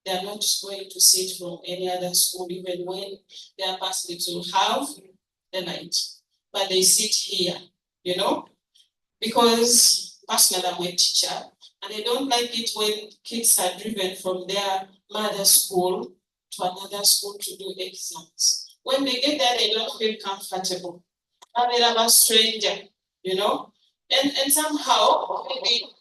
they are not going to sit from any other school, even when their pastors will have the night. But they sit here, you know, because personally I'm a teacher, and I don't like it when kids are driven from their mother school to another school to do exams. When they get there, they don't feel comfortable. They are a stranger, you know, and somehow maybe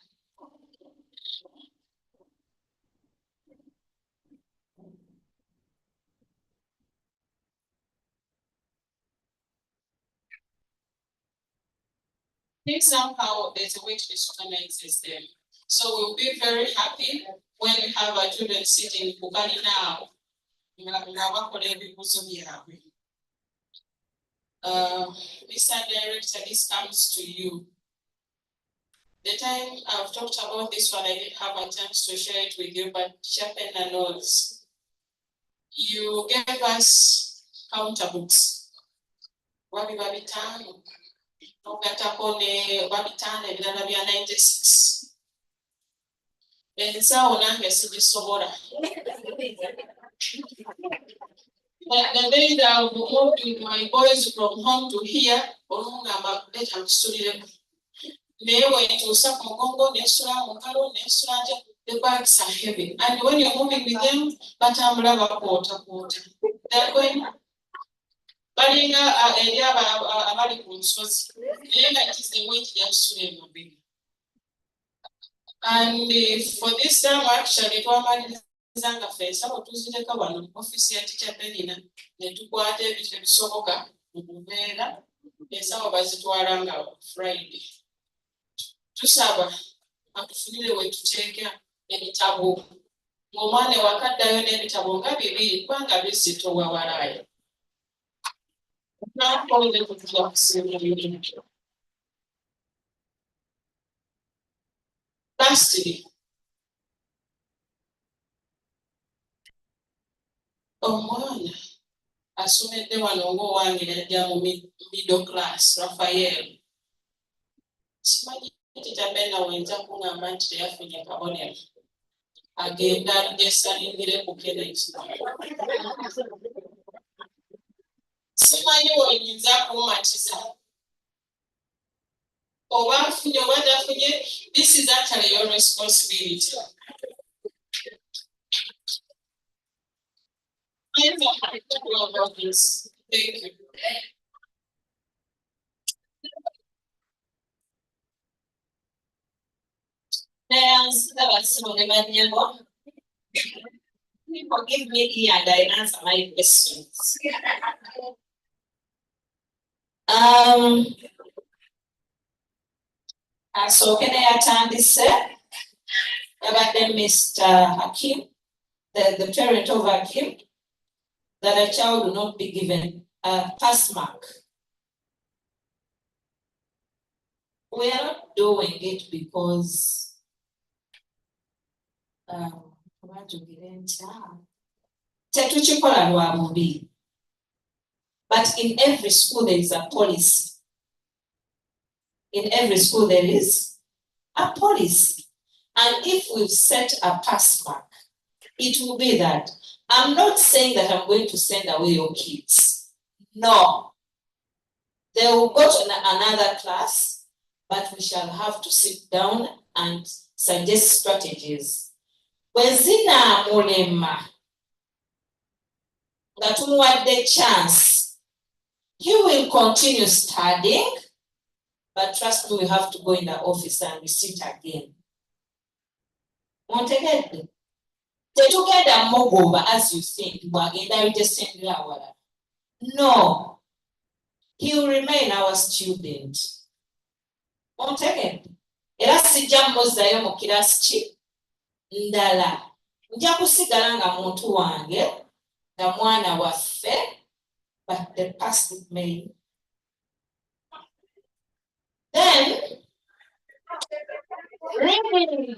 somehow there's a way to disorganize them. So we'll be very happy when we have our children sitting Bukani now. Mr. Director, this comes to you. The time I've talked about this one, I didn't have a chance to share it with you, but Chapena knows. You gave us counter books. Wabi Babitano, Nogatapone, Babitane, Lanabia 96. And so Nanga Sibisobora. The day that I moved with my boys from home to here, I'm studying. The bags are heavy. And when you're moving with them, but I'm quarter. They're going. Balinga area abali kunsozi. It is the weight they are student. And for this time, actually, Zanga face, I was using the one office at Teacher Penina, the two quarter between Soboka, Muvera, the Sabas to Aranga Friday. To Saba, I'm familiar with to take any taboo. ng'omwana ewakaddayo n'ebitabo nga bibiri kubanga bisitowa walayo. Nakonze kutula kusiima ebintu. Lastly, omwana asomedde wano ng'owange yajja mu middle class, Raphael. Simanyi titabenda wenza kungamba nti teyafunye kabonero. Agenda ajesalingire ku Kenneth. Simanyi wenyinza kumatiza. Oba afunye oba tafunye, this is actually your responsibility. Thank you. People give me here and I answer my questions. So can I attend this, about them, Mr. Hakim, the parent of Hakim, that a child will not be given a pass mark. We are not doing it because but in every school there is a policy. In every school there is a policy. And if we've set a pass mark, it will be that. I'm not saying that I'm going to send away your kids. No. They will go to another class, but we shall have to sit down and suggest strategies. Wezina mulema, the chance, you will continue studying, but trust me, we have to go in the office and we sit again. Montegede. Together mogoba as you think, no, he will remain our student. Montegede. Era sijja mmozayo mu kirasi ki ndala. Nja kusigala nga muntu wange, nga mwana waffe, but the past may. Then, really,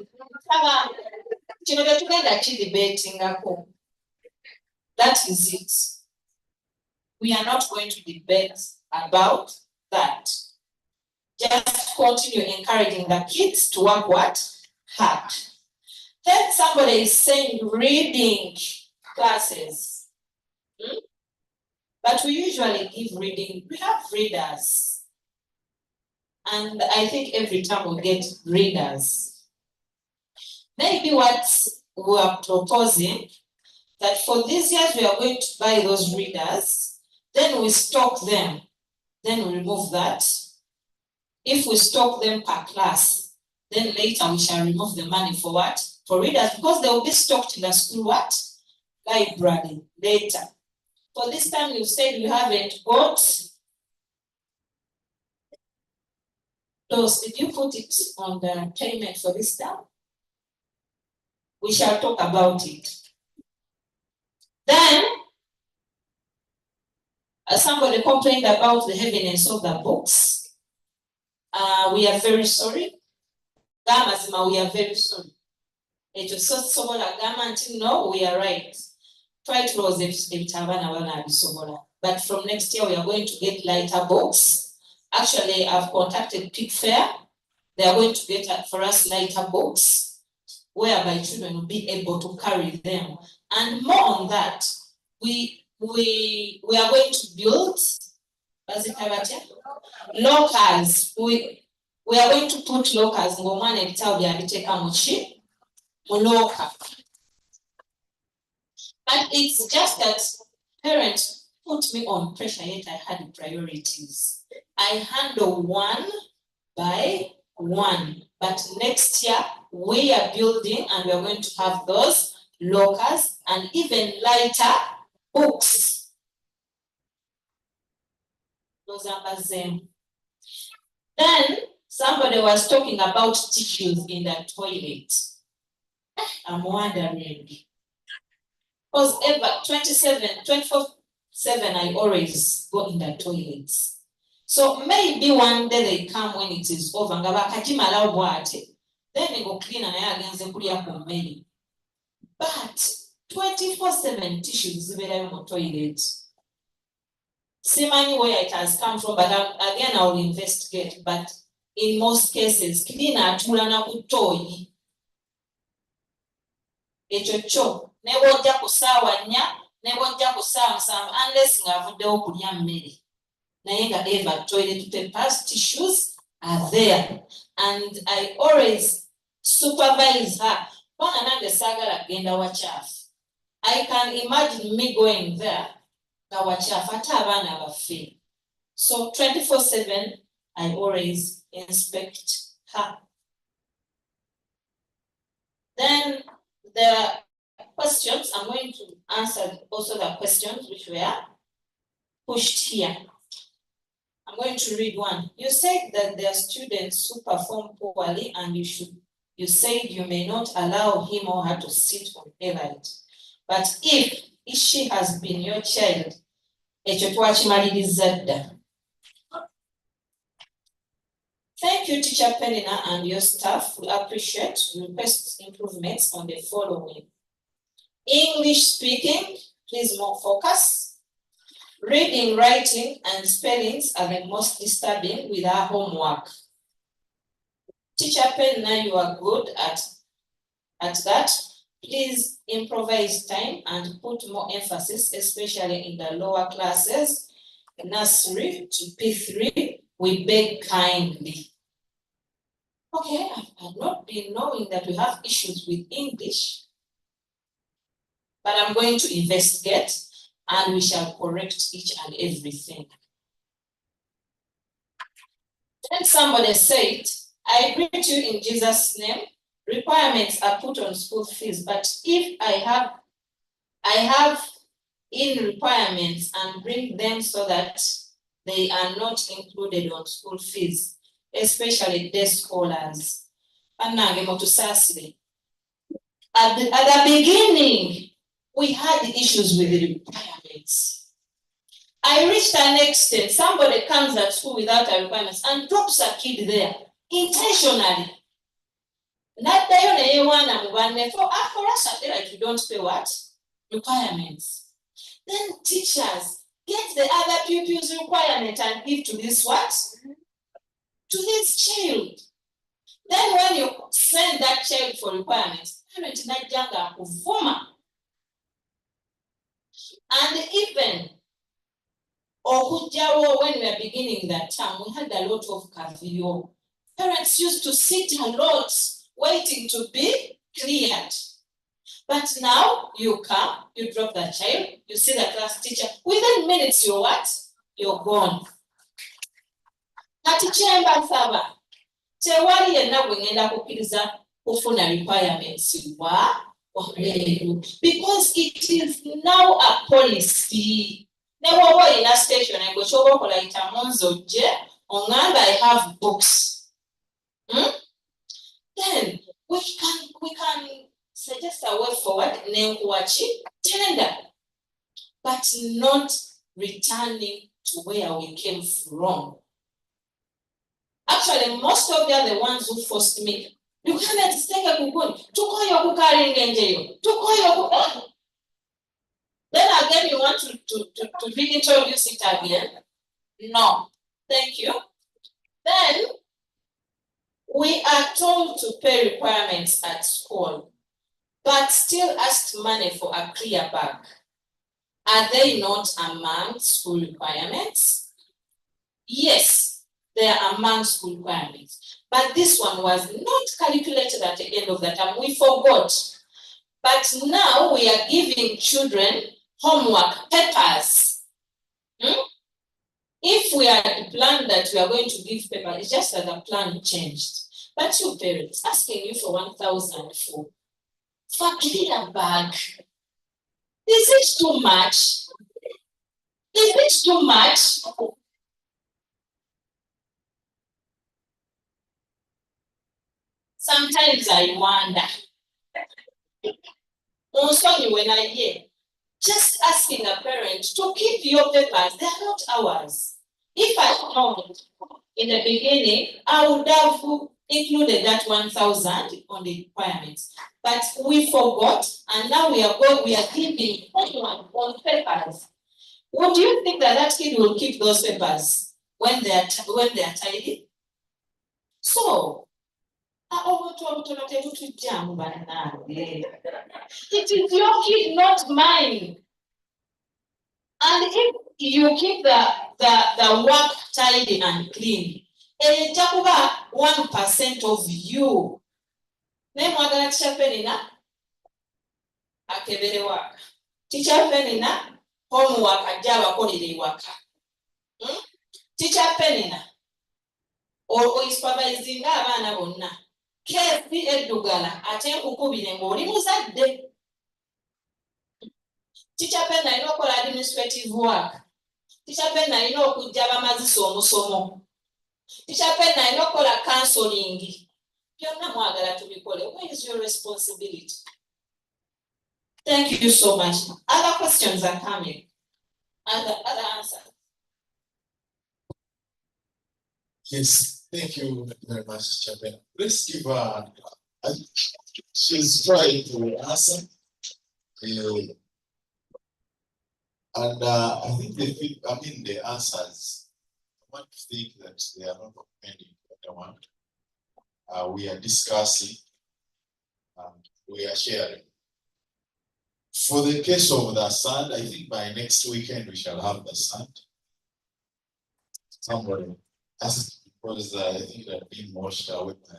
that is it. We are not going to debate about that. Just continue encouraging the kids to work hard. Then somebody is saying reading classes. But we usually give reading. We have readers. And I think every time we get readers. Maybe what we are proposing, that for these years we are going to buy those readers, then we stock them, then we remove that. If we stock them per class, then later we shall remove the money for what? For readers, because they will be stocked in the school library later. For this time you said you haven't got those. Did you put it on the payment for this time? We shall talk about it. Then, somebody complained about the heaviness of the books. We are very sorry. Gamazima, we are very sorry. It was so no, we are right. Try to close but from next year we are going to get lighter books. Actually, I've contacted Pick Fair. They are going to get for us lighter books, whereby children will be able to carry them. And more on that, we are going to build lockers. We are going to put lockers in one and tell but it's just that parents put me on pressure, yet I had priorities. I handle one by one. But next year, we are building and we are going to have those lockers and even lighter books. Those are the same. Then somebody was talking about tissues in the toilet. I'm wondering. Because ever 24/7, I always go in the toilets. So maybe one day they come when it is over. Ngabakajimala bwate. Then they go clean and I against the kulia kumeli. But 24/7 tissues zibeera mu toilet. Simanyi where it has come from, but again I will investigate. But in most cases, cleaner atulana ku toyi. Ekyo kyo ne bw'ojja ku ssaawa 4 ne bw'ojja ku ssaawa 7 unless ng'avuddewo kulya mmere. Naye nga eva toilet papers, tissues are there. And I always supervise her. Bwana nange saagala kugenda wachaafu. I can imagine me going there nga wachaafu ate abaana baffe. So 24/7 I always inspect her. Then the questions, I'm going to answer also the questions which were pushed here. I'm going to read one. You said that there are students who perform poorly and you said you may not allow him or her to sit on elite. But if she has been your child, ekyo twakimaliriza dda. Thank you, Teacher Penina and your staff. We appreciate. We request improvements on the following. English speaking, please more focus. Reading, writing, and spellings are the most disturbing with our homework. Teacher Penina, you are good at that. Please improvise time and put more emphasis, especially in the lower classes, nursery to P3. We beg kindly. Okay, I've not been knowing that we have issues with English, but I'm going to investigate and we shall correct each and everything. Then somebody said, I greet you in Jesus' name. Requirements are put on school fees, but if I have in requirements and bring them so that they are not included on school fees, especially day scholars. At the beginning, we had issues with the requirements. I reached an extent, somebody comes at school without a requirements and drops a kid there, intentionally. Not for us, like you don't pay what? Requirements. Then teachers get the other pupils' requirement and give to this what? To this child. Then when you send that child for requirements, parent najanga kuvuma. And even when we are beginning that term, we had a lot of caviar. Parents used to sit a lot waiting to be cleared. But now you come, you drop the child, you see the class teacher, within minutes you're what? You're gone. Kati chamber saba. Tewali yenna bwengenda kukkiriza kufuna requirements because it is now a policy. Never were in a station and go show up like a monzo je I have books. Then we can suggest a way forward, tender, but not returning to where we came from. Actually, most of them are the ones who forced me. You can't take a kukuni. Then again, you want to reintroduce it again? No. Thank you. Then we are told to pay requirements at school, but still ask money for a clear bag. Are they not among school requirements? Yes, they are among school requirements. But this one was not calculated at the end of the term. We forgot. But now we are giving children homework papers. If we had planned that we are going to give papers, it's just that the plan changed. But your parents asking you for 1,000 for a clear bag. Is it too much? Is it too much? Sometimes I wonder. When I hear, just asking a parent to keep your papers, they are not ours. If I known in the beginning, I would have included that 1,000 on the requirements. But we forgot, and now we are giving everyone on papers. What do you think that kid will keep those papers when they are tidy? So, it is your kid, not mine. And if you keep the work tidy and clean, it's about 1% of you. Name what that Penina akebere work. Teacher Penina, homework ajaba holiday work. Teacher Penina or supervising abana bonna. Kesi edugala ate kukubire ng'oli muzadde. Teacher Penina alina okukola administrative work. Teacher Penina alina okujja abamazisa omusomo. Teacher Penina alina okukola counseling. Byonna mwagala tubikole. Where is your responsibility? Thank you so much. Other questions are coming. Other answers.
Yes, thank you very much, Chairman. Let's give her. She's trying to answer. And I think the answers. I want to think that they are not offending anyone. We are discussing and we are sharing. For the case of the sand, I think by next weekend we shall have the sand. Somebody asked because I think it had been washed away by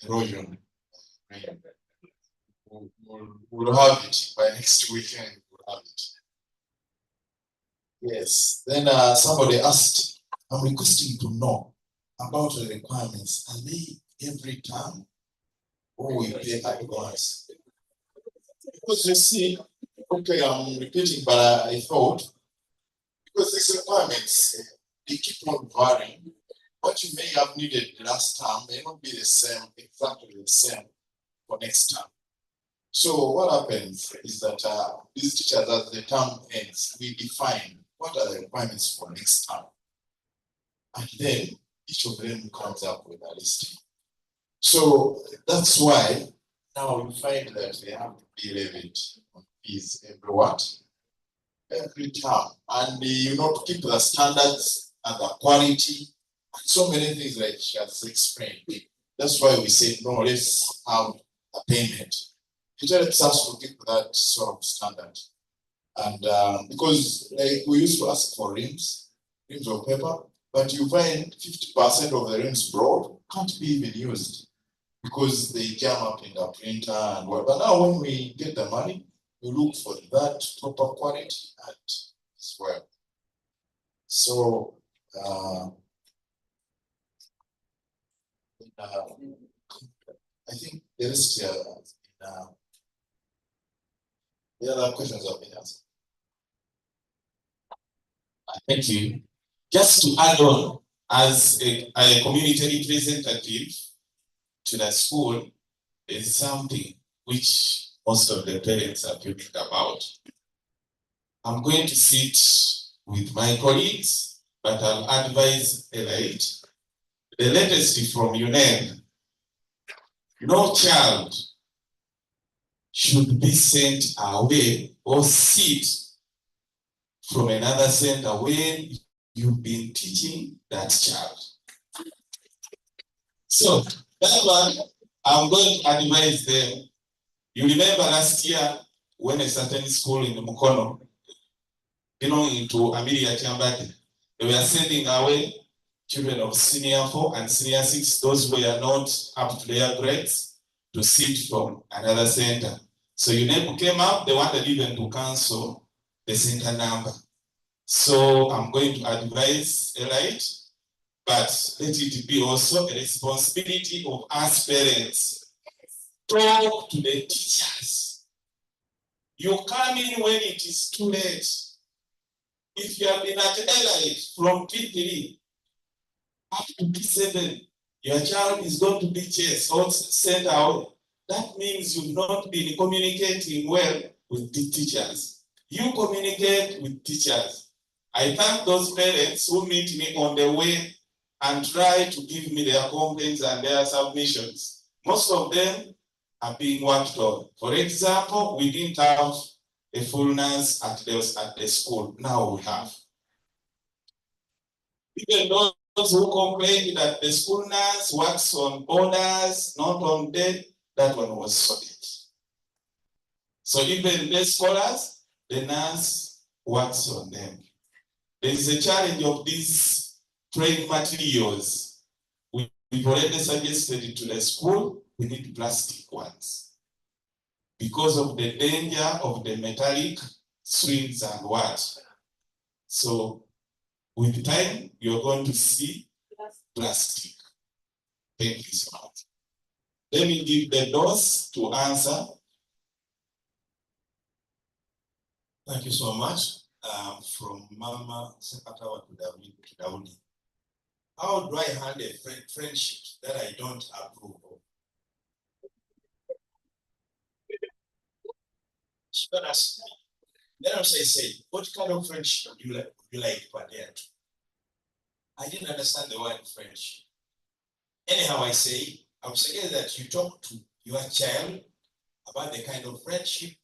erosion. We'll have it by next weekend. We'll have it. Yes. Then somebody asked, I'm requesting to know about the requirements. Are they every time or we pay at once? Because you see, okay, I'm repeating, but I thought, because these requirements, they keep on varying. What you may have needed last time may not be the same, exactly the same for next time. So what happens is that these teachers, as the term ends, we define what are the requirements for next time. And then each of them comes up with a listing. So that's why now we find that they have to be levied on fees every term. And to keep the standards and the quality and so many things like she has explained. That's why we say, no, let's have a payment. It helps us to keep that sort of standard. And because like we used to ask for rims of paper, but you find 50% of the rims broad can't be even used because they jam up in the printer and what. But now when we get the money, we look for that proper quality and as well. So I think the rest the other questions have been answered.
Thank you. Just to add on, as a community representative to the school, is something which most of the parents are talking about. I'm going to sit with my colleagues, but I'll advise Elite. The latest from UNED, no child should be sent away or sit from another center when you've been teaching that child. So that one, I'm going to advise them. You remember last year when a certain school in Mukono belonging to Amelia Tiambadi, they were sending away children of senior 4 and senior 6, those who were not up to their grades, to sit from another center. So UNEP came up, they wanted even to cancel the center number. So I'm going to advise Elite, but let it be also a responsibility of us parents. Talk to the teachers. You come in when it is too late. If you have been at Elite from T3 up to T7, your child is going to be chased or sent out. that means you've not been communicating well with the teachers. You communicate with teachers. I thank those parents who meet me on the way and try to give me their complaints and their submissions. Most of them are being worked on. For example, we didn't have a full nurse at the school. Now we have. Even those who complained that the school nurse works on orders, not on day, that one was sorted. So even the scholars, the nurse works on them. There is a challenge of these training materials. We've already suggested to the school, we need plastic ones. Because of the danger of the metallic strings and what. So with time, you're going to see plastic. Thank you so much. Let me give the doors to answer.
Thank you so much. From Mama Sekatawa to Daudi. How do I handle friendship that I don't approve of? She got asked me. Then I say, what kind of friendship do you like to adhere to? I didn't understand the word friendship. Anyhow, I would suggest that you talk to your child about the kind of friendship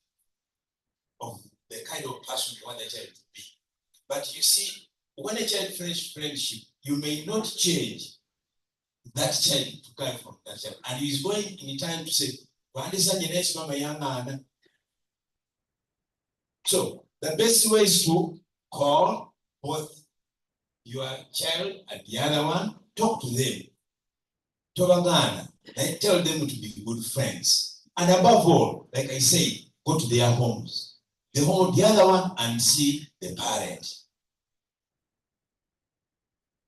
of the kind of person you want the child to be. But you see, when a child friendship, you may not change that child to come from that child. And he's going in time to say, so the best way is to call both your child and the other one, talk to them. Tell them to be good friends. And above all, like I say, go to their homes. The home of the other one and see the parent.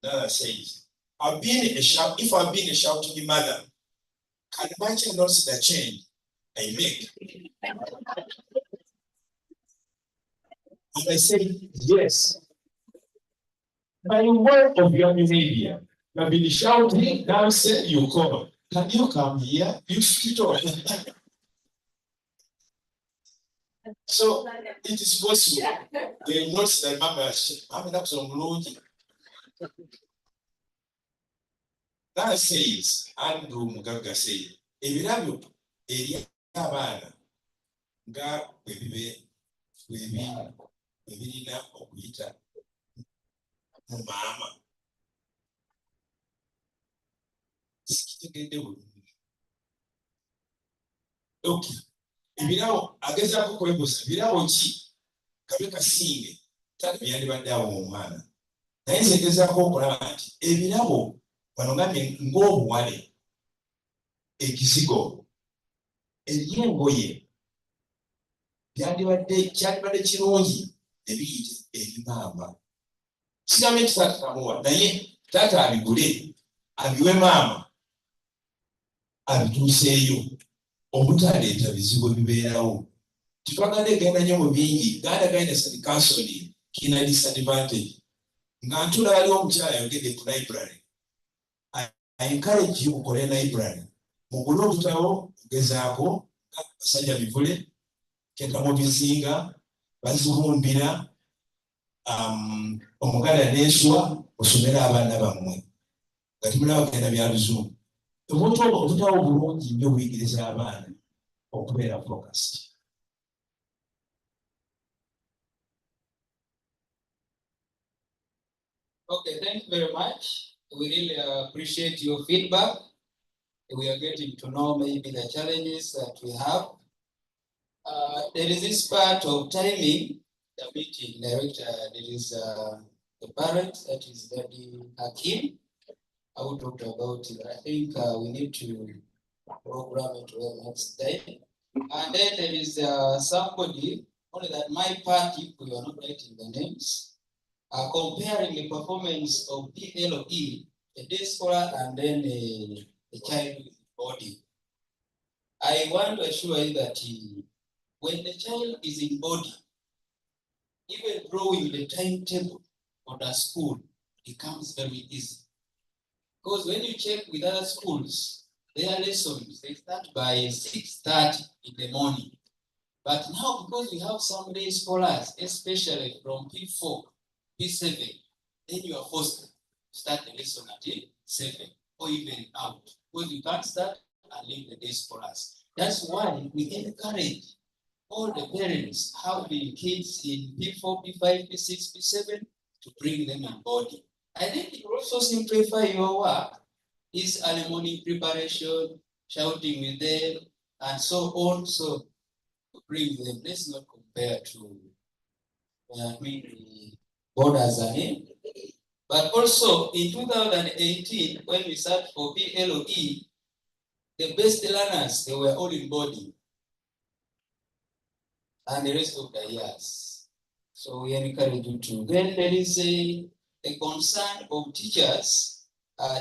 Nana says, if I've been a shouting mother, can my child not see the change I make? And I say, yes. By word of your behavior, you have been shouting, now say you come. Can you come here? You sit on. So it is possible. They not say, Mama, I'm not so lonely. That says, Andrew Mugaga said, if you have your area, nga webibe webirina okuyita mu maama sikitegedde bulungi. Okay, ebirawo agezaako kwebuuza birabo ki kabe kasinge tata byandibadde awo omwana naye nzegezaako okulaba nti ebirabo bano ngambye ng'obuwale ekizigo ery'engoye kyandibadde kirungi ebiyite ebimamba. Sigambe nti taata tamuwa naye taata abigule abiwe maama abituuseeyo obutaleeta bizibu bibeerawo. Titwagala egenda nnyo mu bingi ganda gaina kansoli kina disadvantage nga ntula waliwo omukyala yogedde ku library. I encourage you okole library mugule obutabo gezaako basajja bivule kenda mu bizinga bazibumbira omuganda n'enswa osomera abaana bammwe nga timulaba kugenda bya luzungu. Obutabo bulungi nnyo buyigiriza abaana okubeera focused.
Okay, thank you very much. We really appreciate your feedback. We are getting to know maybe the challenges that we have. There is this part of timing the meeting director. There is the parent, that is Daddy Hakim. I will talk about it. I think we need to program it well next day. And then there is somebody, only that my party, we are not writing the names, comparing the performance of PLE, a day scholar, and then a child with body. I want to assure you that when the child is in body, even drawing the timetable for the school becomes very easy. Because when you check with other schools, their lessons, they start by 6:30 in the morning. But now, because we have some day scholars, especially from P4, P7, then you are forced to start the lesson at 7 or even out. Because you can't start and leave the day scholars. That's why we encourage all the parents having kids in P4, P5, P6, P7 to bring them on board. I think it will also simplify your work. Is early morning preparation, shouting with them, and so on. So bring them. Let's not compare to borders and but also in 2018, when we sat for PLOE, the best learners, they were all in body. And the rest of the years. So we encourage you to. Then there is a concern of teachers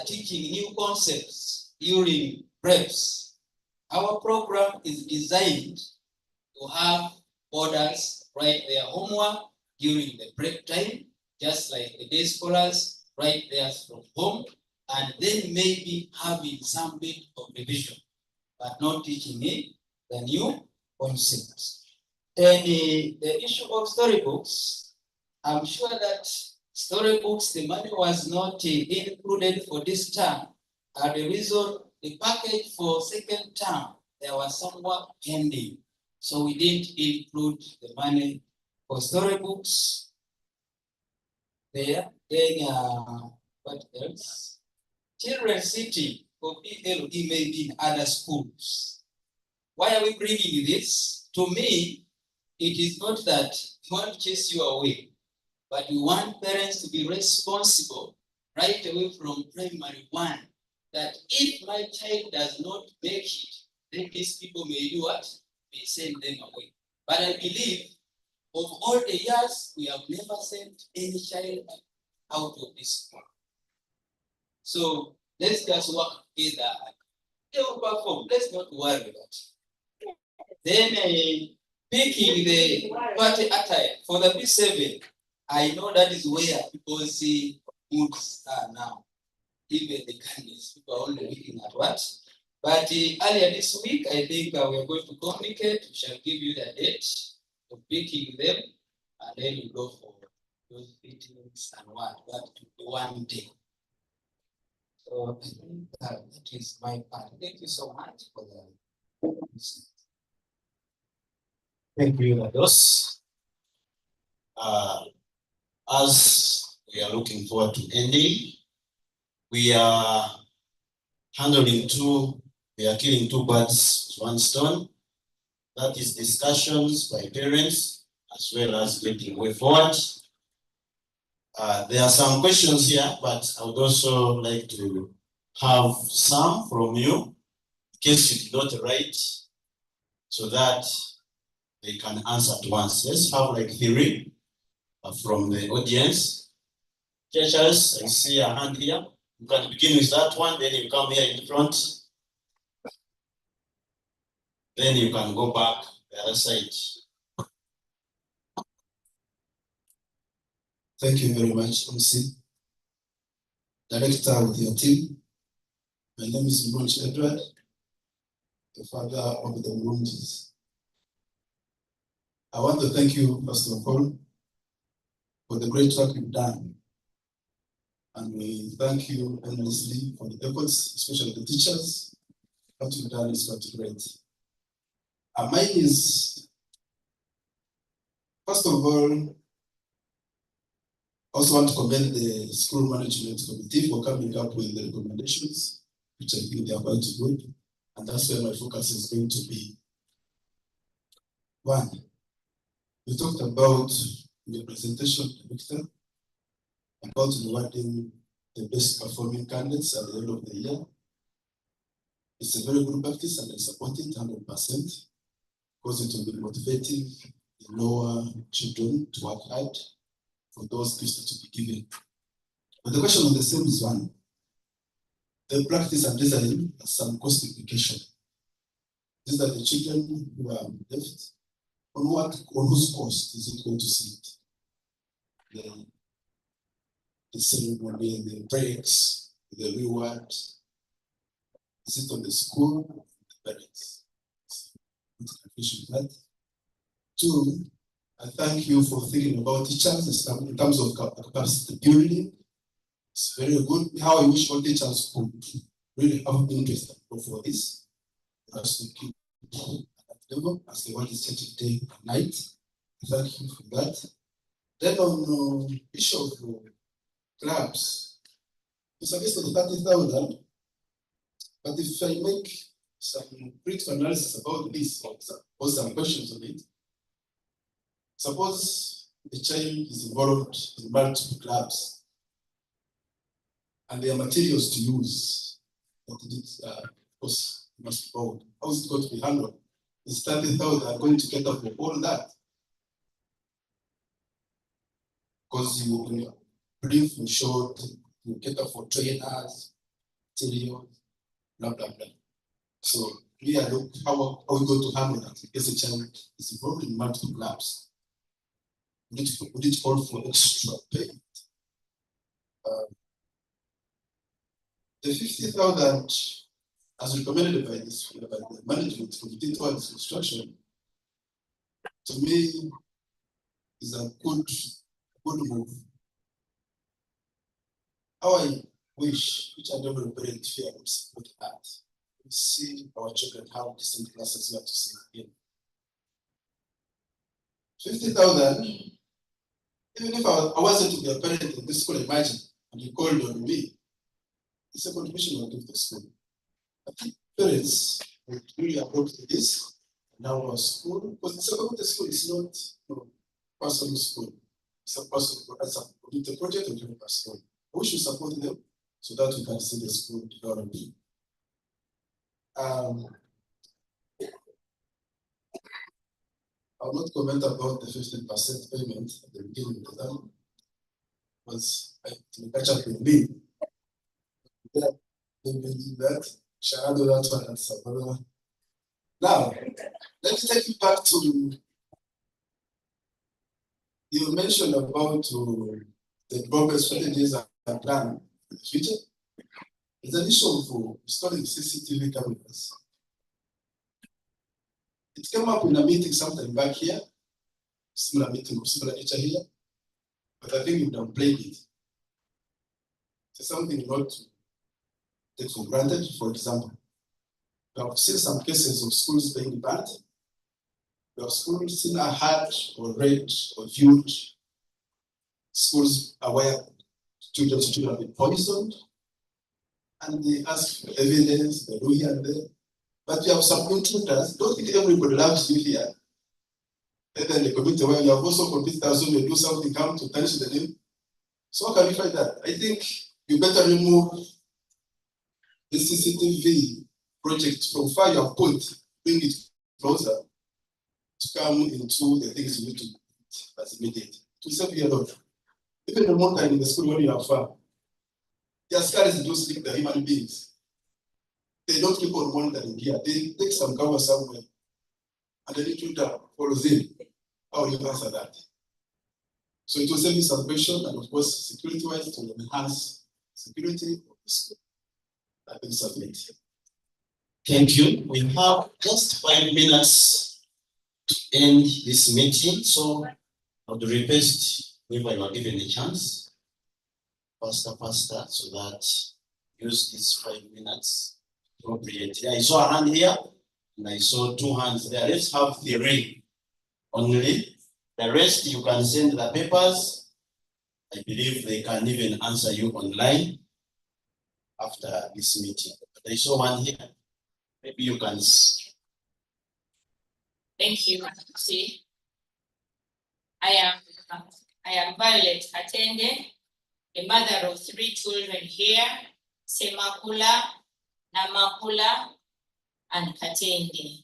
teaching new concepts during preps. Our program is designed to have boarders write their homework during the break time, just like the day scholars write theirs from home, and then maybe having some bit of revision, but not teaching the new concepts. And the issue of storybooks, I'm sure that storybooks, the money was not included for this term. The reason the package for second term, there was some work pending. So we didn't include the money for storybooks there. Then what else? Children's City for PLE may be in other schools. Why are we bringing this? To me, it is not that we want to chase you away, but we want parents to be responsible right away from primary 1, that if my child does not make it, then these people may do what? May send them away. But I believe of all the years, we have never sent any child out of this school. So let's just work together. They will perform. Let's not worry about it. Then picking the party attire for the P7, I know that is where people see moods are now. Even the candidates, people are only looking at what. But earlier this week, I think we are going to communicate. We shall give you the date of picking them, and then we go for those meetings and what. That to be one day. So I think that is my part. Thank you so much for the.
Thank you, Lados. As we are looking forward to ending, we are killing two birds with one stone. That is discussions by parents as well as getting way forward. There are some questions here, but I would also like to have some from you, in case you did not write, so that they can answer at once. Let's have like 3 from the audience. Teachers, I see a hand here. You can begin with that one, then you come here in front. Then you can go back the other side.
Thank you very much, MC. Director with your team. My name is Munch Edward, the father of the Murunjis. I want to thank you, first of all, for the great work you've done. And we thank you endlessly for the efforts, especially the teachers. What you've done is quite great. Mine is, first of all, I also want to commend the school management committee for coming up with the recommendations, which I think they are quite good. And that's where my focus is going to be. 1, we talked about in the presentation, Victor, about rewarding the best performing candidates at the end of the year. It's a very good practice and I support it 100%, because it will be motivating the lower children to work hard for those gifts to be given. But the question on the same is 1. The practice and design has some cost implication. These are the children who are left. On whose cost is it going to sit? The ceremony, the breaks, the reward. Is it on the school, the parents? I appreciate that. Two, I thank you for thinking about teachers in terms of capacity building. It's very good. How I wish all teachers could really have interest for this. For us to keep at that level as the world is changing day and night. Thank you for that. Then on the issue of clubs, it's against the 30,000. But if I make some critical analysis about this, or some questions on it, suppose the child is involved in multiple clubs and there are materials to use that it of course must be bought. How is it going to be handled? Is 30,000 going to get up for all that? Because you brief and short, you get up for trainers, materials, blah blah blah. So we are looking how we going to handle that if a child is involved in multiple clubs. Would it call for extra pay? The 50,000 as recommended by the management committee towards instruction, to me is a good move. How I wish each and every parent here would support that. We see our children have decent classes we have to see again. 50,000, even if I wasn't to be a parent in this school, imagine, and you called on me, it's a contribution I'll give to the school. I think parents would really approach this now our school, because it's about the school, it's not personal school. It's a personal, it's a project of the school. We should support them so that we can see the school developing. I'll not comment about the 15% payment at the beginning of the term, because I can catch up with me. Yeah, they believe that. Shall I do that one? That's another. Now, let's take you back to you mentioned about the progress strategies and plan for the future. It's an issue of installing CCTV cameras. It came up in a meeting sometime back here, similar meeting, similar nature here, but I think you downplayed it. It's something not to take for granted. For example, we have seen some cases of schools being banned. We have schools seen a heard or read or viewed schools are where children have been poisoned, and they ask for evidence, they do here and there. But we have some intruders. Don't think everybody loves you here. And then the community where you have also convinced us when you do something, come to tarnish the name. So how can we fight that? I think you better remove the CCTV project from far you have put, bring it closer to come into the things you need to do as immediate. To save you a lot. Even the one time in the school when you have far, the askaris don't sleep the human beings. They don't keep on monitoring here. They take some cover somewhere and then intruder follows in. How will you answer that? So it will save you some question and of course security-wise to enhance security of the school. I will submit.
Thank you. We have just 5 minutes to end this meeting, so I would request if I were given a chance, faster, so that use these 5 minutes appropriately. I saw a hand here, and I saw 2 hands there. Let's have 3 only. The rest you can send the papers. I believe they can even answer you online after this meeting. But I saw one here. Maybe you can.
Thank you. See, I am Violet Katende, a mother of 3 children here, Semakula, Namakula, and Katende.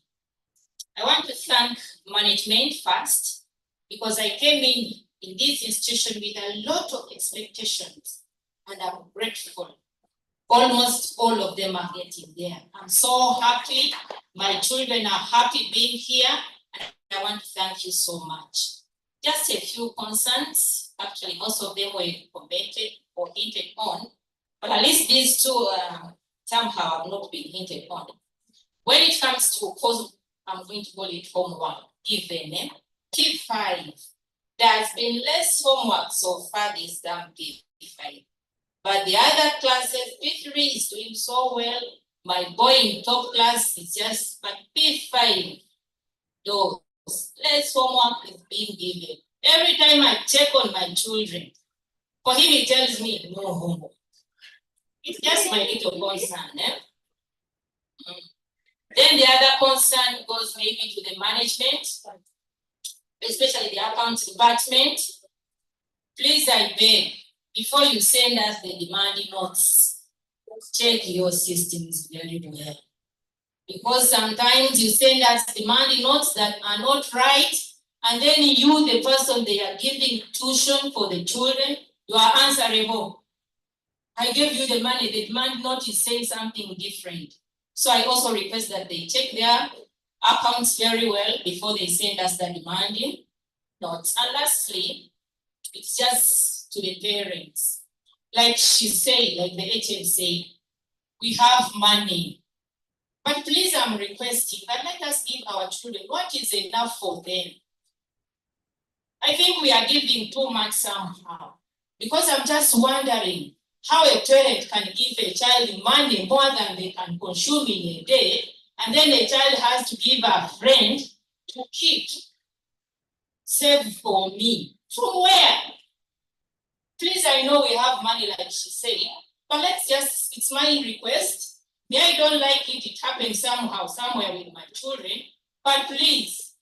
I want to thank management first, because I came in this institution with a lot of expectations, and I'm grateful. Almost all of them are getting there. I'm so happy. My children are happy being here, and I want to thank you so much. Just a few concerns. Actually, most of them were commented or hinted on, but at least these 2 somehow have not been hinted on. When it comes to cause, I'm going to call it homework, given P5, there's been less homework so far this term P5. But the other classes, P3 is doing so well. My boy in top class is just, but P5, those less homework is being given. Every time I check on my children, for him he tells me no homework. It's just my little concern. Then the other concern goes maybe to the management, especially the accounts department. Please, I beg, before you send us the demanding notes, check your systems very well. Because sometimes you send us demanding notes that are not right, and then you, the person they are giving tuition for the children, you are answerable. I gave you the money, the demand note is saying something different. So I also request that they check their accounts very well before they send us the demanding notes. And lastly, it's just to the parents. Like she said, like the HM said, we have money. But please, I'm requesting that let us give our children what is enough for them. I think we are giving too much somehow. Because I'm just wondering how a parent can give a child money more than they can consume in a day, and then a child has to give a friend to keep. Save for me. From where? Please, I know we have money like she said, but let's just, it's my request. Me, I don't like it, it happens somehow, somewhere with my children, but please,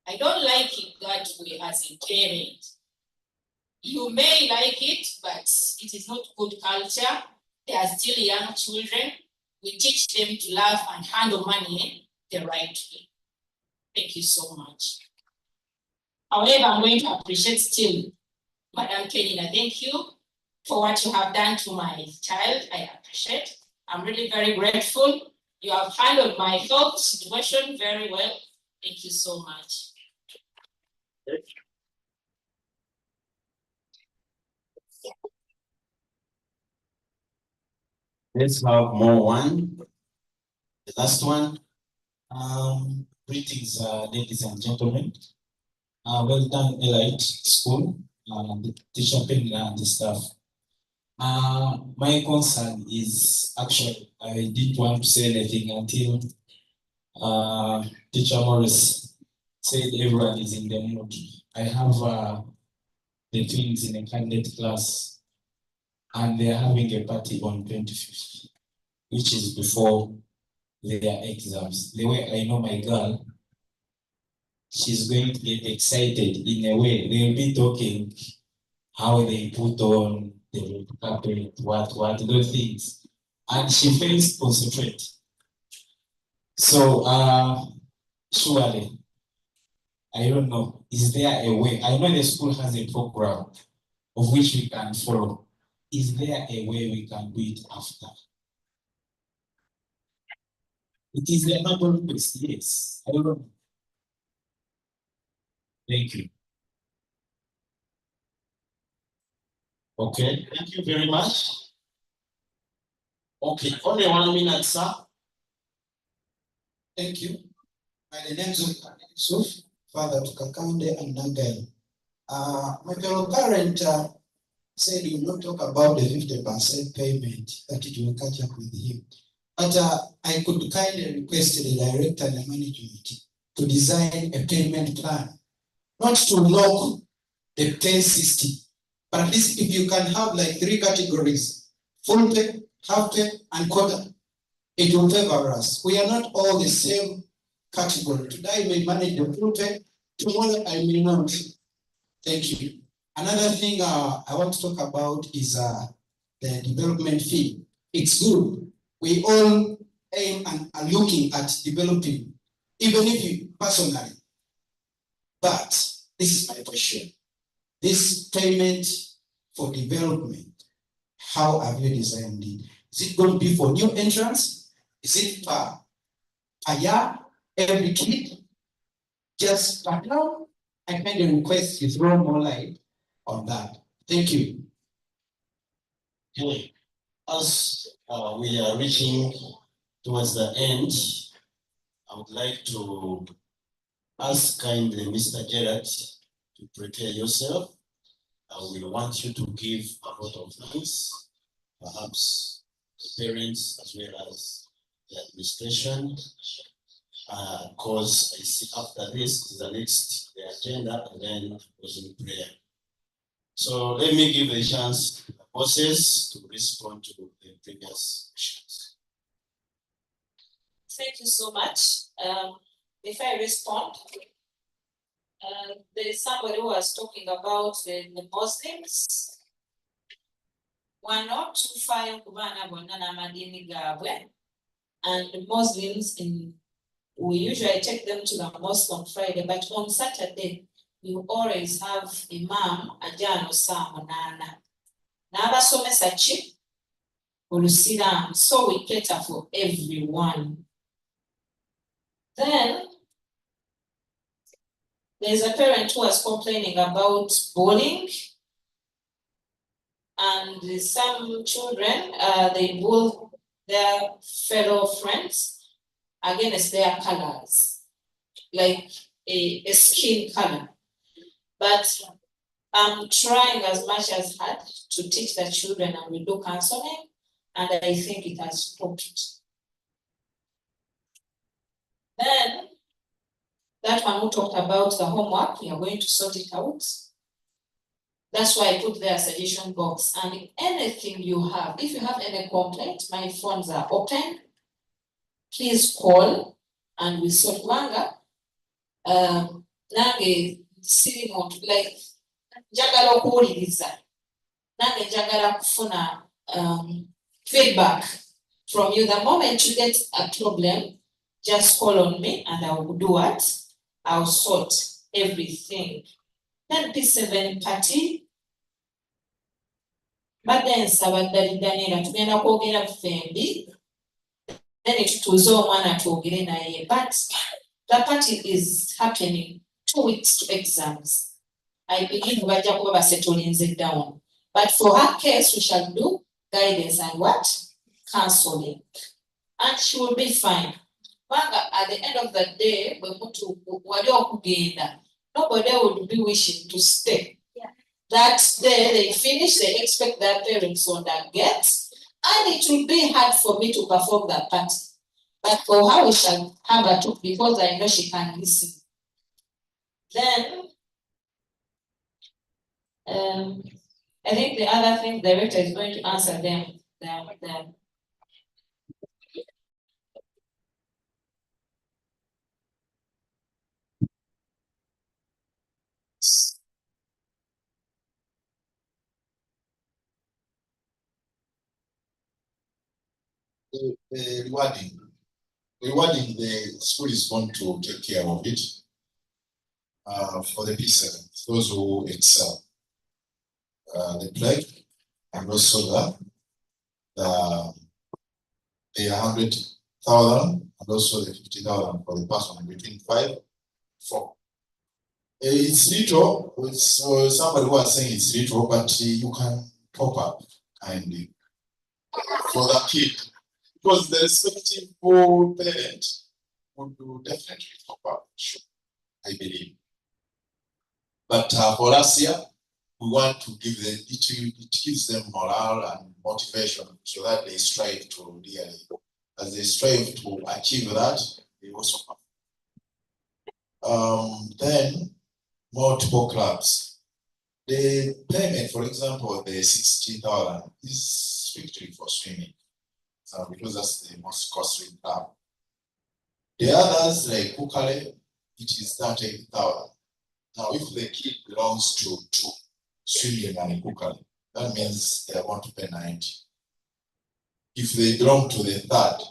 I don't like it that way as a parent. You may like it, but it is not good culture. They are still young children. We teach them to love and handle money the right way. Thank you so much. However, I'm going to appreciate still, Madam Kenina, thank you for what you have done to my child. I appreciate. I'm really very grateful. You have handled my health situation very well. Thank you so much.
Let's have more one. The last one.
Greetings, ladies and gentlemen. Well done, Elite School, the teacher and the staff. My concern is actually, I didn't want to say anything until Teacher Morris said everyone is in the mood. I have the twins in a candidate class, and they're having a party on 25th, which is before their exams. The way I know my girl, she's going to get excited in a way. They'll be talking how they put on the carpet, what, those things. And she fails to concentrate. So, surely, I don't know, is there a way? I know the school has a program of which we can follow. Is there a way we can do it after? It is a humble request, yes. I don't know. Thank you.
Okay, thank you very much. Okay, only 1 minute, sir.
Thank you. By the names of Yusuf, Father to Kakande and Nangai. My fellow parent said he will not talk about the 50% payment, that it will catch up with him. But I could kindly request the director and the management to design a payment plan, not to lock the pay system, but at least if you can have like 3 categories, full pay, half pay, and quarter, it will favor us. We are not all the same category. Today I may manage the full pay, tomorrow I may not. Thank you. Another thing I want to talk about is the development fee. It's good. We all aim and are looking at developing, even if you personally. But this is my question. This payment for development, how have you designed it? Is it going to be for new entrants? Is it per year, every kid? Just per now? I kind of request you throw more light on that. Thank you.
Okay. As we are reaching towards the end, I would like to ask kindly Mr. Gerard to prepare yourself. We want you to give a vote of thanks, perhaps the parents as well as the administration, because I see after this is the next the agenda and then closing prayer. So let me give a chance to the bosses to respond to the previous questions.
Thank you so much. If I respond, there is somebody who was talking about the Muslims. We're not too far and the Muslims we usually take them to the mosque on Friday, but on Saturday we always have Imam Ajano Samonana. Nabasomesa chi Ulusiram, so we cater for everyone. Then there's a parent who was complaining about bullying, and some children they bully their fellow friends against their colors, like a skin color. But I'm trying as much as hard to teach the children, and we do counseling, and I think it has stopped. Then that one who talked about the homework, we are going to sort it out. That's why I put there a suggestion box, and anything you have, if you have any complaint, my phones are open. Please call and we sort wanga. Nange siri muntu like njagala okuwuliriza. Nange njagala kufuna feedback from you. The moment you get a problem, just call on me and I will do what? I'll sort everything. Then P7 party. But then Sabadaniela tugenda kwogera fendi. Then it was all one to naye. But the party is happening 2 weeks to exams. I believe Waja Kuba settles it down. But for her case, we shall do guidance and what? Counseling. And she will be fine. But at the end of the day, we want to nobody would be wishing to stay. Yeah. That day they finish, they expect their parents on that gate. And it will be hard for me to perform that part. But for her, we shall have a talk because I know she can listen. Then, I think the other thing, the director is going to answer them.
Rewarding, the school is going to take care of it for the P7, those who excel. The plague and also the 100,000 and also the 50,000 for the person between 5 and 4. It's little, somebody who was saying it's little, but you can top up kindly for the kid. Because the respective parent would do definitely top up, sure, I believe. But for us here, we want to give them, it gives them morale and motivation so that they strive to really, as they strive to achieve that, they also come. Then multiple clubs. The payment, for example, the 60,000 is strictly for swimming. Because that's the most costly club. The others, like Kukale, it is 30,000. Now, if the kid belongs to 2, swimming and Kukale, that means they want to pay 90. If they belong to the 3rd,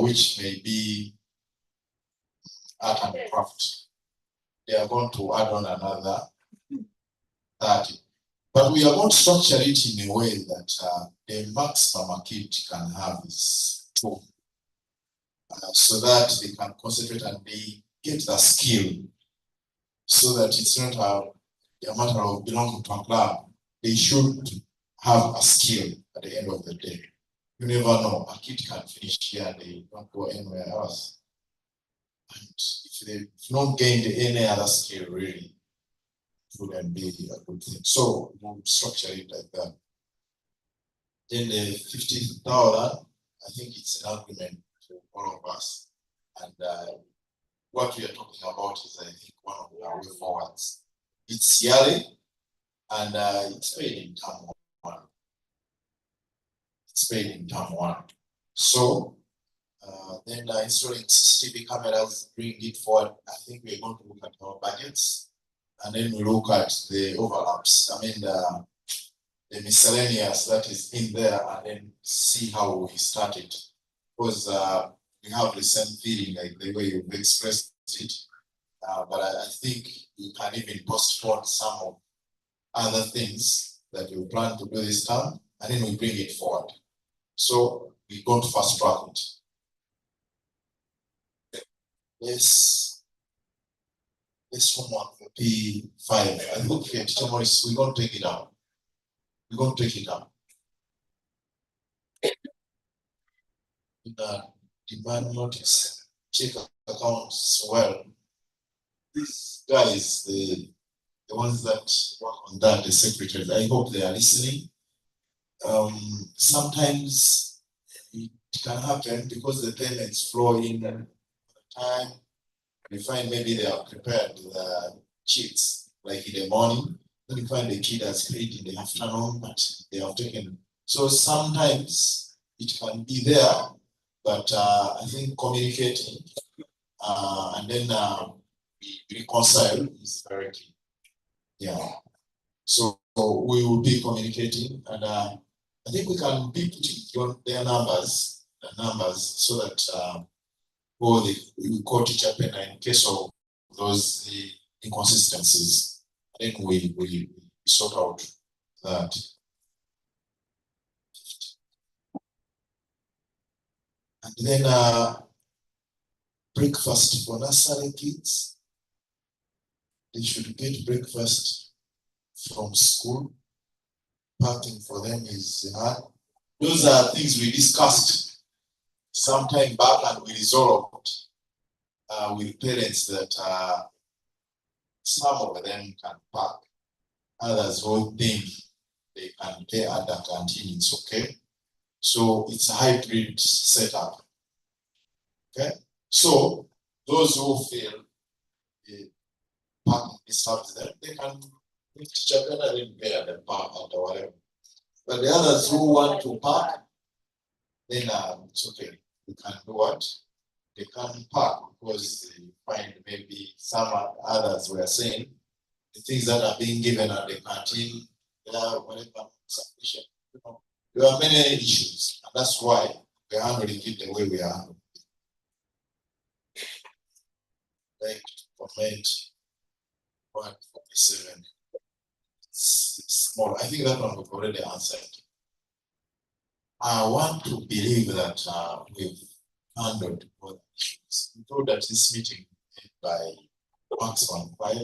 which may be art and craft, they are going to add on another 30. But we are going to structure it in a way that the maximum a kid can have is 2. So that they can concentrate and they get the skill. So that it's not a matter of belonging to a club. They should have a skill at the end of the day. You never know, a kid can finish here and they don't go anywhere else. And if they not gained any other skill, really, it wouldn't be a good thing. So we'll structure it like that. Then the 50,000, I think it's an argument for all of us. And what we are talking about is, I think, one of our way forwards. It's yearly, and it's paid in term one. It's paid in term one. So then installing CCTV cameras, bring it forward. I think we're going to look at our budgets, and then we look at the overlaps. I mean, the miscellaneous that is in there, and then see how we start it. Because we have the same feeling, like the way you've expressed it. But I think you can even postpone some of other things that you plan to do this term, and then we bring it forward. So we don't fast track it. Yes. This homework for P5. I think Teacher Morris, we're going to take it out. We're going to take it out. In the demand notice, check accounts well. These guys, the ones that work on that, the secretaries, I hope they are listening. Sometimes it can happen because the payments flow in at a time. You find maybe they are prepared the cheats like in the morning. Then you find the kid has paid in the afternoon, but they have taken. So sometimes it can be there, but I think communicating and then reconcile is very key. Yeah. So we will be communicating, and I think we can be putting their numbers, so that we call Teacher Penna in case of those inconsistencies. I think we sort out that. And then breakfast for nursery kids. They should get breakfast from school. Parking for them is hard. Those are things we discussed some time back, and we resolved with parents that some of them can park, others will think they can pay at the canteen. It's okay. So it's a hybrid setup. Okay. So those who feel the parking disturbs them, they can Teacher Penna didn't pay at the park or whatever. But the others who want to park, then it's okay. You can do what? They can park because they find maybe some others were saying the things that are being given at the canteen, whatever, sufficient. There are many issues, and that's why we're handling it the way we are handling it. Like comment 147. It's small. I think that one we've already answered. I want to believe that we've handled all the issues. We know that this meeting by maximum 5,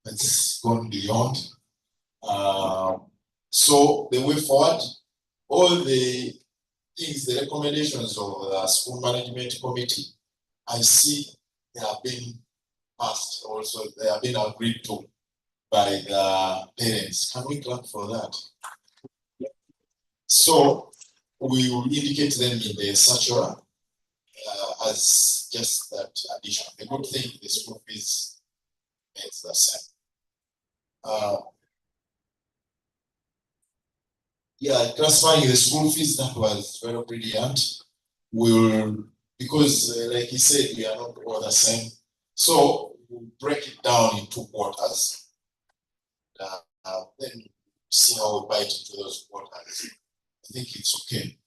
it's gone beyond. So the way forward, all the things, the recommendations of the school management committee, I see they have been passed also, they have been agreed to by the parents. Can we clap for that? So we will indicate them in the circular as just that addition. The good thing, the school fees remains the same. Yeah, classifying the school fees, that was very brilliant. We'll, because like he said, we are not all the same. So we'll break it down in 2 quarters. Then see how we bite into those quarters. I think it's okay,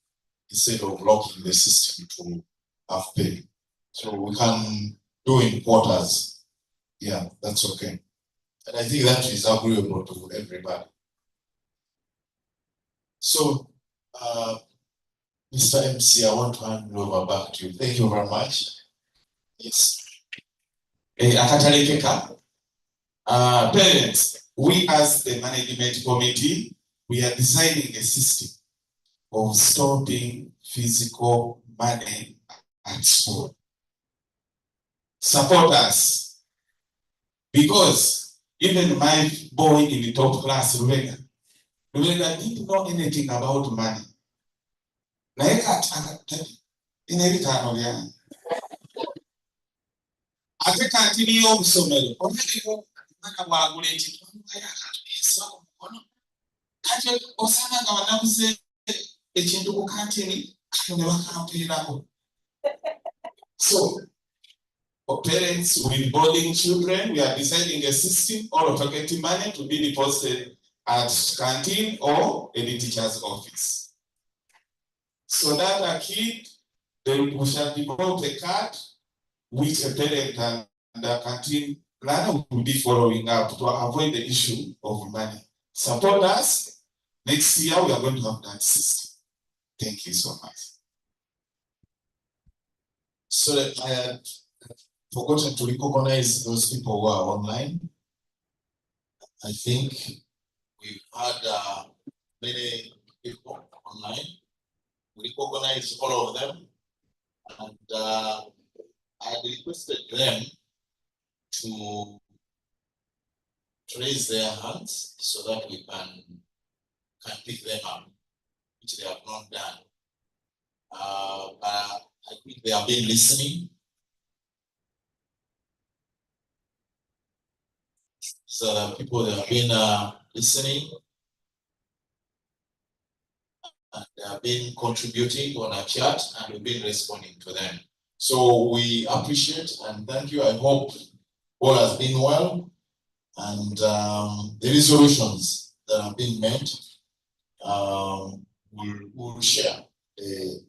instead of locking the system to half pay. So we can do in quarters. Yeah, that's okay. And I think that is agreeable to everybody. So, Mr. MC, I want to hand over back to you. Thank you very much. Yes.
Parents, we as the management committee, we are designing a system of storing physical money at school. Support us. Because even my boy in the top class, Rubenga didn't know anything about money. Ate kantini y'okusomero omulimu mwana bwagula ekintu kati osanga nga banaguze ekintu ku kantini kati ne bakampeerako. So parents with boarding children, we are designing a system or automating money to be deposited at canteen or in the teacher's office. So that a kid, then we shall develop a card which a parent and the canteen planner will be following up to avoid the issue of money. Support us. Next year, we are going to have that system. Thank you so much.
So I had forgotten to recognize those people who are online. I think we've had many people online. We recognize all of them. And I requested them to raise their hands so that we can pick them up, which they have not done. But I think they have been listening. So the people that have been listening and they have been contributing on a chat and we've been responding to them. So we appreciate and thank you. I hope all has been well and the resolutions that have been made, we'll share the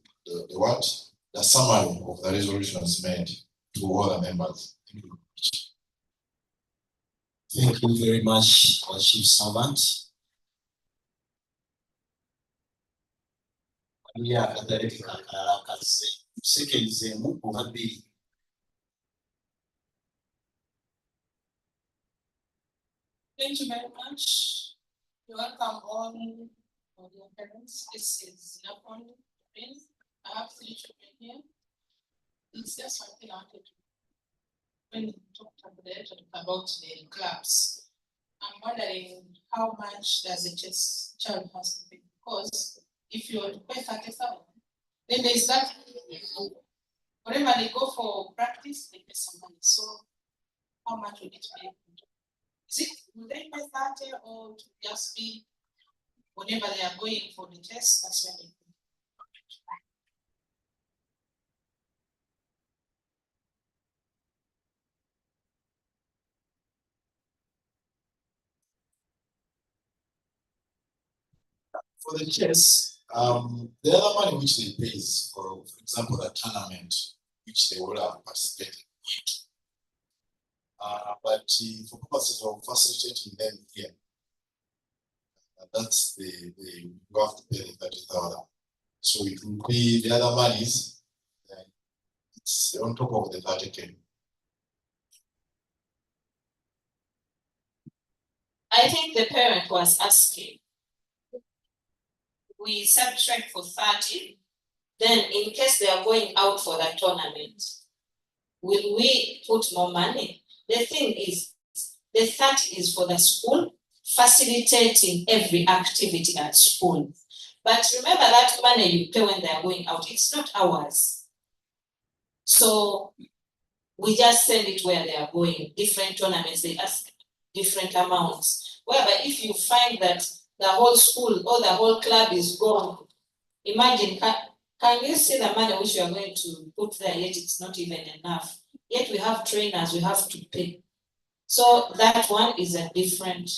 summary of the resolutions made to all the members. Thank you.
Thank you very much, our chief servant.
Thank you very much. You welcome all of your parents. This is not only friends. I have 3 children here. It's just one thing I wanted to. When you talked about the clubs, I'm wondering how much does a child has to pay? Because if you pay 30,000, then there's that. Whenever they go for practice, they pay some money. So how much would it pay? Will they pay 30 or to just be whenever they are going for the test? That's when they pay.
For the chess, the other money which they pay is for example, the tournament which they will have participated in. But for purposes of facilitating them here, that's you have to pay the 30,000. So it will be the other monies. It's on top of the 30K.
I think the parent was asking. We subtract for 30, then in case they are going out for the tournament, will we put more money? The thing is, the 30 is for the school, facilitating every activity at school. But remember that money you pay when they are going out, it's not ours. So we just send it where they are going. Different tournaments, they ask different amounts. Whereby if you find that the whole school or the whole club is gone, imagine, can you see the money which you are going to put there, yet it's not even enough. Yet we have trainers, we have to pay. So that one is a different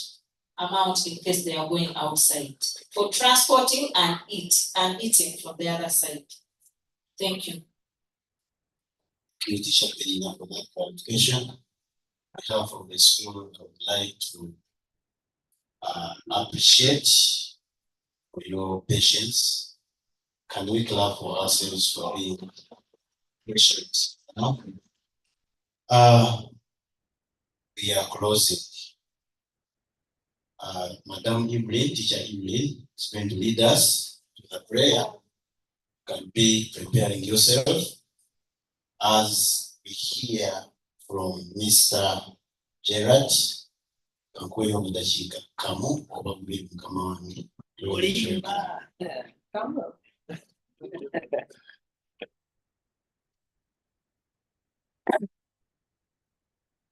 amount in case they are going outside for transporting and eating from the other side. Thank you.
Teacher Pelina for that clarification. I have from the school, I would like to appreciate for your patience. Can we clap for ourselves for being patient? No? We are closing. Madam Evelyn, teacher Evelyn, is going to lead us to the prayer. You can be preparing yourself as we hear from Mr. Gerard. Kankweyo mudashika kamu oba mbili mkama wangu.
Come.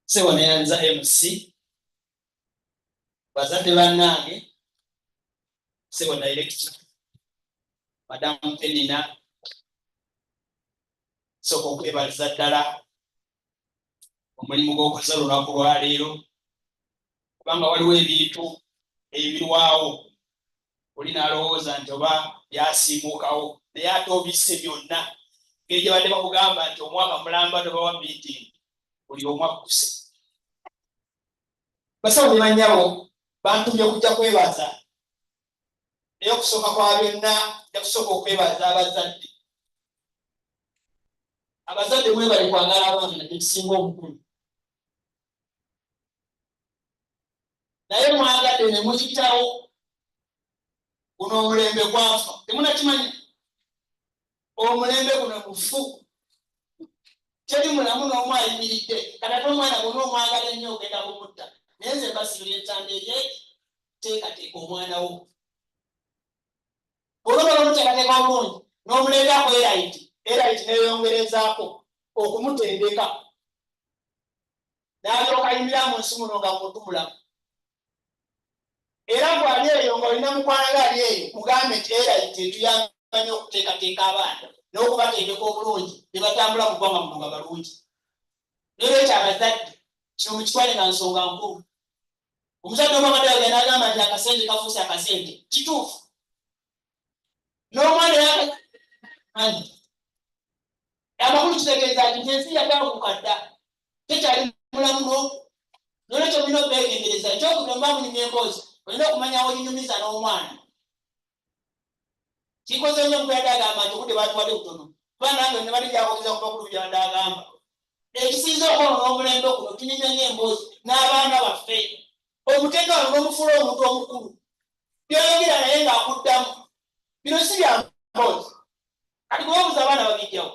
Sewa neanza MC. Bazade bannange. Sewa director. Madam Penina. Soko kwebaliza ddala. Omulimu gw'okukola olunaku lwa leero. Kubanga waliwo ebintu ebirwawo. Oli n'alowooza nti oba byasiimuukawo naye ate obisse byonna. Ngeri gye badde bakugamba nti omwaka mulamba toba wa meeting. Buli omu akkuse. Basawo ne bannyabo bantumye kujja kwebaza. Naye okusooka kwa byonna nja kusooka okwebaza abazadde. Abazadde mwe bali kwagala abaana ekisinga obukulu. Naye mwagadde ne muyitawo guno omulembe gwafa. Temunakimanyi omulembe guno mufu. Teri mulamu n'omu ayimiridde. Kati omwana gonna omwagala ennyo ogenda kumutta. Naye nze mbasibira ettanda teekateeka omwana wo. Bw'olaba omuteekateeka obulungi n'omuleetaako erayiti neeyongerezaako okumutendeka. N'alyoka ayimira mu nsi muno nga muntu mulamu. Era bw'ali eyo ng'olina mukwano ali eyo mugambe nti erayiti etuyamba nnyo okuteekateeka abaana n'okubateekeka obulungi ne batambula mu ggwanga muno nga balungi. N'olwekyo abazadde kino mukitwale nga nsonga nkulu. Omusajja omu abadde agenda agamba nti akasente kafuuse akasente. Kituufu. N'omwana yamanyi. Amakulu kitegeeza nti ensi yatawuka dda. Tekyali mulamu n'olwekyo mulina okwegendereza. Ekyokubiri oba munyumya emboozi olina okumanya awo onyumiza n'omwana. Kikoze nnyo omukwenda agamba nti obudde batuwadde butono. Kuba nange ne bali gyakogeza kuba ku lubya agamba. Ekisinza okwonoona omulembe guno tunyumya ng'emboozi n'abaana baffe. Omuteeka wano n'omufuula omuntu omukulu. By'oyogera naye ng'akuddamu. Bino si bya mboozi. Kati bwe babuza abaana babijjawo.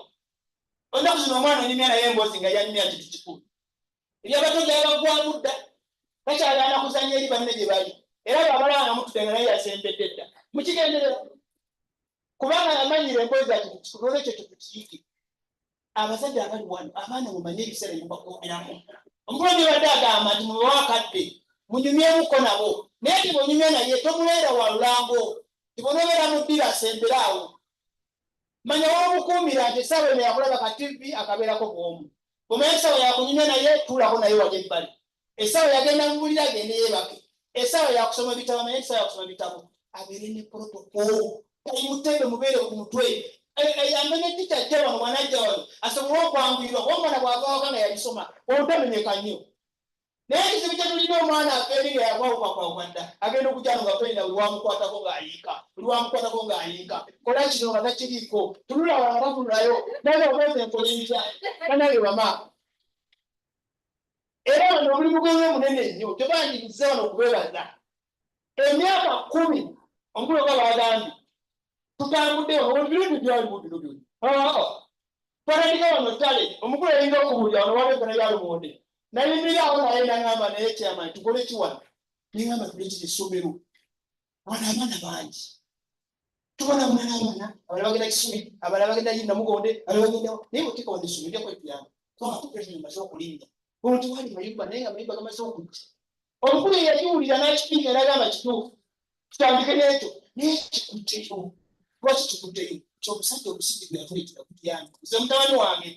Olunaku zino omwana onyumya naye emboozi nga yanyumya nti kikulu. Ebyabato gy'abagwamu dda. Takyagaana kuzannya eri banne gye bali. Era bw'abalaba nga mututenga naye yasembedde dda. Mukigenderera. Kubanga yamanyira emboozi ati kikulu olwekyo tukiyige. Abazadde abali wano abaana mumanye ebiseera bye mubakoomeramu. Omukulu by'obadde agamba nti mubawe akadde munyumyemuko nabo. Naye ti bw'onyumya naye tomuleera wa lulango. Ti bw'onobeera mu ddira asemberaawo. Manya w'omukuumira nti essaawa eno yakulaba ka TV akabeerako bw'omu. Bw'omanya essaawa yakunyumya naye tuulako naye wali ebbali. Essaawa yagenda mu buliri agende yeebake. Essaawa yakusoma ebitabo naye essaawa yakusoma ebitabo. Abeere ne protocol. Mutebe mubeere ku mutwe. Yamenya tica ajja wano bw'anajja wano asobole okwanguyirwa kuba omwana bw'avaawaka nga yalisoma olutamenyeka nnyo. Naye ekizibu kye tulina omwana afeeri nga yakwawukakwawuka dda agenda okujjano nga feyina buli wamukwatako ng'ayiika buli wamukwatako ng'ayiika kola kino nga takiriiko tunula wala nga tatunulayo naye obeeze enkoleriza banange bama. Era wano omulimu gwe munene nnyo tebandirizza wano okubeebaza. Emyaka 10 omukulu nga bagambye tutambudde wano ebintu byali bubino byonna. Twatandika wano ttale omukulu eyinza okubuulira wano wabekana yalumonde. Nayimirirawo naye nangamba naye kyama tukole ki wano. Ningamba tulekire essomero. Wano abaana bangi. Tubona omwana abaana abalala bagenda Kisubi abalala bagenda Namugonde abalala bagenda naye bw'oteeka wano essomero ojja kwepyanga. Kubanga tukulekire maze okulinnya. Ono tewali mayumba naye nga mayumba gamaze okujja. Omukulu yakiwulira n'akipinga n'agamba kituufu. Tutandike n'ekyo naye kikutteyo. Lwaki kikutteyo? Ky'omusajja omusajja gwe yatuleetera kutyanga. Nze mutabani wange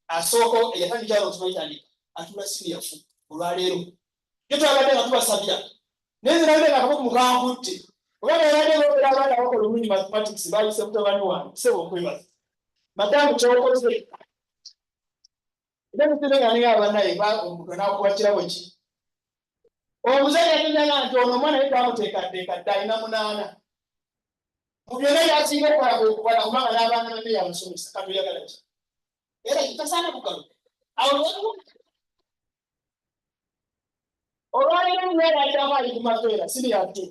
asooka eyatandika n'otumayitandika atula siriyafu olwaleero. Ye twabadde nga tubasabira. Naye nze nabadde nga akaboko mukankutte. Oba nabadde ng'obeera abaana bakola obulungi mathematics baayise mutabani wange kuseba okwebaza. Madamu ky'okoze. Era mutere nga naye abanaye omuntu n'akuba kirabo ki. Omuzadde yategeera nti ono omwana ye twamuteekateeka dda alina 8. Mu byonna byasinga okukola kwe kubala kubanga n'abaana banne yamusomesa katuyagala ki. Era kitasaana kugaluka. Awo
olwaliro mweraddako ali ku mapeera siri yattu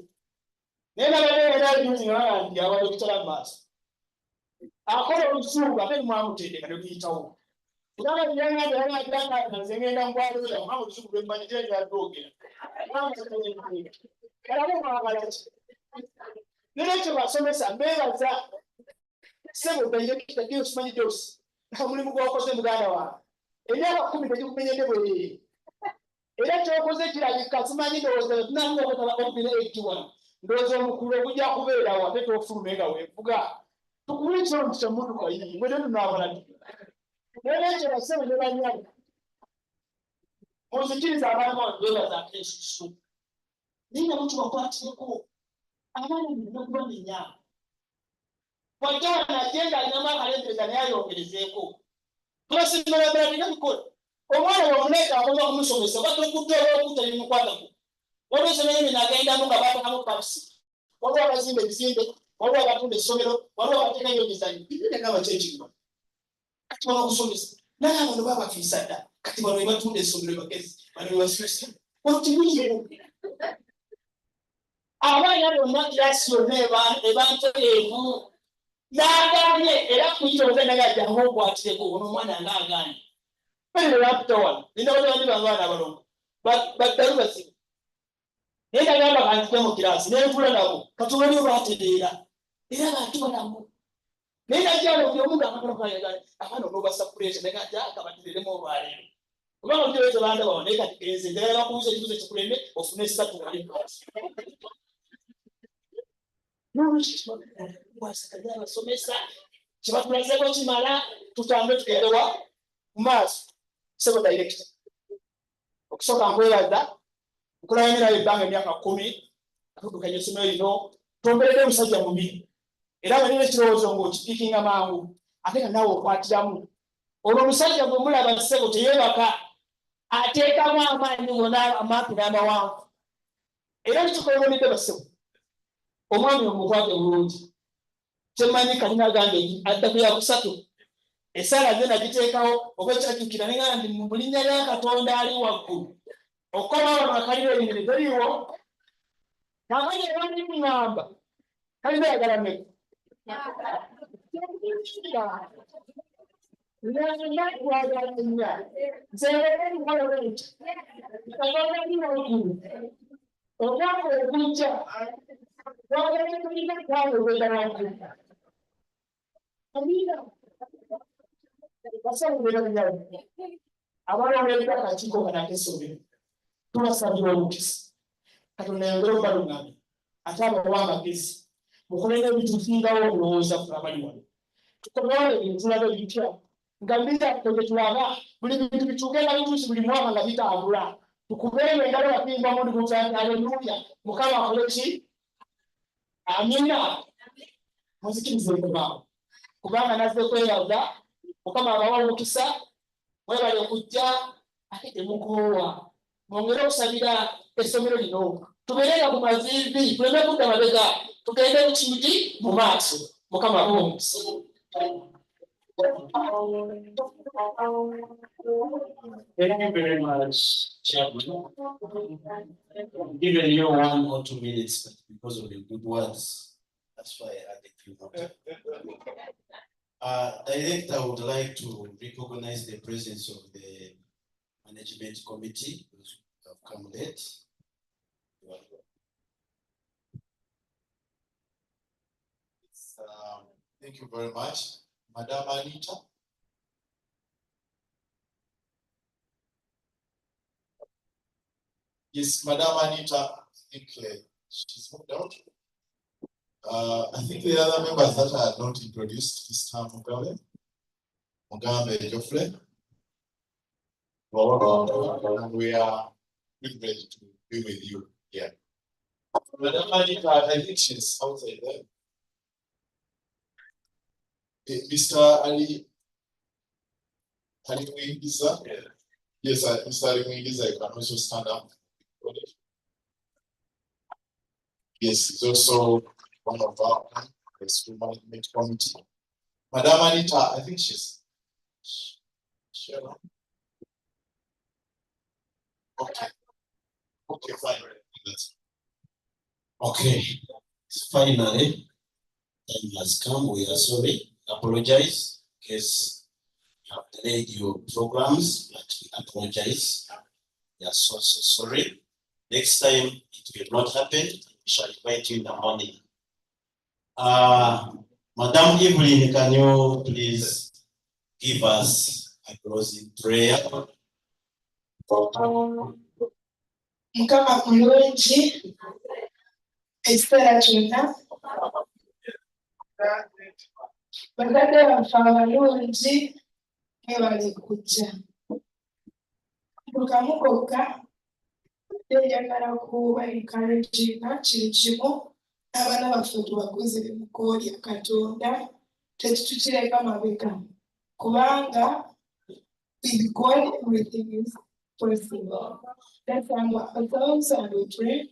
naye nabadde juzi nti abadokitala mu maaso akola olusuubu ate mwamutendeka ne luyitawo kulaba byangabyanaagiraka nze ngenda mukwaloera mukama olusuubu lwemmanyi kyekyadogera kalabe mwagalaki nekyo basomesa mbeebaza sebo dairekita gyosimanyi gyosi omulimu gwokoze muganda wange emyaka 10 tegikumenyedde bwereere era kyokoze kirabika simanyi ndowooza tunangaokotaba obubina 81 ndowooza omukulu ogujja kubeerawo ate tofulume nga weevuga tukuba ekiro nti kyemuduka yii mwete tunaabalati nebekyo basebo ne banyala muzikiriza abaana bawe beebazaako ensusu naye nga mutubakwatiyeko abaana nokubamenya wajja wanajenda alinamu akalendereza naye ayongerezeeko tulasimbalabala tina bikola omwana wamuneka agomba kumusomesa batokudde olwokutalimukwatako waliwo essomero eno agendamu nga batekamu papisi waliwo abazimba ebizimbe waliwo abatunda essomero waliwo abateeka emizanyo itegaba kyekigwa kati bano okusomesa naye abantu babafiisa dda kati bano webatunda essomero bagezi bano webasomesa olutimulimu abaana bonna kirasi yonna ebantereevu n'agaanye era kuyitooza nagajjangu okwatireko ono omwana ngaagaanye bene laputawano nina batabani bange baana abalongo baddalu bazibu naye nagamba kanzike mu kirasi nentula nabo katubali batereera era bantu balamu naye najjalo buli omu ngaamaaaaa abaana onobasa kuleeta nagajakabatereremu olwaleero kubanga okiroze banda bawo naye kati genze njagala bakubuuza ekibuzo kikuleme ofune esatu abasomesa kyebatulazeko kimala tutambe tugendewa mu maaso sebo director okusooka nkwebaza nkulabanye nayo ebbanga emyaka 10 atudukanye essomero lino tomberedde omusajja mubi era balina ekirowoozo ng'okipiikinga mangu ate nga naawe okwatiramu olwo omusajja gwe mulaba ssebo teyeebaka ateekamu amaanyi gona amaapi n'amawanvu era nekikoleronedde bassebo omwami omukwate bulungi kyemanyi kalina agambe adda ku yakusatu esaala ze nagiteekawo oba ekyajjukira neŋaa nti mu linnya lya Katonda ali waggulu okukoma wano akaliro enyiri teriiwo namanye ewandimuŋŋamba kalina yagala mmeka naaaaanya nzeeeeolenti Katonda ali waggulu omwaka ogujja abalondeddwa akakiiko kanakesomero tubasabira omukisa Katonda yongere obalungamye ate abawa amagezi mukole n'ebituukingawo okulowooza kulabali wano tukomewo ebintu tulabe bitya nga mbitako gyetulaga buli bintu bituuke nga bituusi buli mwaka nga bitambula tukubeeyo engalo bapimba mundi gutandi aleluya mukama akole ki amina muzikirize kubanga kubanga nazze kweyaza mukama abawa omukisa mwebale okujja ate temukoowa mwongere okusabira essomero lino tubeerenga mu maviivi tuleme kudda mabega tugende mukimudi mu maaso mukama abawa omukisa.
Thank you very much, Chairman. I'm giving you 1 or 2 minutes, but because of your good words, that's why I added you more. Director, I would like to recognize the presence of the management committee who have come late.
Thank you very much. Madam Anita. Yes, Madam Anita, I think she's moved out. I think the other members that I had not introduced this time, Mugambe Geoffrey. And we are privileged to be with you here. Madam Anita, I think she's outside there. Mr. Ali Wingiza? Yes, Mr. Ali Wingiza, you can also stand up. Yes, he's also one of our school management committee. Madam Anita, I think she's sure. Okay. Okay, fine.
Okay, finally, time has come. We are sorry. Apologize because you have delayed your programs, but we apologize. We are so sorry. Next time it will not happen. We shall invite you in the morning. Madam Evelyn, can you please give us a closing prayer?
Mukama mulungi ekiseera kyonna bakadde baffe abalungi mwebale kujja bukamu kokka njagala kuba encouraginga kiri kimu n'abaana baffe tubakuze mu kkubo lya Katonda tetukireka mabega kubanga with God everything is possible. Let's humble ourselves and we pray.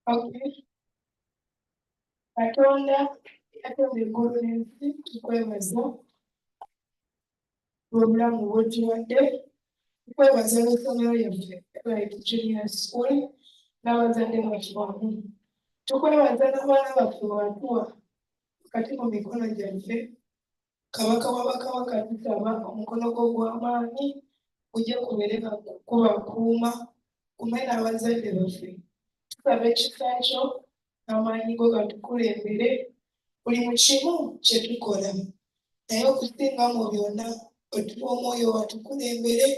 Okay. Katonda yatonda eggulu n'ensi tukwebaza olw'obulamu bw'otuwadde tukwebaza olw'essomero lyaffe Right Junior School n'abazadde baffe wamu tukwebaza n'abaana baffe watuwa kati mu mikono gyaffe kabaka w'abakabaka tusaba omukono gwo ogw'amaanyi gujje kubeereka kubakuuma kume n'abazadde baffe tusaba ekisa kyo n'amaanyi go gatukulembere buli mu kimu kye tukola naye okusinga mu byonna otuwa omwoyo watukulembere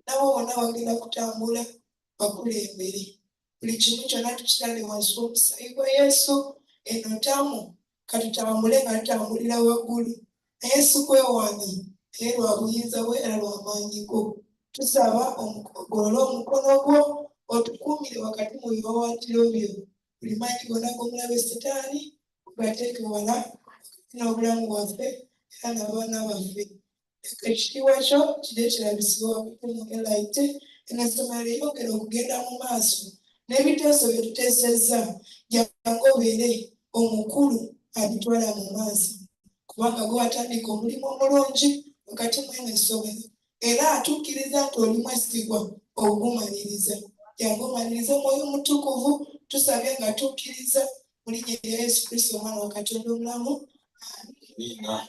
nabo bonna bagenda kutambula bakulembere buli kimu kyonna tukitale wansi w'omusaayi gwa Yesu eno ttamu katutambule nga tutambulira waggulu naye si kwewaana naye lwa buyinza bwe era lwa maanyi go tusaba ogolole omukono gwo otukuumire wakati mu biwawaatiro byo buli maanyi gonna g'omulabe Setaani gateeke wala n'obulamu bwaffe era n'abaana baffe ekitiibwa kyo kijje kirabisibwa wakati mu Elite n'essomero lyongera okugenda mu maaso n'ebiteeso bye tuteesezza jangu obeere omukulu abitwala mu maaso kubanga gwe watandika omulimu omulungi wakati mw'eno essomero era atukkiriza nti oli mwesigwa ogumaliriza jangu omaliriza omwoyo omutukuvu tusabye nga tukkiriza mu linnya lya Yesu Kristo omwana wa Katonda omulamu. Amina.